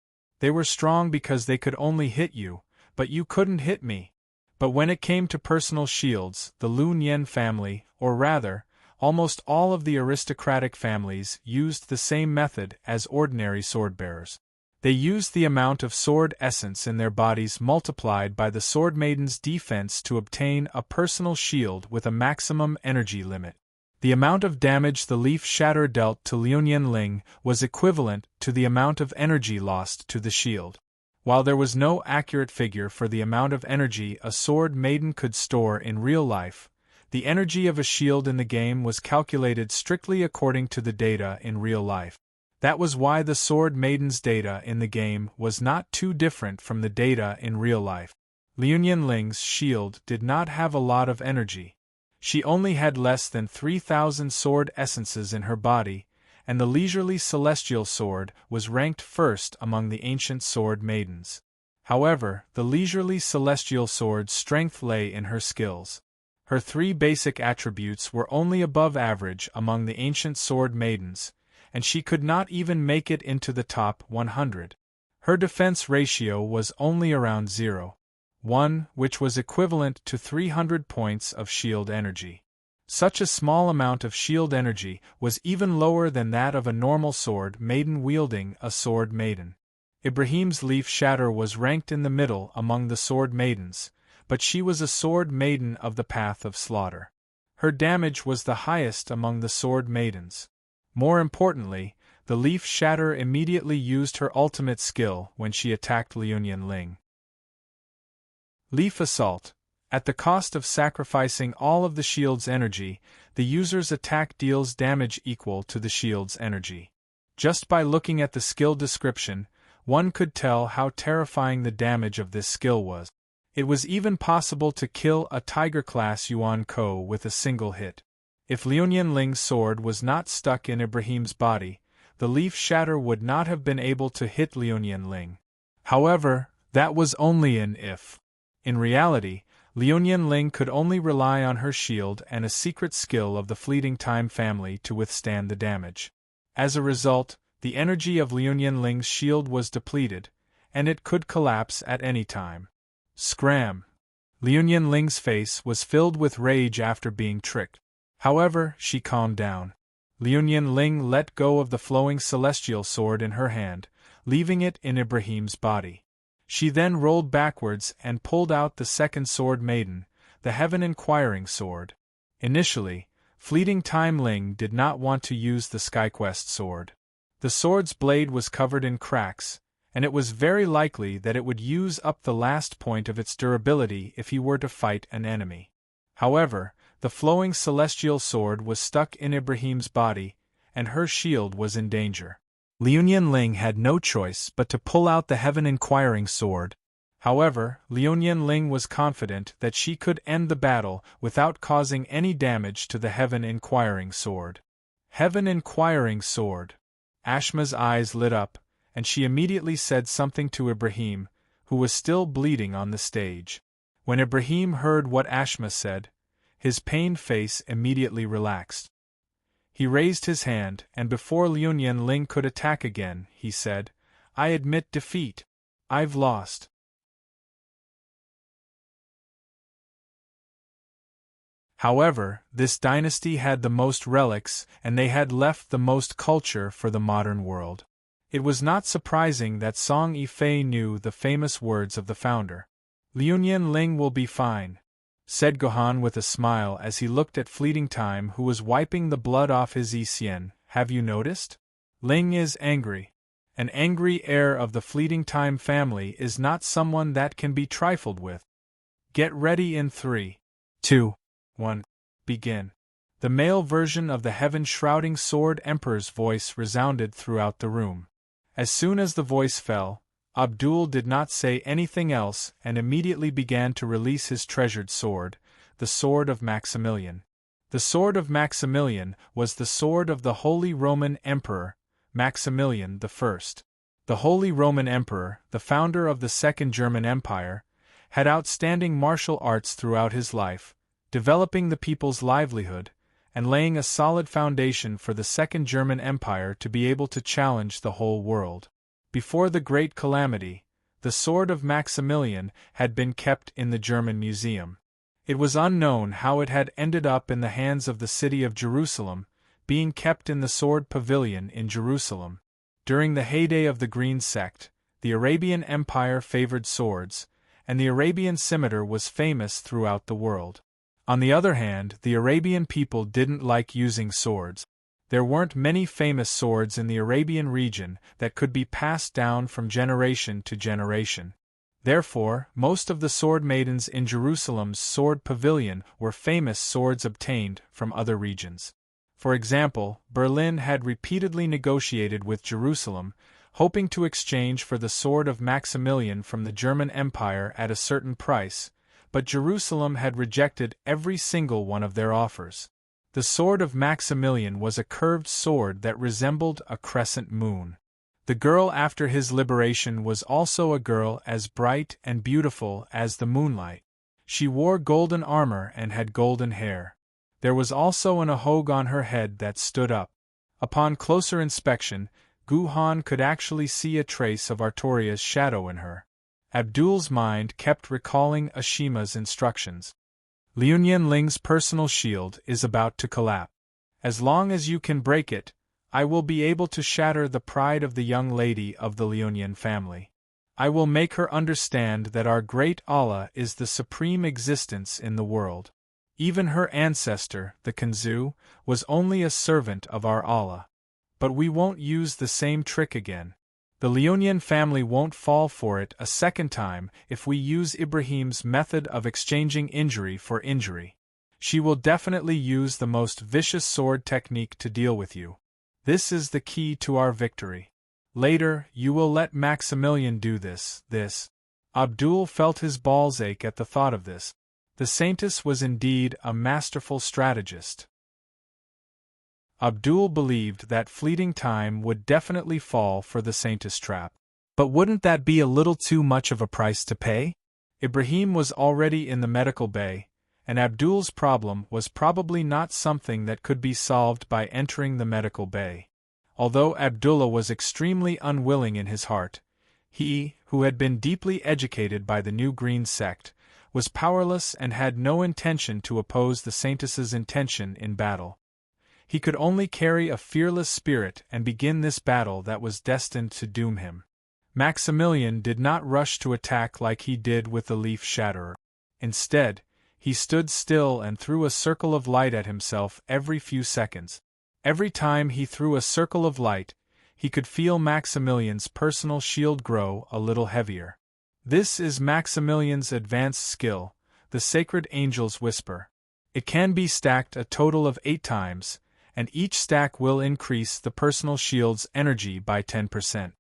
They were strong because they could only hit you, but you couldn't hit me. But when it came to personal shields, the Lun Yen family, or rather, almost all of the aristocratic families, used the same method as ordinary swordbearers. They used the amount of sword essence in their bodies multiplied by the Sword Maiden's defense to obtain a personal shield with a maximum energy limit. The amount of damage the leaf shatter dealt to Liu Yanling was equivalent to the amount of energy lost to the shield. While there was no accurate figure for the amount of energy a Sword Maiden could store in real life, the energy of a shield in the game was calculated strictly according to the data in real life. That was why the Sword Maiden's data in the game was not too different from the data in real life. Liu Yanling's shield did not have a lot of energy. She only had less than 3,000 sword essences in her body, and the leisurely celestial sword was ranked first among the ancient Sword Maidens. However, the leisurely celestial sword's strength lay in her skills. Her 3 basic attributes were only above average among the ancient Sword Maidens, and she could not even make it into the top 100. Her defense ratio was only around 0.1, which was equivalent to 300 points of shield energy. Such a small amount of shield energy was even lower than that of a normal Sword Maiden wielding a Sword Maiden. Ibrahim's leaf shatter was ranked in the middle among the Sword Maidens, but she was a Sword Maiden of the Path of Slaughter. Her damage was the highest among the Sword Maidens. More importantly, the leaf shatter immediately used her ultimate skill when she attacked Liu Yanling. Leaf Assault. At the cost of sacrificing all of the shield's energy, the user's attack deals damage equal to the shield's energy. Just by looking at the skill description, one could tell how terrifying the damage of this skill was. It was even possible to kill a Tiger-class Yuan Ko with a single hit. If Liu Yanling's sword was not stuck in Ibrahim's body, the leaf shatter would not have been able to hit Liu Yanling. However, that was only an if. In reality, Liu Yanling could only rely on her shield and a secret skill of the Fleeting Time family to withstand the damage. As a result, the energy of Liu Yanling's shield was depleted, and it could collapse at any time. Scram! Liu Yanling's face was filled with rage after being tricked. However, she calmed down. Liu Yanling let go of the flowing celestial sword in her hand, leaving it in Ibrahim's body. She then rolled backwards and pulled out the second Sword Maiden, the Heaven Inquiring Sword. Initially, Fleeting Time Ling did not want to use the SkyQuest sword. The sword's blade was covered in cracks, and it was very likely that it would use up the last point of its durability if he were to fight an enemy. However, the flowing celestial sword was stuck in Ibrahim's body, and her shield was in danger. Liu Yanling had no choice but to pull out the Heaven Inquiring Sword. However, Liu Yanling was confident that she could end the battle without causing any damage to the Heaven Inquiring Sword. Heaven Inquiring Sword. Ashma's eyes lit up, and she immediately said something to Ibrahim, who was still bleeding on the stage. When Ibrahim heard what Ashma said, his pained face immediately relaxed. He raised his hand, and before Liu Yanling could attack again, he said, "I admit defeat. I've lost." However, this dynasty had the most relics, and they had left the most culture for the modern world. It was not surprising that Song Yifei knew the famous words of the founder. "Liu Yanling will be fine," said Gohan with a smile as he looked at Fleeting Time, who was wiping the blood off his Yixian. "Have you noticed? Ling is angry. An angry heir of the Fleeting Time family is not someone that can be trifled with. Get ready in 3, 2, 1. Begin." The male version of the Heaven Shrouding Sword Emperor's voice resounded throughout the room. As soon as the voice fell, Abdul did not say anything else and immediately began to release his treasured sword, the sword of Maximilian. The sword of Maximilian was the sword of the Holy Roman Emperor, Maximilian I. The Holy Roman Emperor, the founder of the Second German Empire, had outstanding martial arts throughout his life, developing the people's livelihood, and laying a solid foundation for the Second German Empire to be able to challenge the whole world. Before the Great Calamity, the sword of Maximilian had been kept in the German Museum. It was unknown how it had ended up in the hands of the city of Jerusalem, being kept in the Sword Pavilion in Jerusalem. During the heyday of the Green Sect, the Arabian Empire favored swords, and the Arabian scimitar was famous throughout the world. On the other hand, the Arabian people didn't like using swords. There weren't many famous swords in the Arabian region that could be passed down from generation to generation. Therefore, most of the sword maidens in Jerusalem's sword pavilion were famous swords obtained from other regions. For example, Berlin had repeatedly negotiated with Jerusalem, hoping to exchange for the sword of Maximilian from the German Empire at a certain price, but Jerusalem had rejected every single one of their offers. The sword of Maximilian was a curved sword that resembled a crescent moon. The girl after his liberation was also a girl as bright and beautiful as the moonlight. She wore golden armor and had golden hair. There was also an ahog on her head that stood up. Upon closer inspection, Guhan could actually see a trace of Artoria's shadow in her. Abdul's mind kept recalling Ashima's instructions. Liu Nianling's personal shield is about to collapse. As long as you can break it, I will be able to shatter the pride of the young lady of the Liunian family. I will make her understand that our great Allah is the supreme existence in the world. Even her ancestor, the Kanzu, was only a servant of our Allah. But we won't use the same trick again. The Liunian family won't fall for it a second time if we use Ibrahim's method of exchanging injury for injury. She will definitely use the most vicious sword technique to deal with you. This is the key to our victory. Later, you will let Maximilian do this. Abdul felt his balls ache at the thought of this. The Saintess was indeed a masterful strategist. Abdul believed that fleeting time would definitely fall for the Saintess trap. But wouldn't that be a little too much of a price to pay? Ibrahim was already in the medical bay, and Abdul's problem was probably not something that could be solved by entering the medical bay. Although Abdullah was extremely unwilling in his heart, he, who had been deeply educated by the new Green Sect, was powerless and had no intention to oppose the Saintess's intention in battle. He could only carry a fearless spirit and begin this battle that was destined to doom him. Maximilian did not rush to attack like he did with the Leaf Shatterer. Instead, he stood still and threw a circle of light at himself every few seconds. Every time he threw a circle of light, he could feel Maximilian's personal shield grow a little heavier. This is Maximilian's advanced skill, the Sacred Angel's Whisper. It can be stacked a total of 8 times, and each stack will increase the personal shield's energy by 10%.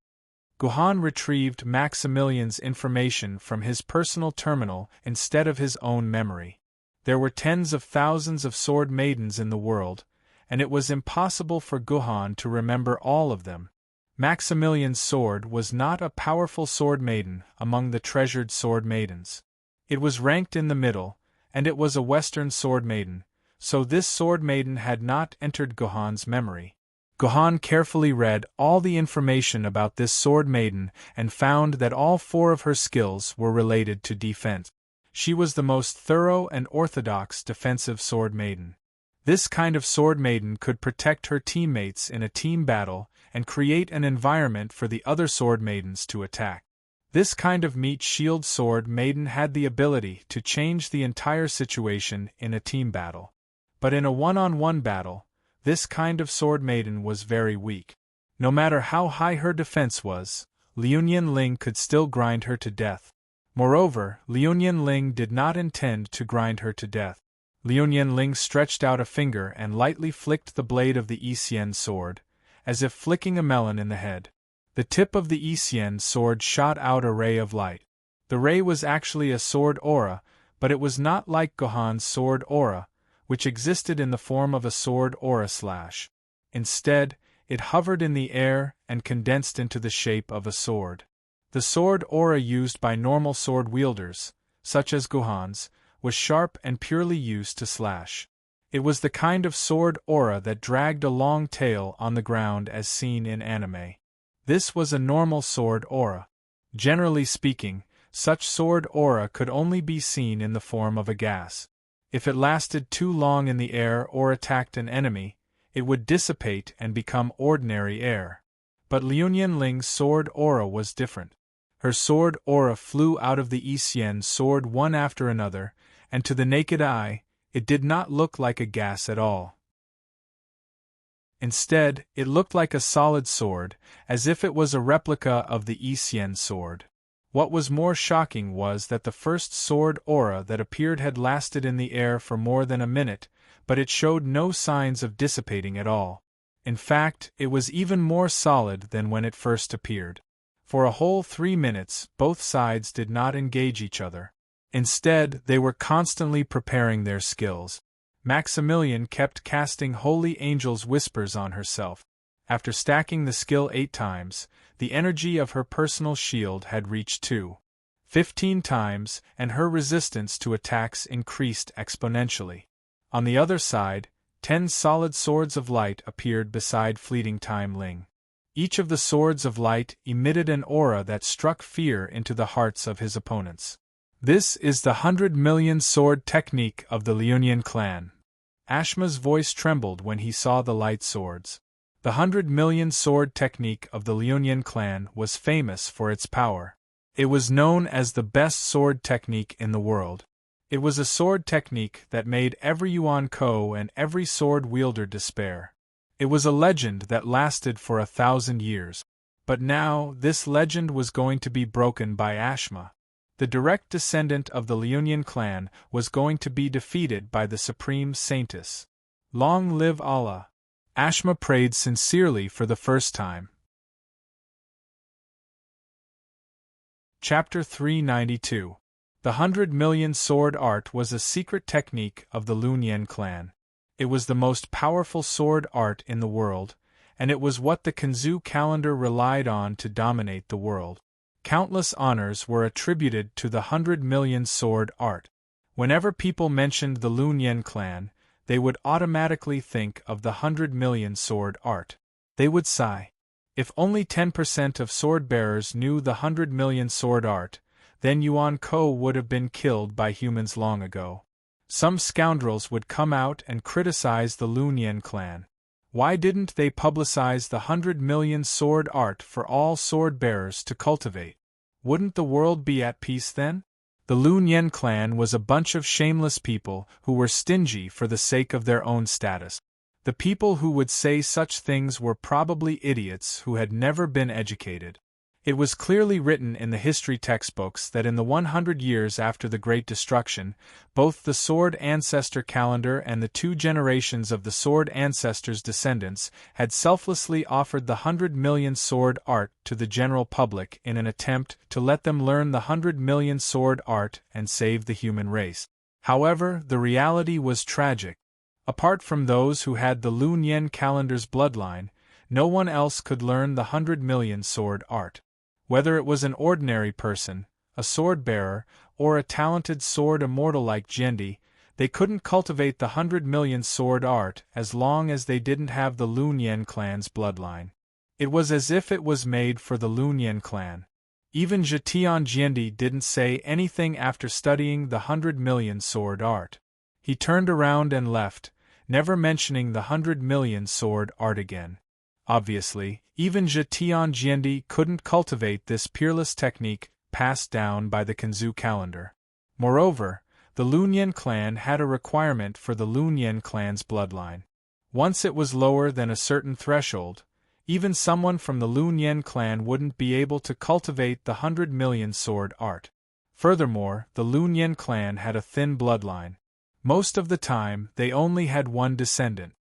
Guhan retrieved Maximilian's information from his personal terminal instead of his own memory. There were tens of thousands of sword maidens in the world, and it was impossible for Guhan to remember all of them. Maximilian's sword was not a powerful sword maiden among the treasured sword maidens. It was ranked in the middle, and it was a Western sword maiden, so this sword maiden had not entered Guhan's memory. Guhan carefully read all the information about this sword maiden and found that all 4 of her skills were related to defense. She was the most thorough and orthodox defensive sword maiden. This kind of sword maiden could protect her teammates in a team battle and create an environment for the other sword maidens to attack. This kind of meat shield sword maiden had the ability to change the entire situation in a team battle. But in a one-on-one battle, this kind of sword maiden was very weak. No matter how high her defense was, Liu Nianling could still grind her to death. Moreover, Liu Nianling did not intend to grind her to death. Liu Nianling stretched out a finger and lightly flicked the blade of the Yi Xian sword, as if flicking a melon in the head. The tip of the Xian sword shot out a ray of light. The ray was actually a sword aura, but it was not like Gohan's sword aura, which existed in the form of a sword aura slash. Instead, it hovered in the air and condensed into the shape of a sword. The sword aura used by normal sword wielders, such as Gohan's, was sharp and purely used to slash. It was the kind of sword aura that dragged a long tail on the ground as seen in anime. This was a normal sword aura. Generally speaking, such sword aura could only be seen in the form of a gas. If it lasted too long in the air or attacked an enemy, it would dissipate and become ordinary air. But Liu Nianling's sword aura was different. Her sword aura flew out of the Xian sword one after another, and to the naked eye, it did not look like a gas at all. Instead, it looked like a solid sword, as if it was a replica of the Xian sword. What was more shocking was that the first sword aura that appeared had lasted in the air for more than a minute, but it showed no signs of dissipating at all. In fact, it was even more solid than when it first appeared. For a whole 3 minutes, both sides did not engage each other. Instead, they were constantly preparing their skills. Maximilian kept casting Holy Angel's Whispers on herself. After stacking the skill 8 times, the energy of her personal shield had reached 15 times, and her resistance to attacks increased exponentially. On the other side, 10 solid swords of light appeared beside Fleeting Time Ling. Each of the swords of light emitted an aura that struck fear into the hearts of his opponents. This is the 100 million sword technique of the Liunian clan. Ashma's voice trembled when he saw the light swords. The 100 million sword technique of the Liunian clan was famous for its power. It was known as the best sword technique in the world. It was a sword technique that made every Yuan Ko and every sword wielder despair. It was a legend that lasted for 1,000 years. But now, this legend was going to be broken by Ashma. The direct descendant of the Liunian clan was going to be defeated by the Supreme Saintess. Long live Allah! Ashma prayed sincerely for the first time. Chapter 392. The 100 million sword art was a secret technique of the Liunian clan. It was the most powerful sword art in the world, and it was what the Kanzu calendar relied on to dominate the world. Countless honors were attributed to the 100 million sword art. Whenever people mentioned the Liunian clan, they would automatically think of the 100 million sword art. They would sigh. If only 10% of sword-bearers knew the 100 million sword art, then Yuan Ko would have been killed by humans long ago. Some scoundrels would come out and criticize the Liunian clan. Why didn't they publicize the 100 million sword art for all sword-bearers to cultivate? Wouldn't the world be at peace then? The Liunian clan was a bunch of shameless people who were stingy for the sake of their own status. The people who would say such things were probably idiots who had never been educated. It was clearly written in the history textbooks that in the 100 years after the Great Destruction, both the Sword Ancestor calendar and the 2 generations of the Sword Ancestor's descendants had selflessly offered the 100 million sword art to the general public in an attempt to let them learn the 100 million sword art and save the human race. However, the reality was tragic. Apart from those who had the Liunian calendar's bloodline, no one else could learn the 100 million sword art. Whether it was an ordinary person, a sword-bearer, or a talented sword immortal like Jendi, they couldn't cultivate the 100 million sword art as long as they didn't have the Liunian clan's bloodline. It was as if it was made for the Liunian clan. Even Zetian Jendi didn't say anything after studying the 100 million sword art. He turned around and left, never mentioning the 100 million sword art again. Obviously, even Zetian Jendi couldn't cultivate this peerless technique passed down by the Kanzu calendar. Moreover, the Liunian clan had a requirement for the Liunian clan's bloodline. Once it was lower than a certain threshold, even someone from the Liunian clan wouldn't be able to cultivate the 100 million sword art. Furthermore, the Liunian clan had a thin bloodline. Most of the time, they only had one descendant.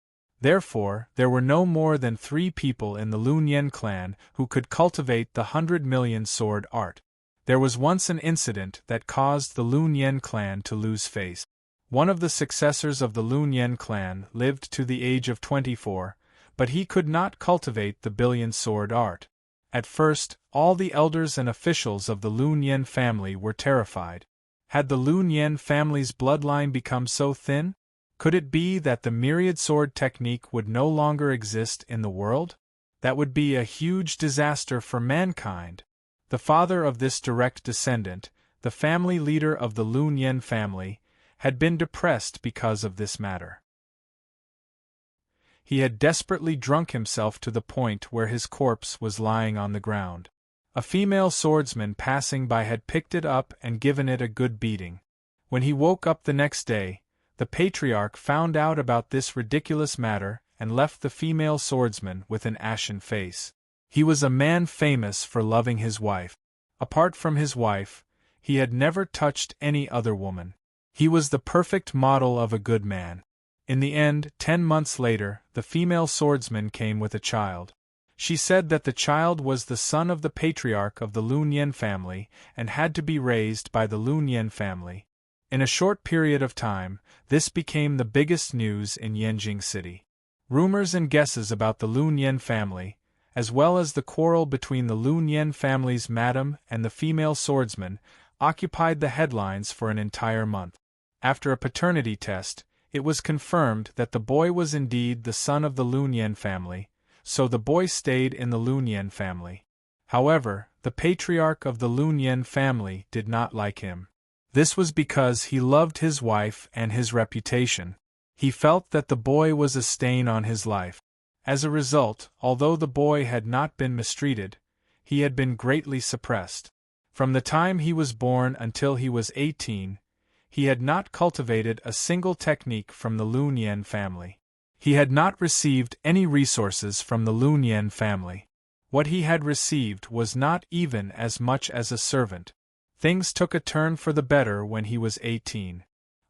Therefore, there were no more than 3 people in the Lunyen clan who could cultivate the 100 million sword art. There was once an incident that caused the Lunyen clan to lose face. One of the successors of the Lunyen clan lived to the age of 24, but he could not cultivate the billion sword art. At first, all the elders and officials of the Lunyen family were terrified. Had the Lunyen family's bloodline become so thin? Could it be that the myriad sword technique would no longer exist in the world? That would be a huge disaster for mankind. The father of this direct descendant, the family leader of the Lunyen family, had been depressed because of this matter. He had desperately drunk himself to the point where his corpse was lying on the ground. A female swordsman passing by had picked it up and given it a good beating. When he woke up the next day, the patriarch found out about this ridiculous matter and left the female swordsman with an ashen face. He was a man famous for loving his wife. Apart from his wife, he had never touched any other woman. He was the perfect model of a good man. In the end, 10 months later, the female swordsman came with a child. She said that the child was the son of the patriarch of the Lunyen family and had to be raised by the Lunyen family. In a short period of time, this became the biggest news in Yanjing City. Rumors and guesses about the Lunyen family, as well as the quarrel between the Lunyen family's madam and the female swordsman, occupied the headlines for an entire month. After a paternity test, it was confirmed that the boy was indeed the son of the Lunyen family, so the boy stayed in the Lunyen family. However, the patriarch of the Lunyen family did not like him. This was because he loved his wife and his reputation. He felt that the boy was a stain on his life. As a result, although the boy had not been mistreated, he had been greatly suppressed. From the time he was born until he was 18, he had not cultivated a single technique from the Lunyen family. He had not received any resources from the Lunyen family. What he had received was not even as much as a servant. Things took a turn for the better when he was 18.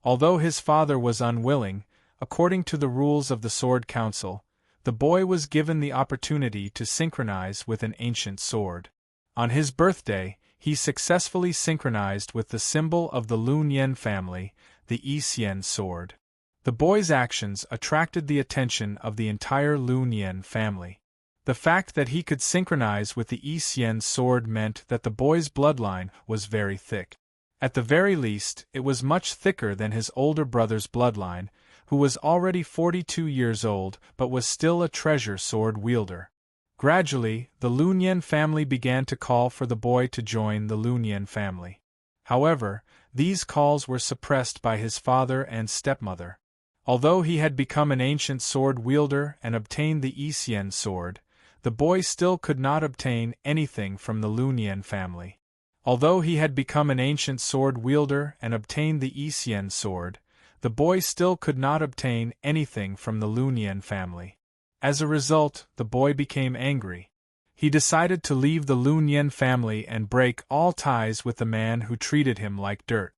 Although his father was unwilling, according to the rules of the Sword Council, the boy was given the opportunity to synchronize with an ancient sword. On his birthday, he successfully synchronized with the symbol of the Lunyen family, the Yixian sword. The boy's actions attracted the attention of the entire Lunyen family. The fact that he could synchronize with the Yixian sword meant that the boy's bloodline was very thick. At the very least, it was much thicker than his older brother's bloodline, who was already 42 years old but was still a treasure sword wielder. Gradually, the Lunyen family began to call for the boy to join the Lunyen family. However, these calls were suppressed by his father and stepmother. Although he had become an ancient sword wielder and obtained the Yixian sword, the boy still could not obtain anything from the Lunyen family. Although he had become an ancient sword wielder and obtained the Yixian sword, the boy still could not obtain anything from the Lunyen family. As a result, the boy became angry. He decided to leave the Lunyen family and break all ties with the man who treated him like dirt.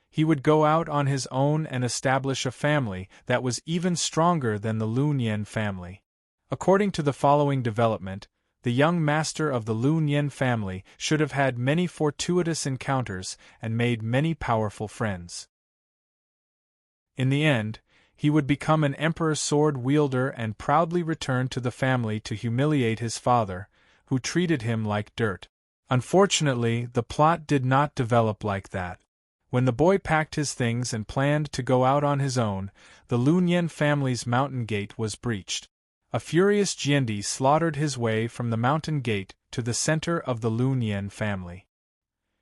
He would go out on his own and establish a family that was even stronger than the Lunyen family. According to the following development, the young master of the Lunyen family should have had many fortuitous encounters and made many powerful friends. In the end, he would become an emperor sword wielder and proudly return to the family to humiliate his father, who treated him like dirt. Unfortunately, the plot did not develop like that. When the boy packed his things and planned to go out on his own, the Lunyen family's mountain gate was breached. A furious Jiendi slaughtered his way from the mountain gate to the center of the Lunyen family.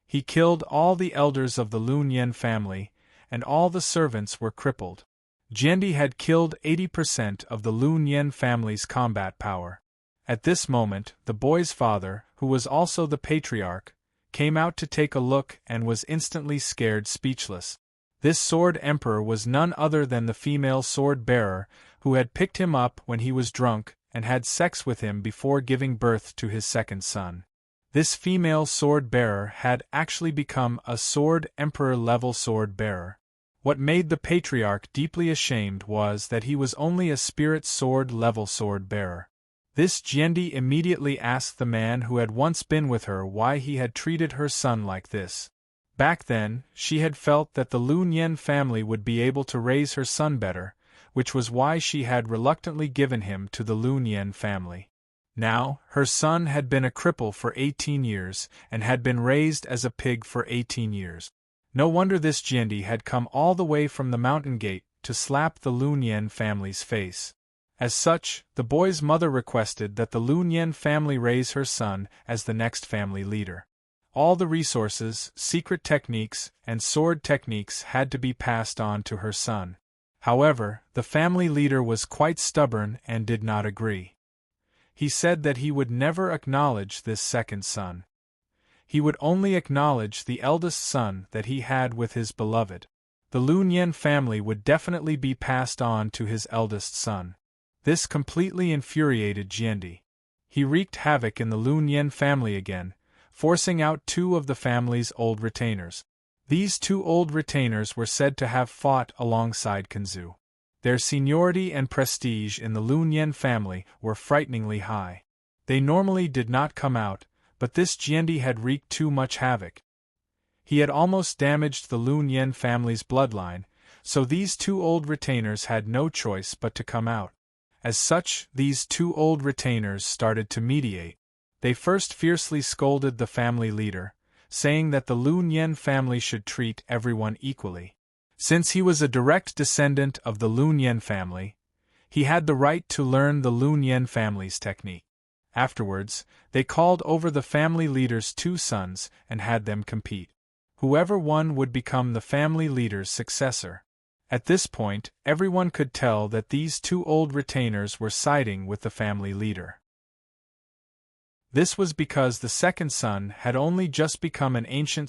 He killed all the elders of the Lunyen family, and all the servants were crippled. Jiendi had killed 80% of the Lunyen family's combat power. At this moment, the boy's father, who was also the patriarch, came out to take a look and was instantly scared speechless. This sword emperor was none other than the female sword bearer, who had picked him up when he was drunk and had sex with him before giving birth to his second son. This female sword bearer had actually become a sword emperor level sword bearer. What made the patriarch deeply ashamed was that he was only a spirit sword level sword bearer. This Jiendi immediately asked the man who had once been with her why he had treated her son like this. Back then, she had felt that the Lun Yen family would be able to raise her son better, which was why she had reluctantly given him to the Lun Yen family. Now, her son had been a cripple for 18 years and had been raised as a pig for 18 years. No wonder this Jiendi had come all the way from the mountain gate to slap the Lun Yen family's face. As such, the boy's mother requested that the Lun Yen family raise her son as the next family leader. All the resources, secret techniques, and sword techniques had to be passed on to her son. However, the family leader was quite stubborn and did not agree. He said that he would never acknowledge this second son. He would only acknowledge the eldest son that he had with his beloved. The Lun Yen family would definitely be passed on to his eldest son. This completely infuriated Jiendi. He wreaked havoc in the Lun Yen family again, forcing out 2 of the family's old retainers. These 2 old retainers were said to have fought alongside Kanzu. Their seniority and prestige in the Lun Yen family were frighteningly high. They normally did not come out, but this Jiendi had wreaked too much havoc. He had almost damaged the Lun Yen family's bloodline, so these 2 old retainers had no choice but to come out. As such, these 2 old retainers started to mediate. They first fiercely scolded the family leader, saying that the Lun Yen family should treat everyone equally. Since he was a direct descendant of the Lun Yen family, he had the right to learn the Lun Yen family's technique. Afterwards, they called over the family leader's 2 sons and had them compete. Whoever won would become the family leader's successor. At this point, everyone could tell that these 2 old retainers were siding with the family leader. This was because the second son had only just become an ancient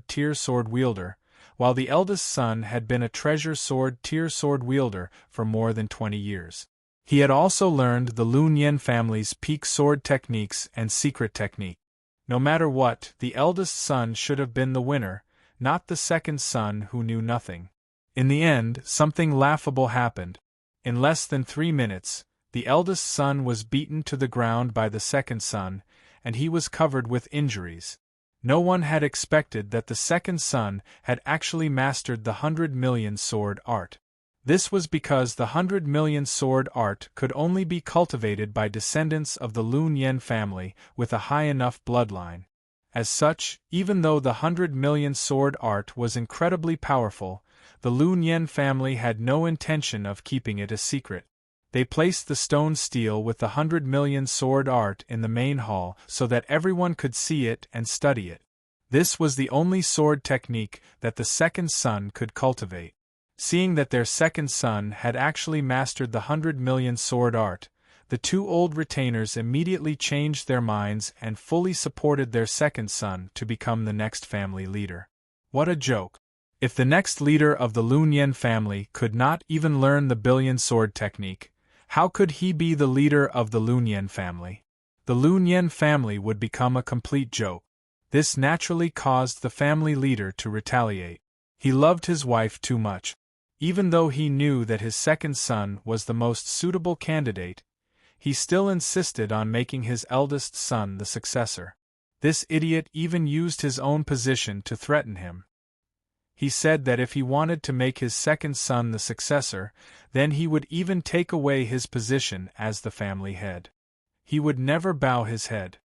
tier sword wielder, while the eldest son had been a treasure tier sword wielder for more than 20 years. He had also learned the Lun Yen family's peak sword techniques and secret technique. No matter what, the eldest son should have been the winner, not the second son who knew nothing. In the end, something laughable happened. In less than 3 minutes, the eldest son was beaten to the ground by the second son, and he was covered with injuries. No one had expected that the second son had actually mastered the 100 million sword art. This was because the 100 million sword art could only be cultivated by descendants of the Lun Yen family with a high enough bloodline. As such, even though the 100 million sword art was incredibly powerful, the Lun Yen family had no intention of keeping it a secret. They placed the stone stele with the 100 million sword art in the main hall so that everyone could see it and study it. This was the only sword technique that the second son could cultivate. Seeing that their second son had actually mastered the 100 million sword art, the 2 old retainers immediately changed their minds and fully supported their second son to become the next family leader. What a joke! If the next leader of the Lun Yen family could not even learn the billion sword technique, how could he be the leader of the Lun Yen family? The Lun Yen family would become a complete joke. This naturally caused the family leader to retaliate. He loved his wife too much. Even though he knew that his second son was the most suitable candidate, he still insisted on making his eldest son the successor. This idiot even used his own position to threaten him. He said that if he wanted to make his second son the successor, then he would even take away his position as the family head. He would never bow his head.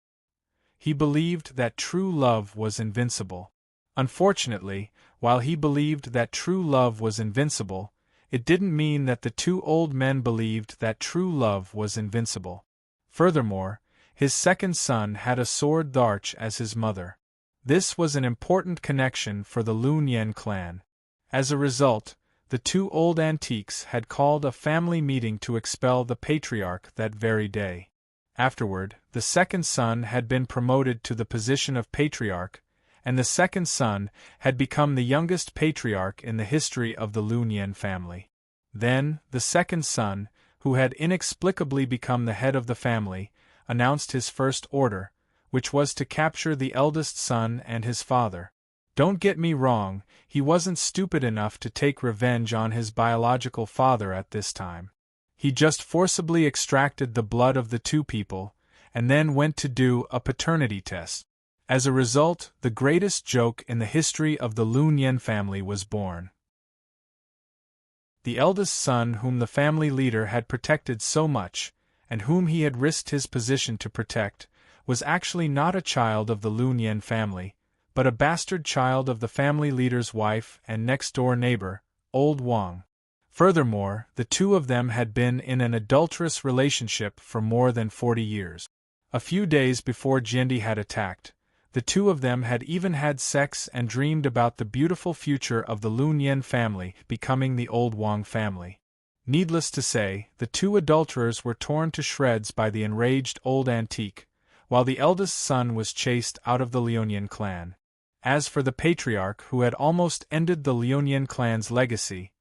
He believed that true love was invincible. Unfortunately, while he believed that true love was invincible, it didn't mean that the 2 old men believed that true love was invincible. Furthermore, his second son had a sword dharch as his mother. This was an important connection for the Lun Yen clan. As a result, the 2 old antiques had called a family meeting to expel the patriarch that very day. Afterward, the second son had been promoted to the position of patriarch, and the second son had become the youngest patriarch in the history of the Lun Yen family. Then, the second son, who had inexplicably become the head of the family, announced his first order, which was to capture the eldest son and his father. Don't get me wrong, he wasn't stupid enough to take revenge on his biological father at this time. He just forcibly extracted the blood of the two people, and then went to do a paternity test. As a result, the greatest joke in the history of the Lun Yen family was born. The eldest son, whom the family leader had protected so much, and whom he had risked his position to protect, was actually not a child of the Lun Yen family, but a bastard child of the family leader's wife and next-door neighbor, Old Wang. Furthermore, the two of them had been in an adulterous relationship for more than 40 years. A few days before Jiendi had attacked, the two of them had even had sex and dreamed about the beautiful future of the Lun Yen family becoming the Old Wang family. Needless to say, the two adulterers were torn to shreds by the enraged old antique, while the eldest son was chased out of the Lionian clan. As for the patriarch who had almost ended the Lionian clan's legacy,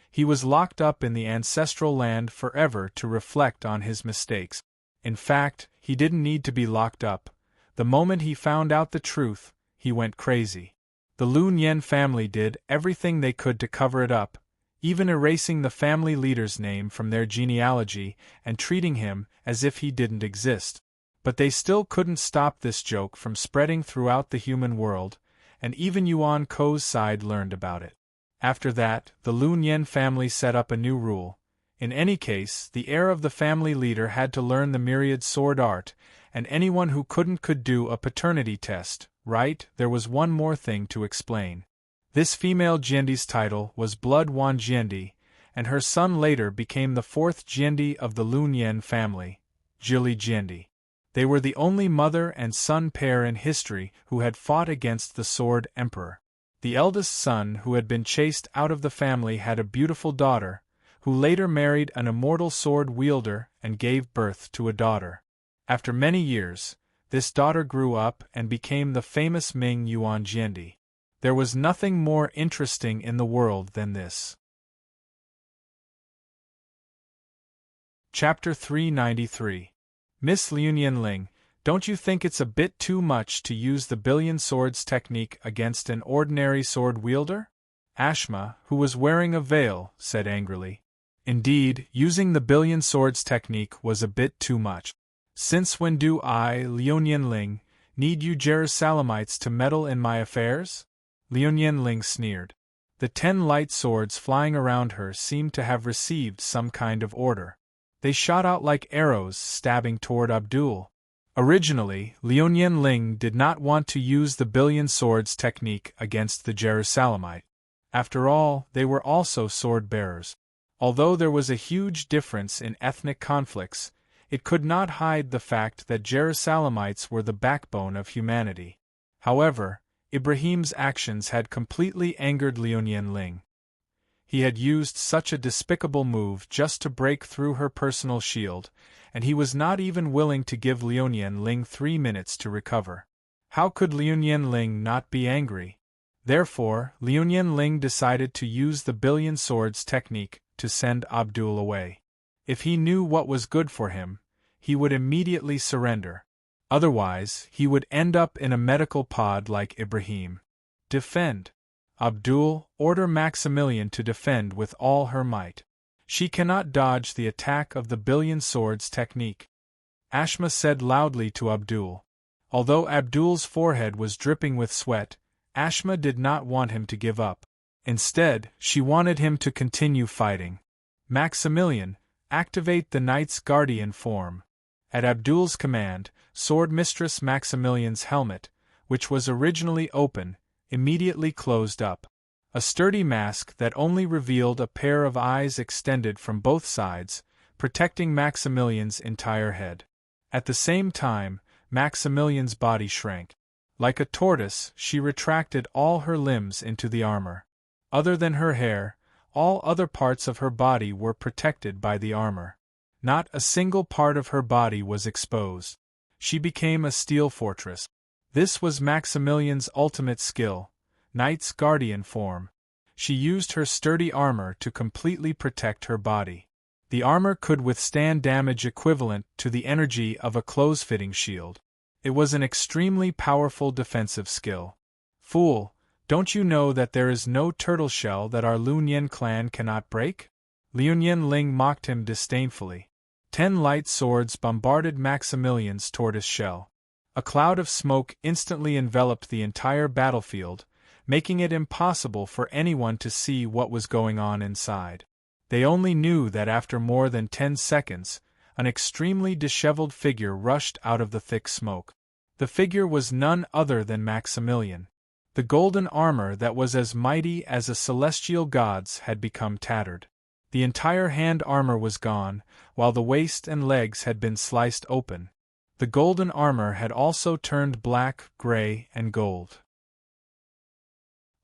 he was locked up in the ancestral land forever to reflect on his mistakes. In fact, he didn't need to be locked up. The moment he found out the truth, he went crazy. The Lun Yen family did everything they could to cover it up, even erasing the family leader's name from their genealogy and treating him as if he didn't exist. But they still couldn't stop this joke from spreading throughout the human world, and even Yuan Ko's side learned about it. After that, the Lun Yen family set up a new rule. In any case, the heir of the family leader had to learn the myriad sword art, and anyone who couldn't could do a paternity test, right? There was one more thing to explain. This female Jiendi's title was Blood Wan Jiendi, and her son later became the fourth Jiendi of the Lun Yen family, Jili Jiendi. They were the only mother and son pair in history who had fought against the Sword Emperor. The eldest son, who had been chased out of the family, had a beautiful daughter, who later married an immortal sword wielder and gave birth to a daughter. After many years, this daughter grew up and became the famous Ming Yuan Jiendi. There was nothing more interesting in the world than this. Chapter 393. Miss Lun Ling, don't you think it's a bit too much to use the billion swords technique against an ordinary sword wielder? Ashma, who was wearing a veil, said angrily. Indeed, using the billion swords technique was a bit too much. Since when do I, Lun Ling, need you Jerusalemites to meddle in my affairs? Lun Ling sneered. The 10 light swords flying around her seemed to have received some kind of order. They shot out like arrows, stabbing toward Abdul. Originally, Lun Ling did not want to use the billion swords technique against the Jerusalemite. After all, they were also sword-bearers. Although there was a huge difference in ethnic conflicts, it could not hide the fact that Jerusalemites were the backbone of humanity. However, Ibrahim's actions had completely angered Lun Ling. He had used such a despicable move just to break through her personal shield, and he was not even willing to give Lun Ling 3 minutes to recover. How could Lun Ling not be angry? Therefore, Lun Ling decided to use the billion swords technique to send Abdul away. If he knew what was good for him, he would immediately surrender. Otherwise, he would end up in a medical pod like Ibrahim. Defend. Abdul, order Maximilian to defend with all her might. She cannot dodge the attack of the billion swords technique. Ashma said loudly to Abdul. Although Abdul's forehead was dripping with sweat, Ashma did not want him to give up. Instead, she wanted him to continue fighting. Maximilian, activate the Knight's Guardian form. At Abdul's command, Sword Mistress Maximilian's helmet, which was originally open, immediately closed up. A sturdy mask that only revealed a pair of eyes extended from both sides, protecting Maximilian's entire head. At the same time, Maximilian's body shrank. Like a tortoise, she retracted all her limbs into the armor. Other than her hair, all other parts of her body were protected by the armor. Not a single part of her body was exposed. She became a steel fortress. This was Maximilian's ultimate skill, Knight's Guardian form. She used her sturdy armor to completely protect her body. The armor could withstand damage equivalent to the energy of a close-fitting shield. It was an extremely powerful defensive skill. Fool, Don't you know that there is no turtle shell that our Lunyan clan cannot break? Liuyan Ling mocked him disdainfully. 10 light swords bombarded Maximilian's tortoise shell. A cloud of smoke instantly enveloped the entire battlefield, making it impossible for anyone to see what was going on inside. They only knew that after more than 10 seconds, an extremely disheveled figure rushed out of the thick smoke. The figure was none other than Maximilian. The golden armor that was as mighty as a celestial god's had become tattered. The entire hand armor was gone, while the waist and legs had been sliced open. The golden armor had also turned black, gray, and gold.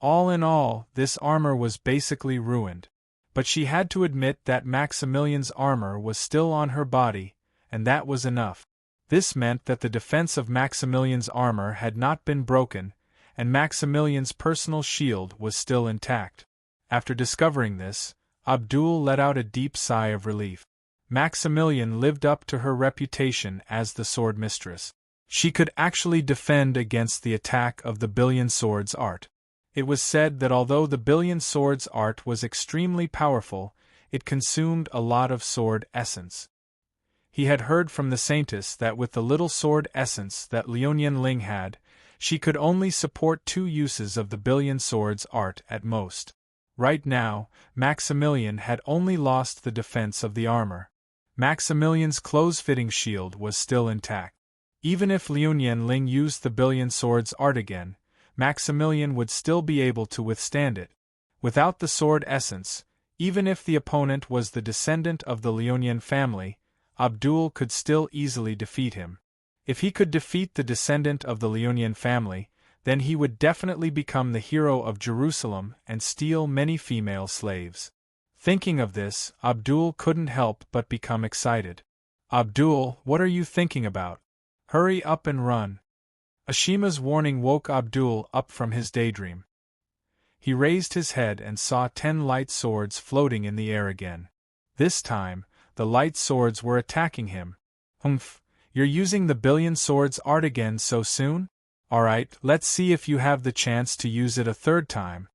All in all, this armor was basically ruined. But she had to admit that Maximilian's armor was still on her body, and that was enough. This meant that the defense of Maximilian's armor had not been broken, and Maximilian's personal shield was still intact. After discovering this, Abdul let out a deep sigh of relief. Maximilian lived up to her reputation as the sword mistress. She could actually defend against the attack of the billion swords art. It was said that although the billion swords art was extremely powerful, it consumed a lot of sword essence. He had heard from the saintess that with the little sword essence that Liuyan Ling had, she could only support 2 uses of the billion swords art at most. Right now, Maximilian had only lost the defense of the armor. Maximilian's close-fitting shield was still intact. Even if Liuyan Ling used the billion swords art again, Maximilian would still be able to withstand it. Without the sword essence, even if the opponent was the descendant of the Liuyan family, Abdul could still easily defeat him. If he could defeat the descendant of the Liuyan family, then he would definitely become the hero of Jerusalem and steal many female slaves. Thinking of this, Abdul couldn't help but become excited. Abdul, what are you thinking about? Hurry up and run. Ashima's warning woke Abdul up from his daydream. He raised his head and saw 10 light swords floating in the air again. This time, the light swords were attacking him. Humph, you're using the billion swords art again so soon? Alright, let's see if you have the chance to use it a 3rd time.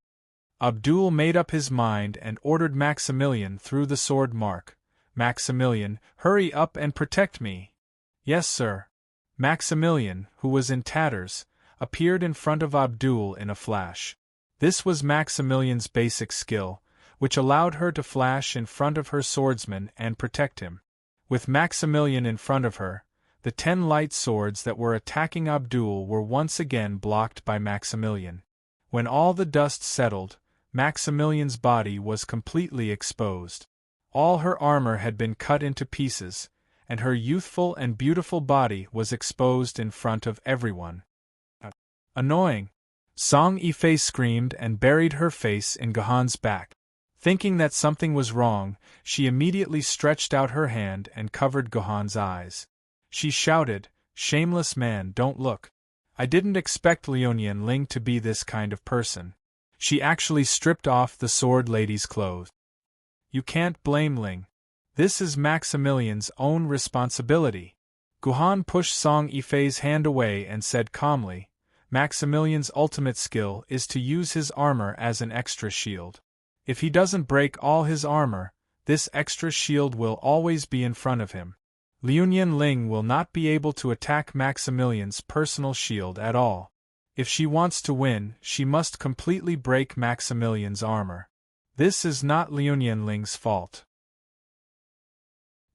Abdul made up his mind and ordered Maximilian through the sword mark. Maximilian, hurry up and protect me. Yes, sir. Maximilian, who was in tatters, appeared in front of Abdul in a flash. This was Maximilian's basic skill, which allowed her to flash in front of her swordsman and protect him. With Maximilian in front of her, the 10 light swords that were attacking Abdul were once again blocked by Maximilian. When all the dust settled, Maximilian's body was completely exposed. All her armor had been cut into pieces, and her youthful and beautiful body was exposed in front of everyone. Annoying! Song Yifei screamed and buried her face in Gohan's back. Thinking that something was wrong, she immediately stretched out her hand and covered Gohan's eyes. She shouted, "Shameless man, don't look. I didn't expect Liuyan Ling to be this kind of person." She actually stripped off the sword lady's clothes. You can't blame Ling. This is Maximilian's own responsibility. Gohan pushed Song Yifei's hand away and said calmly, Maximilian's ultimate skill is to use his armor as an extra shield. If he doesn't break all his armor, this extra shield will always be in front of him. Liuyan Ling will not be able to attack Maximilian's personal shield at all. If she wants to win, she must completely break Maximilian's armor. This is not Liuyan Ling's fault.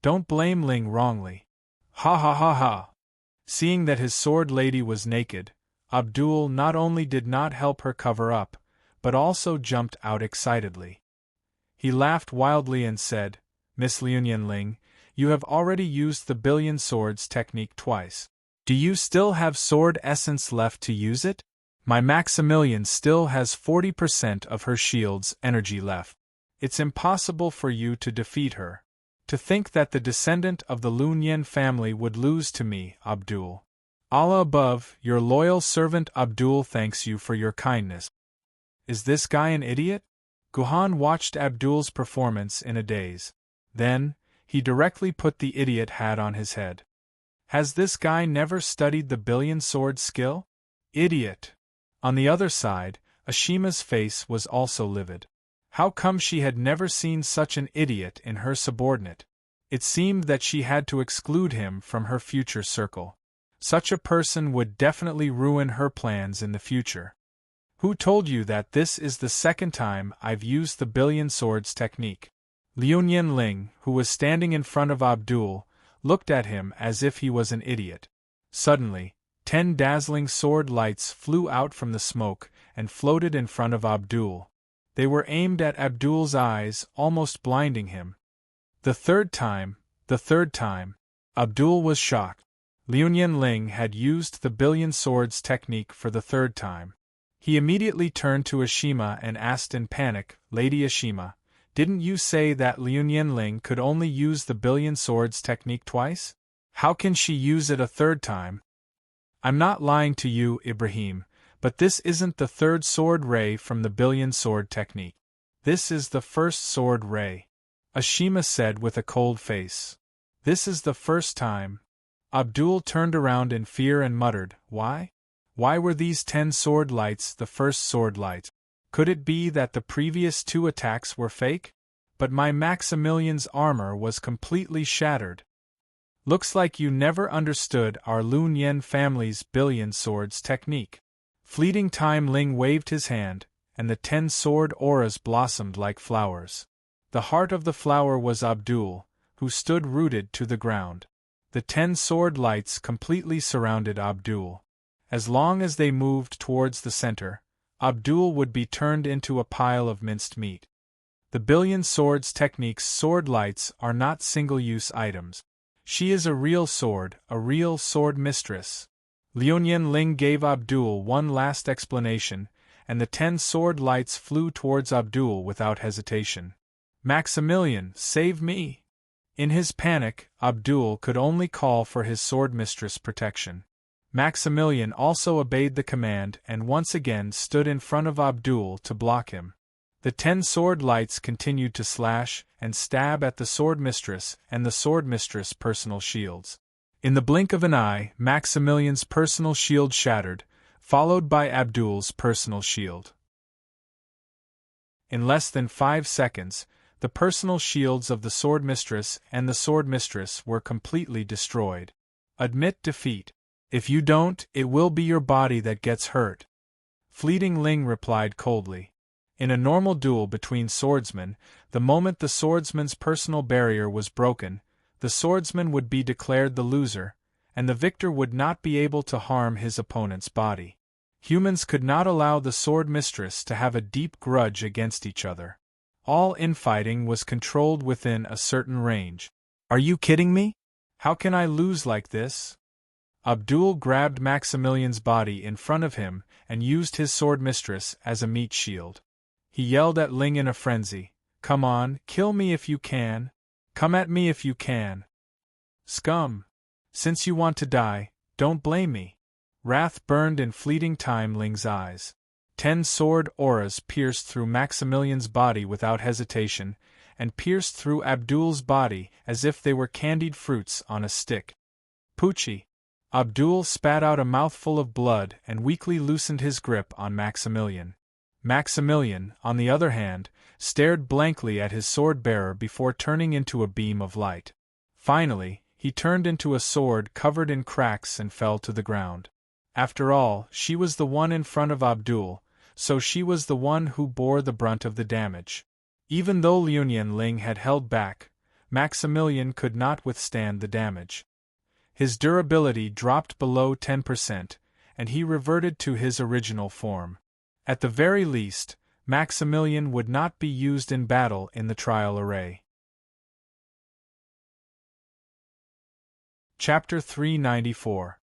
Don't blame Ling wrongly. Ha ha ha ha. Seeing that his sword lady was naked, Abdul not only did not help her cover up, but also jumped out excitedly. He laughed wildly and said, Miss Liuyan Ling, you have already used the billion swords technique twice. Do you still have sword essence left to use it? My Maximilian still has 40% of her shield's energy left. It's impossible for you to defeat her. To think that the descendant of the Liuyan family would lose to me, Abdul. Allah above, your loyal servant Abdul thanks you for your kindness. Is this guy an idiot? Gohan watched Abdul's performance in a daze. Then, he directly put the idiot hat on his head. Has this guy never studied the billion sword skill? Idiot! On the other side, Ashima's face was also livid. How come she had never seen such an idiot in her subordinate? It seemed that she had to exclude him from her future circle. Such a person would definitely ruin her plans in the future. Who told you that this is the second time I've used the billion swords technique? Liu Ling, who was standing in front of Abdul, looked at him as if he was an idiot. Suddenly, 10 dazzling sword lights flew out from the smoke and floated in front of Abdul. They were aimed at Abdul's eyes, almost blinding him. The third time. Abdul was shocked. Liu Ling had used the billion swords technique for the third time. He immediately turned to Ashima and asked in panic, "Lady Ashima, didn't you say that Liu Ling could only use the billion swords technique twice? How can she use it a third time?" "I'm not lying to you, Ibrahim, but this isn't the third sword ray from the billion sword technique. This is the first sword ray," Ashima said with a cold face. "This is the first time." Abdul turned around in fear and muttered, "Why? Why were these 10 sword lights the first sword light? Could it be that the previous 2 attacks were fake? But my Maximilian's armor was completely shattered." "Looks like you never understood our Lun Yen family's billion swords technique." Fleeting Time Ling waved his hand, and the 10 sword auras blossomed like flowers. The heart of the flower was Abdul, who stood rooted to the ground. The 10 sword lights completely surrounded Abdul. As long as they moved towards the center, Abdul would be turned into a pile of minced meat. The billion swords technique's sword lights are not single-use items. She is a real sword mistress. Liu Ling gave Abdul one last explanation, and the 10 sword lights flew towards Abdul without hesitation. "Maximilian, save me!" In his panic, Abdul could only call for his sword mistress' protection. Maximilian also obeyed the command and once again stood in front of Abdul to block him. The 10 sword lights continued to slash and stab at the sword mistress and the sword mistress' personal shields. In the blink of an eye, Maximilian's personal shield shattered, followed by Abdul's personal shield. In less than 5 seconds, the personal shields of the sword mistress and the sword mistress were completely destroyed. "Admit defeat. If you don't, it will be your body that gets hurt," Fleeting Ling replied coldly. In a normal duel between swordsmen, the moment the swordsman's personal barrier was broken, the swordsman would be declared the loser, and the victor would not be able to harm his opponent's body. Humans could not allow the sword mistress to have a deep grudge against each other. All infighting was controlled within a certain range. "Are you kidding me? How can I lose like this?" Abdul grabbed Maximilian's body in front of him and used his sword mistress as a meat shield. He yelled at Ling in a frenzy, "Come on, kill me if you can. Come at me if you can. Scum! Since you want to die, don't blame me." Wrath burned in Fleeting Time Ling's eyes. 10 sword auras pierced through Maximilian's body without hesitation, and pierced through Abdul's body as if they were candied fruits on a stick. "Poochie!" Abdul spat out a mouthful of blood and weakly loosened his grip on Maximilian. Maximilian, on the other hand, stared blankly at his sword-bearer before turning into a beam of light. Finally, he turned into a sword covered in cracks and fell to the ground. After all, she was the one in front of Abdul, so she was the one who bore the brunt of the damage. Even though Liu Ling had held back, Maximilian could not withstand the damage. His durability dropped below 10%, and he reverted to his original form. At the very least, Maximilian would not be used in battle in the trial array. Chapter 394.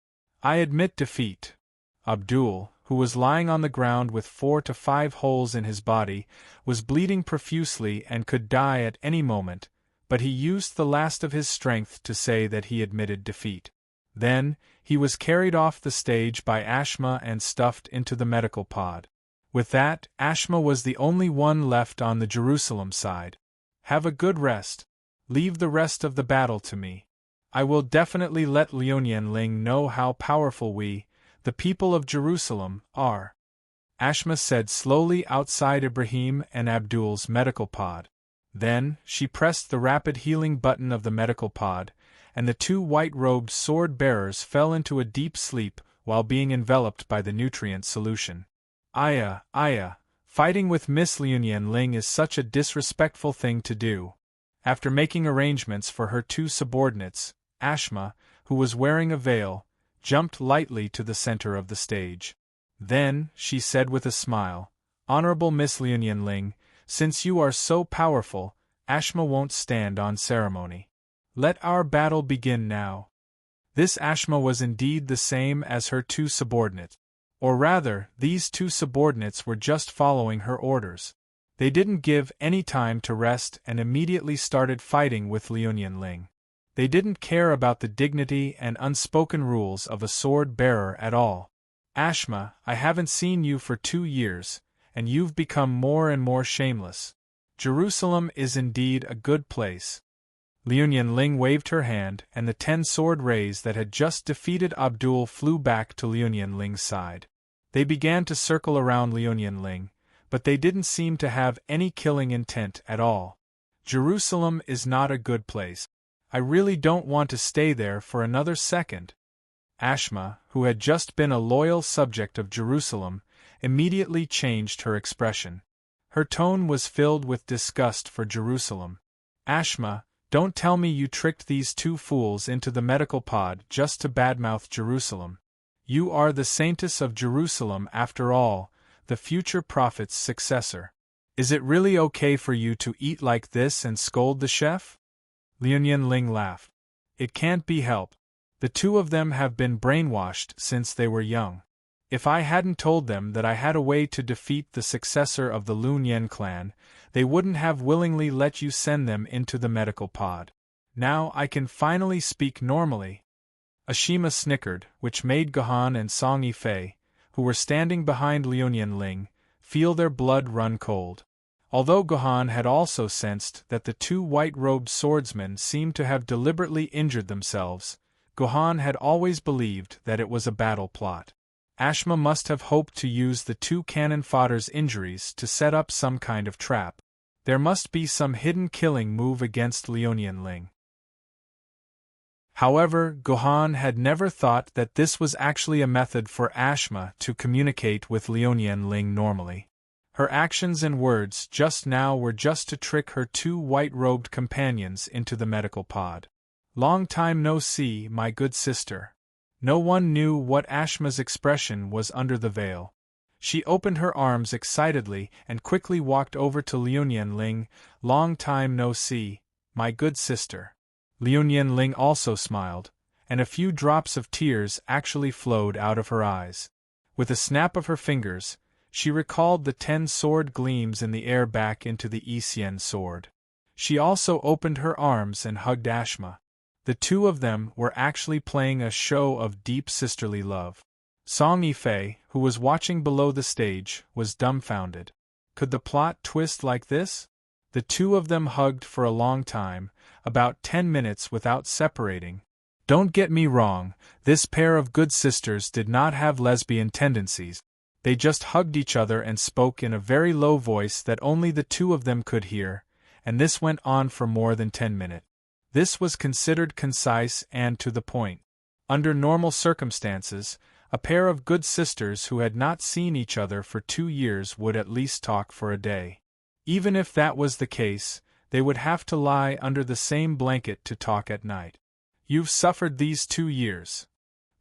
I admit defeat. Abdul, who was lying on the ground with 4 to 5 holes in his body, was bleeding profusely and could die at any moment, but he used the last of his strength to say that he admitted defeat. Then, he was carried off the stage by Ashma and stuffed into the medical pod. With that, Ashma was the only one left on the Jerusalem side. "Have a good rest. Leave the rest of the battle to me. I will definitely let Liu Ling know how powerful we, the people of Jerusalem, are." Ashma said slowly outside Ibrahim and Abdul's medical pod. Then, she pressed the rapid healing button of the medical pod, and the two white-robed sword-bearers fell into a deep sleep while being enveloped by the nutrient solution. Aya, fighting with Miss Liu Ling is such a disrespectful thing to do. After making arrangements for her two subordinates, Ashma, who was wearing a veil, jumped lightly to the center of the stage. Then, she said with a smile, "Honorable Miss Liu Ling, since you are so powerful, Ashma won't stand on ceremony. Let our battle begin now." This Ashma was indeed the same as her two subordinates. Or rather, these two subordinates were just following her orders. They didn't give any time to rest and immediately started fighting with Liu Ling. They didn't care about the dignity and unspoken rules of a sword-bearer at all. "Ashma, I haven't seen you for 2 years, and you've become more and more shameless. Jerusalem is indeed a good place." Liu Ling waved her hand, and the 10 sword rays that had just defeated Abdul flew back to Liu Ling's side. They began to circle around Liu Ling, but they didn't seem to have any killing intent at all. "Jerusalem is not a good place. I really don't want to stay there for another second." Ashma, who had just been a loyal subject of Jerusalem, immediately changed her expression. Her tone was filled with disgust for Jerusalem. "Ashma, don't tell me you tricked these two fools into the medical pod just to badmouth Jerusalem. You are the saintess of Jerusalem after all, the future prophet's successor. Is it really okay for you to eat like this and scold the chef?" Liu Ling laughed. "It can't be helped. The two of them have been brainwashed since they were young. If I hadn't told them that I had a way to defeat the successor of the Lun Yen clan, they wouldn't have willingly let you send them into the medical pod. Now I can finally speak normally." Ashima snickered, which made Gohan and Song Yifei, who were standing behind Liu Ling, feel their blood run cold. Although Gohan had also sensed that the two white-robed swordsmen seemed to have deliberately injured themselves, Gohan had always believed that it was a battle plot. Ashma must have hoped to use the two cannon fodder's injuries to set up some kind of trap. There must be some hidden killing move against Liu Ling. However, Gohan had never thought that this was actually a method for Ashma to communicate with Liu Ling normally. Her actions and words just now were just to trick her two white-robed companions into the medical pod. "Long time no see, my good sister." No one knew what Ashma's expression was under the veil. She opened her arms excitedly and quickly walked over to Liu Ling. "Long time no see, my good sister." Liu Ling also smiled, and a few drops of tears actually flowed out of her eyes. With a snap of her fingers, she recalled the 10 sword gleams in the air back into the Isian sword. She also opened her arms and hugged Ashma. The two of them were actually playing a show of deep sisterly love. Song Yifei, who was watching below the stage, was dumbfounded. Could the plot twist like this? The two of them hugged for a long time, about 10 minutes without separating. Don't get me wrong, this pair of good sisters did not have lesbian tendencies. They just hugged each other and spoke in a very low voice that only the two of them could hear, and this went on for more than 10 minutes. This was considered concise and to the point. Under normal circumstances, a pair of good sisters who had not seen each other for 2 years would at least talk for a day. Even if that was the case, they would have to lie under the same blanket to talk at night. "You've suffered these 2 years."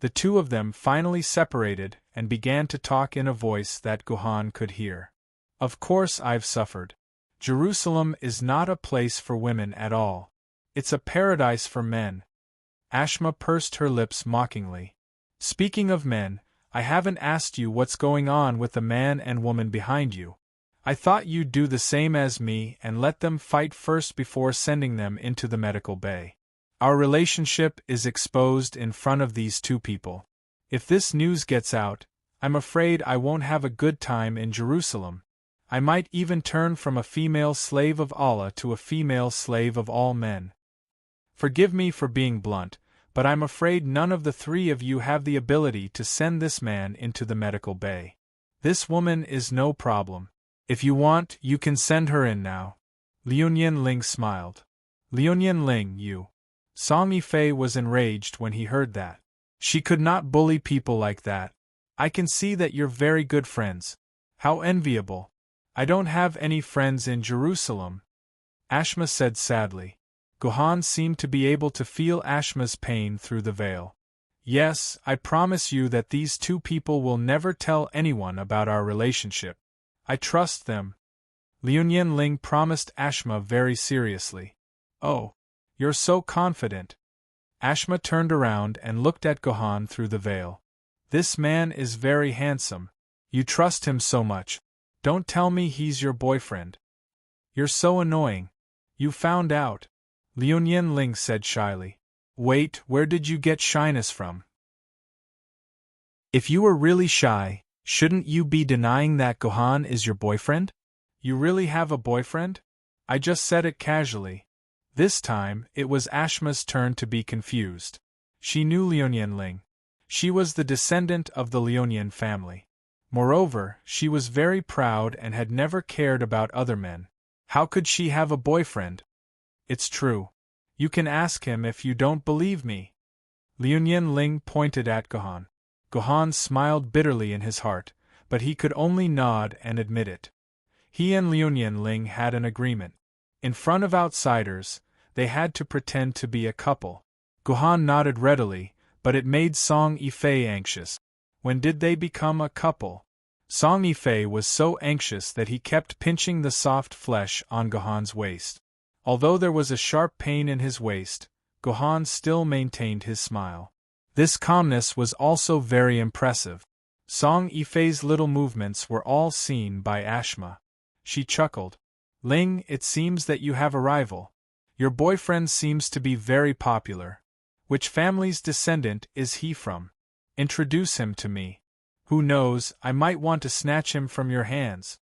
The two of them finally separated and began to talk in a voice that Gohan could hear. "Of course I've suffered. Jerusalem is not a place for women at all. It's a paradise for men." Ashma pursed her lips mockingly. "Speaking of men, I haven't asked you what's going on with the man and woman behind you. I thought you'd do the same as me and let them fight first before sending them into the medical bay. Our relationship is exposed in front of these two people. If this news gets out, I'm afraid I won't have a good time in Jerusalem. I might even turn from a female slave of Allah to a female slave of all men. Forgive me for being blunt, but I'm afraid none of the 3 of you have the ability to send this man into the medical bay. This woman is no problem. If you want, you can send her in now. Liu Ling smiled. Liu Ling, you. Song Yifei was enraged when he heard that. She could not bully people like that. I can see that you're very good friends. How enviable. I don't have any friends in Jerusalem, Ashma said sadly. Gohan seemed to be able to feel Ashma's pain through the veil. Yes, I promise you that these two people will never tell anyone about our relationship. I trust them. Liu Ling promised Ashma very seriously. Oh, you're so confident. Ashma turned around and looked at Gohan through the veil. This man is very handsome. You trust him so much. Don't tell me he's your boyfriend. You're so annoying. You found out. Liu Ling said shyly. Wait, where did you get shyness from? If you were really shy, shouldn't you be denying that Gohan is your boyfriend? You really have a boyfriend? I just said it casually. This time, it was Ashma's turn to be confused. She knew Liu Ling. She was the descendant of the Liu family. Moreover, she was very proud and had never cared about other men. How could she have a boyfriend? It's true. You can ask him if you don't believe me. Liu Ling pointed at Gohan. Gohan smiled bitterly in his heart, but he could only nod and admit it. He and Liu Ling had an agreement. In front of outsiders, they had to pretend to be a couple. Gohan nodded readily, but it made Song Yifei anxious. When did they become a couple? Song Yifei was so anxious that he kept pinching the soft flesh on Gohan's waist. Although there was a sharp pain in his waist, Gohan still maintained his smile. This calmness was also very impressive. Song Yifei's little movements were all seen by Ashma. She chuckled. Ling, it seems that you have a rival. Your boyfriend seems to be very popular. Which family's descendant is he from? Introduce him to me. Who knows, I might want to snatch him from your hands.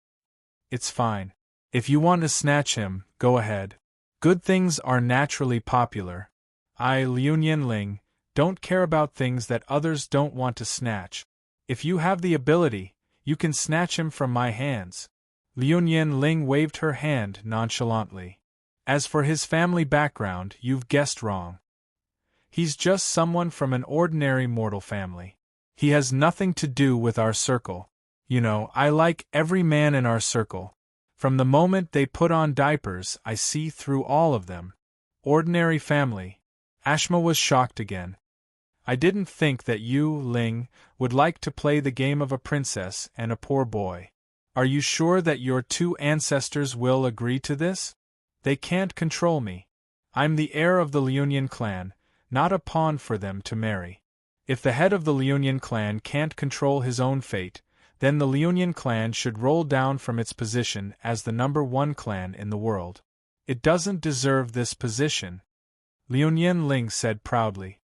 It's fine. If you want to snatch him, go ahead. Good things are naturally popular. I, Liu Ling, don't care about things that others don't want to snatch. If you have the ability, you can snatch him from my hands. Liu Ling waved her hand nonchalantly. As for his family background, you've guessed wrong. He's just someone from an ordinary mortal family. He has nothing to do with our circle. You know, I like every man in our circle. From the moment they put on diapers, I see through all of them. Ordinary family. Ashma was shocked again. I didn't think that you, Ling, would like to play the game of a princess and a poor boy. Are you sure that your two ancestors will agree to this? They can't control me. I'm the heir of the Liu clan, not a pawn for them to marry. If the head of the Liu clan can't control his own fate, then the Liu clan should roll down from its position as the #1 clan in the world. It doesn't deserve this position. Liu Ling said proudly.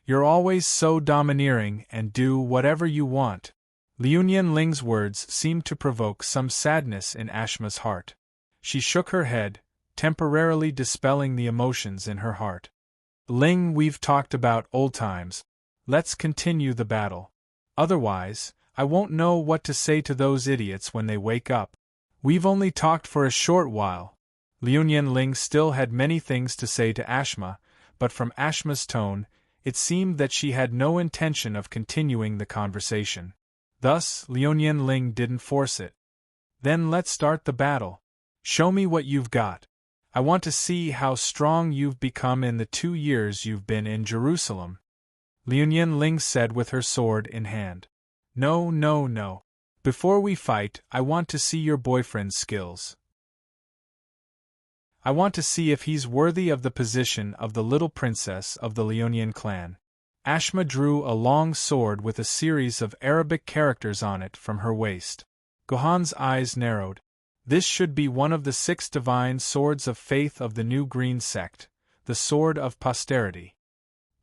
You're always so domineering and do whatever you want. Liu Ling's words seemed to provoke some sadness in Ashma's heart. She shook her head, temporarily dispelling the emotions in her heart. Ling, we've talked about old times. Let's continue the battle. Otherwise, I won't know what to say to those idiots when they wake up. We've only talked for a short while. Liu Ling still had many things to say to Ashma, but from Ashma's tone, it seemed that she had no intention of continuing the conversation. Thus, Liu Ling didn't force it. Then let's start the battle. Show me what you've got. I want to see how strong you've become in the 2 years you've been in Jerusalem. Liu Ling said with her sword in hand. No. Before we fight, I want to see your boyfriend's skills. I want to see if he's worthy of the position of the little princess of the Liu clan. Ashma drew a long sword with a series of Arabic characters on it from her waist. Gohan's eyes narrowed. This should be one of the 6 divine swords of faith of the new green sect, the sword of posterity.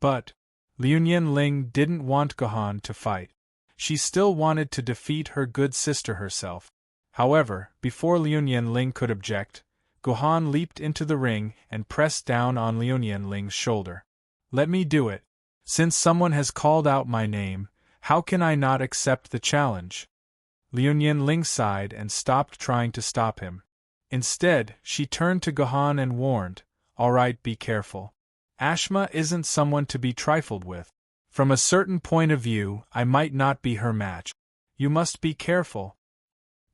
But Liu Ling didn't want Gohan to fight. She still wanted to defeat her good sister herself. However, before Liu Ling could object, Gohan leaped into the ring and pressed down on Liu Ling's shoulder. Let me do it. Since someone has called out my name, how can I not accept the challenge? Liu Ling sighed and stopped trying to stop him. Instead, she turned to Gohan and warned, "All right, be careful. Ashma isn't someone to be trifled with. From a certain point of view, I might not be her match. You must be careful."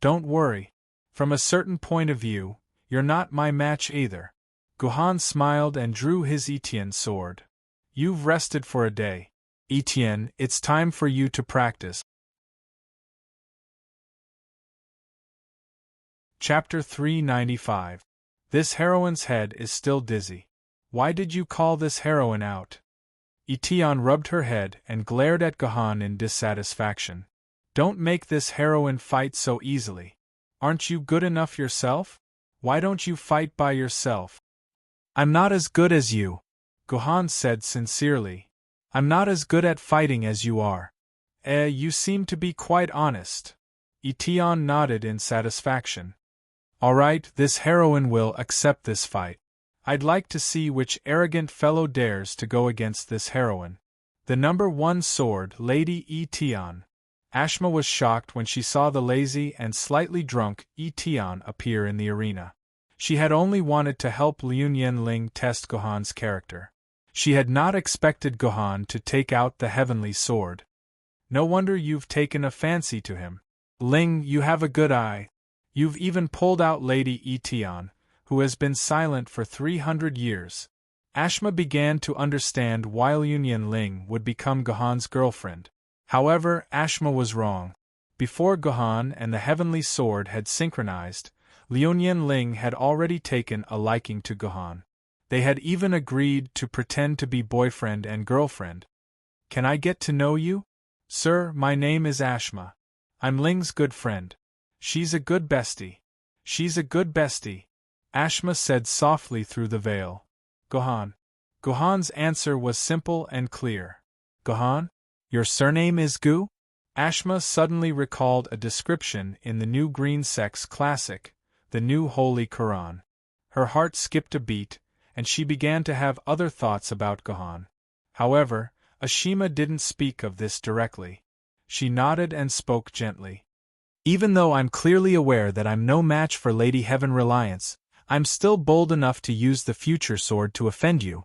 "Don't worry. From a certain point of view, you're not my match either." Gohan smiled and drew his Etienne sword. "You've rested for a day. Etienne, it's time for you to practice." Chapter 395. This heroine's head is still dizzy. Why did you call this heroine out? Etienne rubbed her head and glared at Gohan in dissatisfaction. Don't make this heroine fight so easily. Aren't you good enough yourself? Why don't you fight by yourself? I'm not as good as you, Gohan said sincerely. I'm not as good at fighting as you are. You seem to be quite honest. Etienne nodded in satisfaction. All right, this heroine will accept this fight. I'd like to see which arrogant fellow dares to go against this heroine. The number 1 sword, Lady Etienne. Ashma was shocked when she saw the lazy and slightly drunk Etienne appear in the arena. She had only wanted to help Liu Ling test Gohan's character. She had not expected Gohan to take out the heavenly sword. No wonder you've taken a fancy to him. Ling, you have a good eye. You've even pulled out Lady Etienne, who has been silent for 300 years. Ashma began to understand why Liu Ling would become Gohan's girlfriend. However, Ashma was wrong. Before Gohan and the heavenly sword had synchronized, Liu Ling had already taken a liking to Gohan. They had even agreed to pretend to be boyfriend and girlfriend. Can I get to know you? Sir, my name is Ashma. I'm Ling's good friend. She's a good bestie. She's a good bestie, Ashma said softly through the veil. Gohan. Gohan's answer was simple and clear. Gohan? Your surname is Gu? Ashma suddenly recalled a description in the new Green Sect's classic, the New Holy Quran. Her heart skipped a beat, and she began to have other thoughts about Gohan. However, Ashima didn't speak of this directly. She nodded and spoke gently. Even though I'm clearly aware that I'm no match for Lady Heaven Reliance, I'm still bold enough to use the future sword to offend you.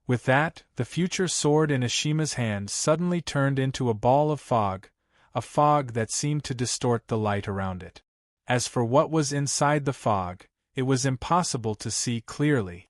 With that, the future sword in Ashima's hand suddenly turned into a ball of fog, a fog that seemed to distort the light around it. As for what was inside the fog, it was impossible to see clearly.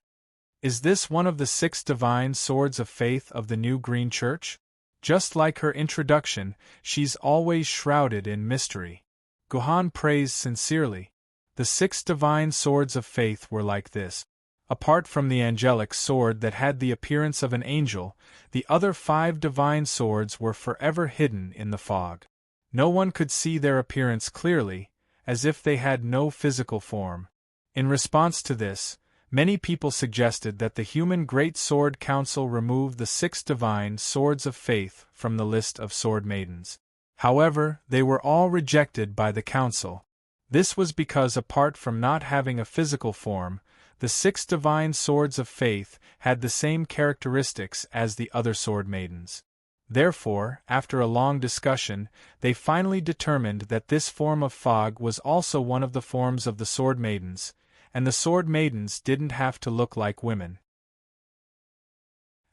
Is this one of the 6 divine swords of faith of the New Green Church? Just like her introduction, she's always shrouded in mystery. Gohan praised sincerely. The 6 divine swords of faith were like this. Apart from the angelic sword that had the appearance of an angel, the other 5 divine swords were forever hidden in the fog. No one could see their appearance clearly, as if they had no physical form. In response to this, many people suggested that the human Great Sword Council remove the 6 divine swords of faith from the list of sword maidens. However, they were all rejected by the council. This was because apart from not having a physical form, the 6 divine swords of faith had the same characteristics as the other sword maidens. Therefore, after a long discussion, they finally determined that this form of fog was also one of the forms of the sword maidens, and the sword maidens didn't have to look like women.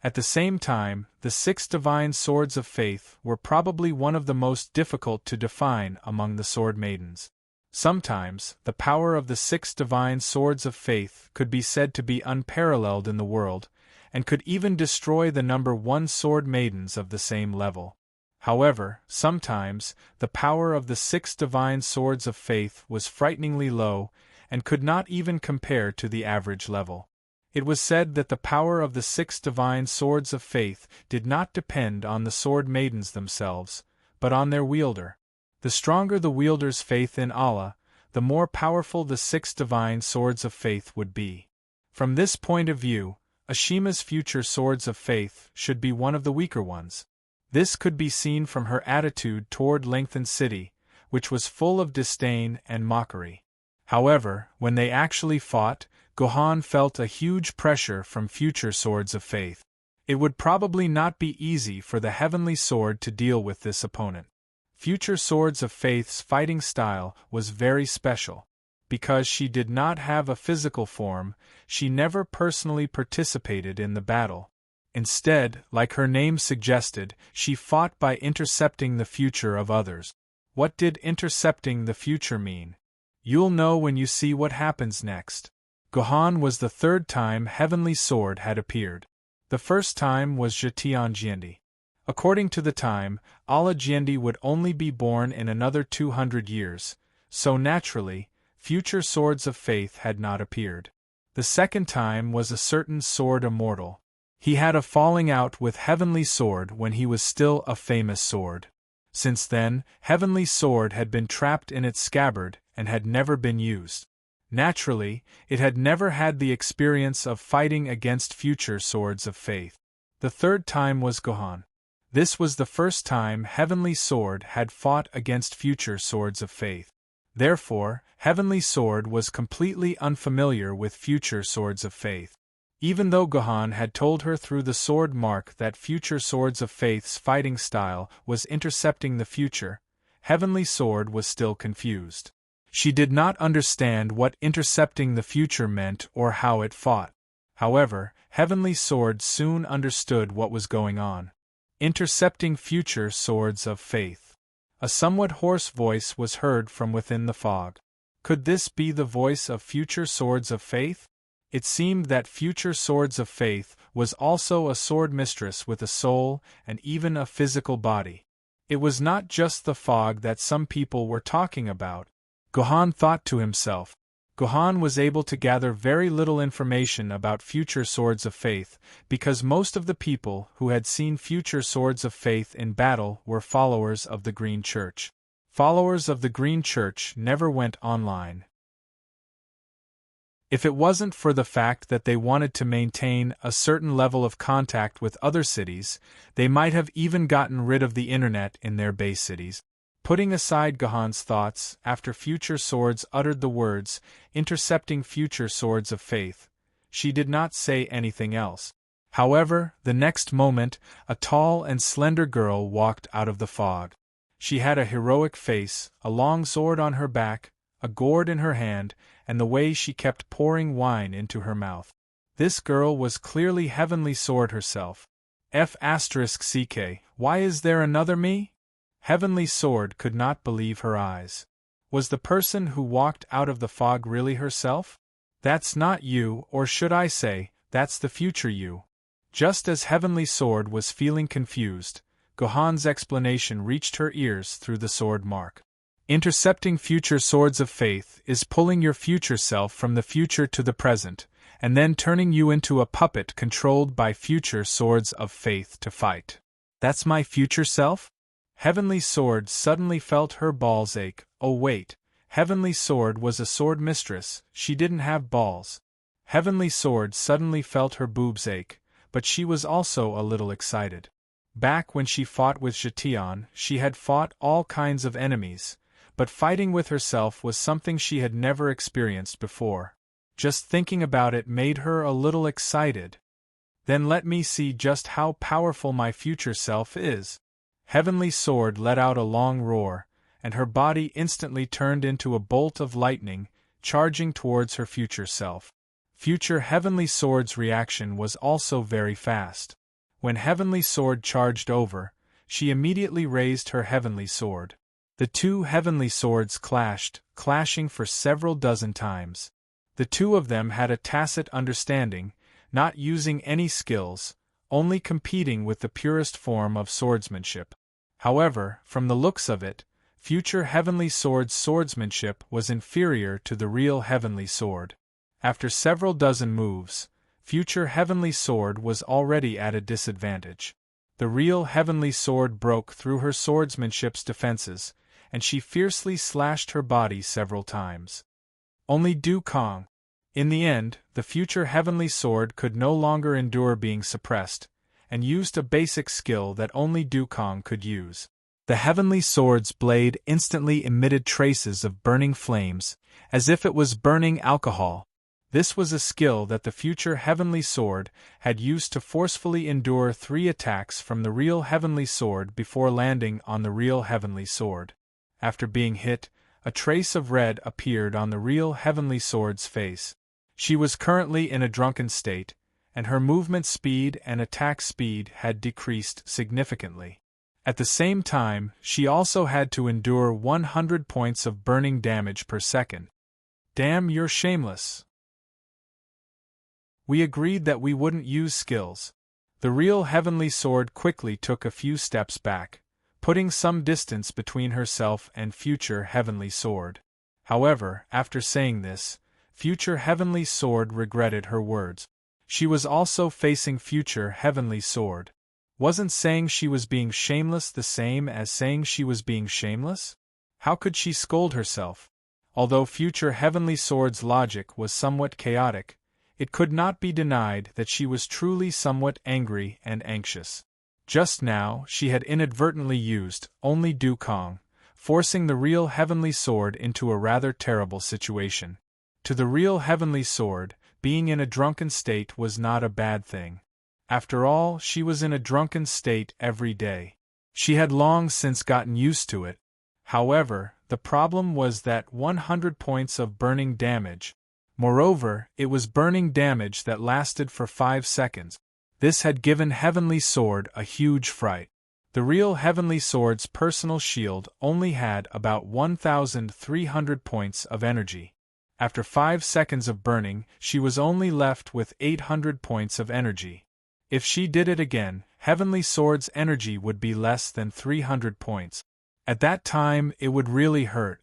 At the same time, the 6 divine swords of faith were probably one of the most difficult to define among the sword maidens. Sometimes, the power of the 6 divine swords of faith could be said to be unparalleled in the world, and could even destroy the number 1 sword maidens of the same level. However, sometimes, the power of the 6 divine swords of faith was frighteningly low, and could not even compare to the average level. It was said that the power of the 6 divine swords of faith did not depend on the sword maidens themselves, but on their wielder. The stronger the wielder's faith in Allah, the more powerful the 6 divine swords of faith would be. From this point of view, Ashima's future swords of faith should be one of the weaker ones. This could be seen from her attitude toward Lengthened City, which was full of disdain and mockery. However, when they actually fought, Gohan felt a huge pressure from future swords of faith. It would probably not be easy for the heavenly sword to deal with this opponent. Future Swords of Faith's fighting style was very special. Because she did not have a physical form, she never personally participated in the battle. Instead, like her name suggested, she fought by intercepting the future of others. What did intercepting the future mean? You'll know when you see what happens next. Gohan was the third time Heavenly Sword had appeared. The first time was Jitian. According to the time, Ala Jiendi would only be born in another 200 years, so naturally, future Swords of Faith had not appeared. The second time was a certain Sword Immortal. He had a falling out with Heavenly Sword when he was still a famous sword. Since then, Heavenly Sword had been trapped in its scabbard and had never been used. Naturally, it had never had the experience of fighting against future Swords of Faith. The third time was Gohan. This was the first time Heavenly Sword had fought against future Swords of Faith. Therefore, Heavenly Sword was completely unfamiliar with future Swords of Faith. Even though Gohan had told her through the sword mark that future Swords of Faith's fighting style was intercepting the future, Heavenly Sword was still confused. She did not understand what intercepting the future meant or how it fought. However, Heavenly Sword soon understood what was going on. Intercepting future Swords of Faith. A somewhat hoarse voice was heard from within the fog. Could this be the voice of future Swords of Faith? It seemed that future Swords of Faith was also a sword mistress with a soul and even a physical body. It was not just the fog that some people were talking about, Gohan thought to himself. Gohan was able to gather very little information about future Swords of Faith, because most of the people who had seen future Swords of Faith in battle were followers of the Green Church. Followers of the Green Church never went online. If it wasn't for the fact that they wanted to maintain a certain level of contact with other cities, they might have even gotten rid of the internet in their base cities. Putting aside Gohan's thoughts, after Future Swords uttered the words, intercepting future Swords of Faith, she did not say anything else. However, the next moment, a tall and slender girl walked out of the fog. She had a heroic face, a long sword on her back, a gourd in her hand, and the way she kept pouring wine into her mouth. This girl was clearly Heavenly Sword herself. F***ck, why is there another me? Heavenly Sword could not believe her eyes. Was the person who walked out of the fog really herself? That's not you, or should I say, that's the future you. Just as Heavenly Sword was feeling confused, Gohan's explanation reached her ears through the sword mark. Intercepting future Swords of Faith is pulling your future self from the future to the present, and then turning you into a puppet controlled by future Swords of Faith to fight. That's my future self? Heavenly Sword suddenly felt her balls ache. Oh wait, Heavenly Sword was a sword mistress, she didn't have balls. Heavenly Sword suddenly felt her boobs ache, but she was also a little excited. Back when she fought with Jitian, she had fought all kinds of enemies, but fighting with herself was something she had never experienced before. Just thinking about it made her a little excited. Then let me see just how powerful my future self is. Heavenly Sword let out a long roar, and her body instantly turned into a bolt of lightning, charging towards her future self. Future Heavenly Sword's reaction was also very fast. When Heavenly Sword charged over, she immediately raised her Heavenly Sword. The two Heavenly Swords clashed, clashing for several dozen times. The two of them had a tacit understanding, not using any skills, only competing with the purest form of swordsmanship. However, from the looks of it, future Heavenly Sword's swordsmanship was inferior to the real Heavenly Sword. After several dozen moves, future Heavenly Sword was already at a disadvantage. The real Heavenly Sword broke through her swordsmanship's defenses, and she fiercely slashed her body several times. Only Du Kong. In the end, the future Heavenly Sword could no longer endure being suppressed, and used a basic skill that only Du Kong could use. The Heavenly Sword's blade instantly emitted traces of burning flames, as if it was burning alcohol. This was a skill that the future heavenly sword had used to forcefully endure 3 attacks from the real heavenly sword before landing on the real heavenly sword. After being hit, a trace of red appeared on the real heavenly sword's face. She was currently in a drunken state, and her movement speed and attack speed had decreased significantly. At the same time, she also had to endure 100 points of burning damage per second. Damn, you're shameless. We agreed that we wouldn't use skills. The real heavenly sword quickly took a few steps back, putting some distance between herself and future heavenly sword. However, after saying this, future heavenly sword regretted her words. She was also facing future heavenly sword. Wasn't saying she was being shameless the same as saying she was being shameless? How could she scold herself? Although future heavenly sword's logic was somewhat chaotic, it could not be denied that she was truly somewhat angry and anxious. Just now, she had inadvertently used only Dukong, forcing the real heavenly sword into a rather terrible situation. To the real heavenly sword, being in a drunken state was not a bad thing. After all, she was in a drunken state every day. She had long since gotten used to it. However, the problem was that 100 points of burning damage. Moreover, it was burning damage that lasted for 5 seconds. This had given Heavenly Sword a huge fright. The real Heavenly Sword's personal shield only had about 1,300 points of energy. After 5 seconds of burning, she was only left with 800 points of energy. If she did it again, Heavenly Sword's energy would be less than 300 points. At that time, it would really hurt.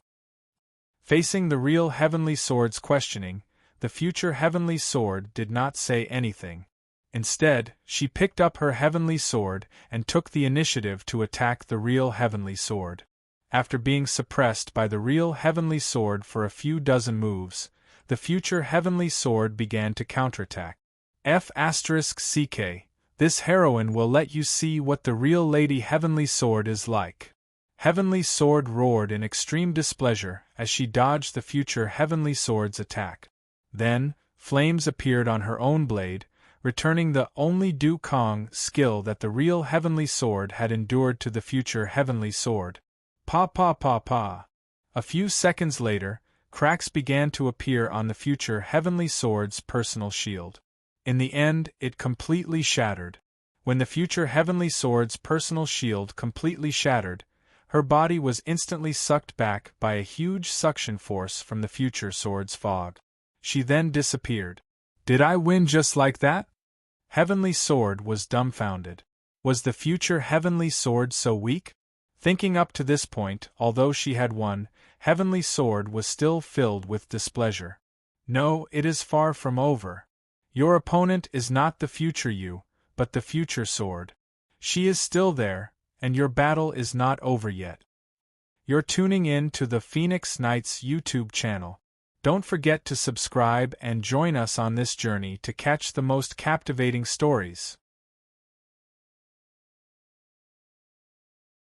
Facing the real Heavenly Sword's questioning, the future Heavenly Sword did not say anything. Instead, she picked up her Heavenly Sword and took the initiative to attack the real Heavenly Sword. After being suppressed by the real Heavenly Sword for a few dozen moves, the future Heavenly Sword began to counterattack. F***CK, this heroine will let you see what the real Lady Heavenly Sword is like. Heavenly Sword roared in extreme displeasure as she dodged the future Heavenly Sword's attack. Then, flames appeared on her own blade, returning the only Dukong skill that the real Heavenly Sword had endured to the future Heavenly Sword. Pa pa pa pa. A few seconds later, cracks began to appear on the future Heavenly Sword's personal shield. In the end, it completely shattered. When the future Heavenly Sword's personal shield completely shattered, her body was instantly sucked back by a huge suction force from the future sword's fog. She then disappeared. Did I win just like that? Heavenly Sword was dumbfounded. Was the future Heavenly Sword so weak? Thinking up to this point, although she had won, Heavenly Sword was still filled with displeasure. No, it is far from over. Your opponent is not the future you, but the future sword. She is still there, and your battle is not over yet. You're tuning in to the Phoenix Knights YouTube channel. Don't forget to subscribe and join us on this journey to catch the most captivating stories.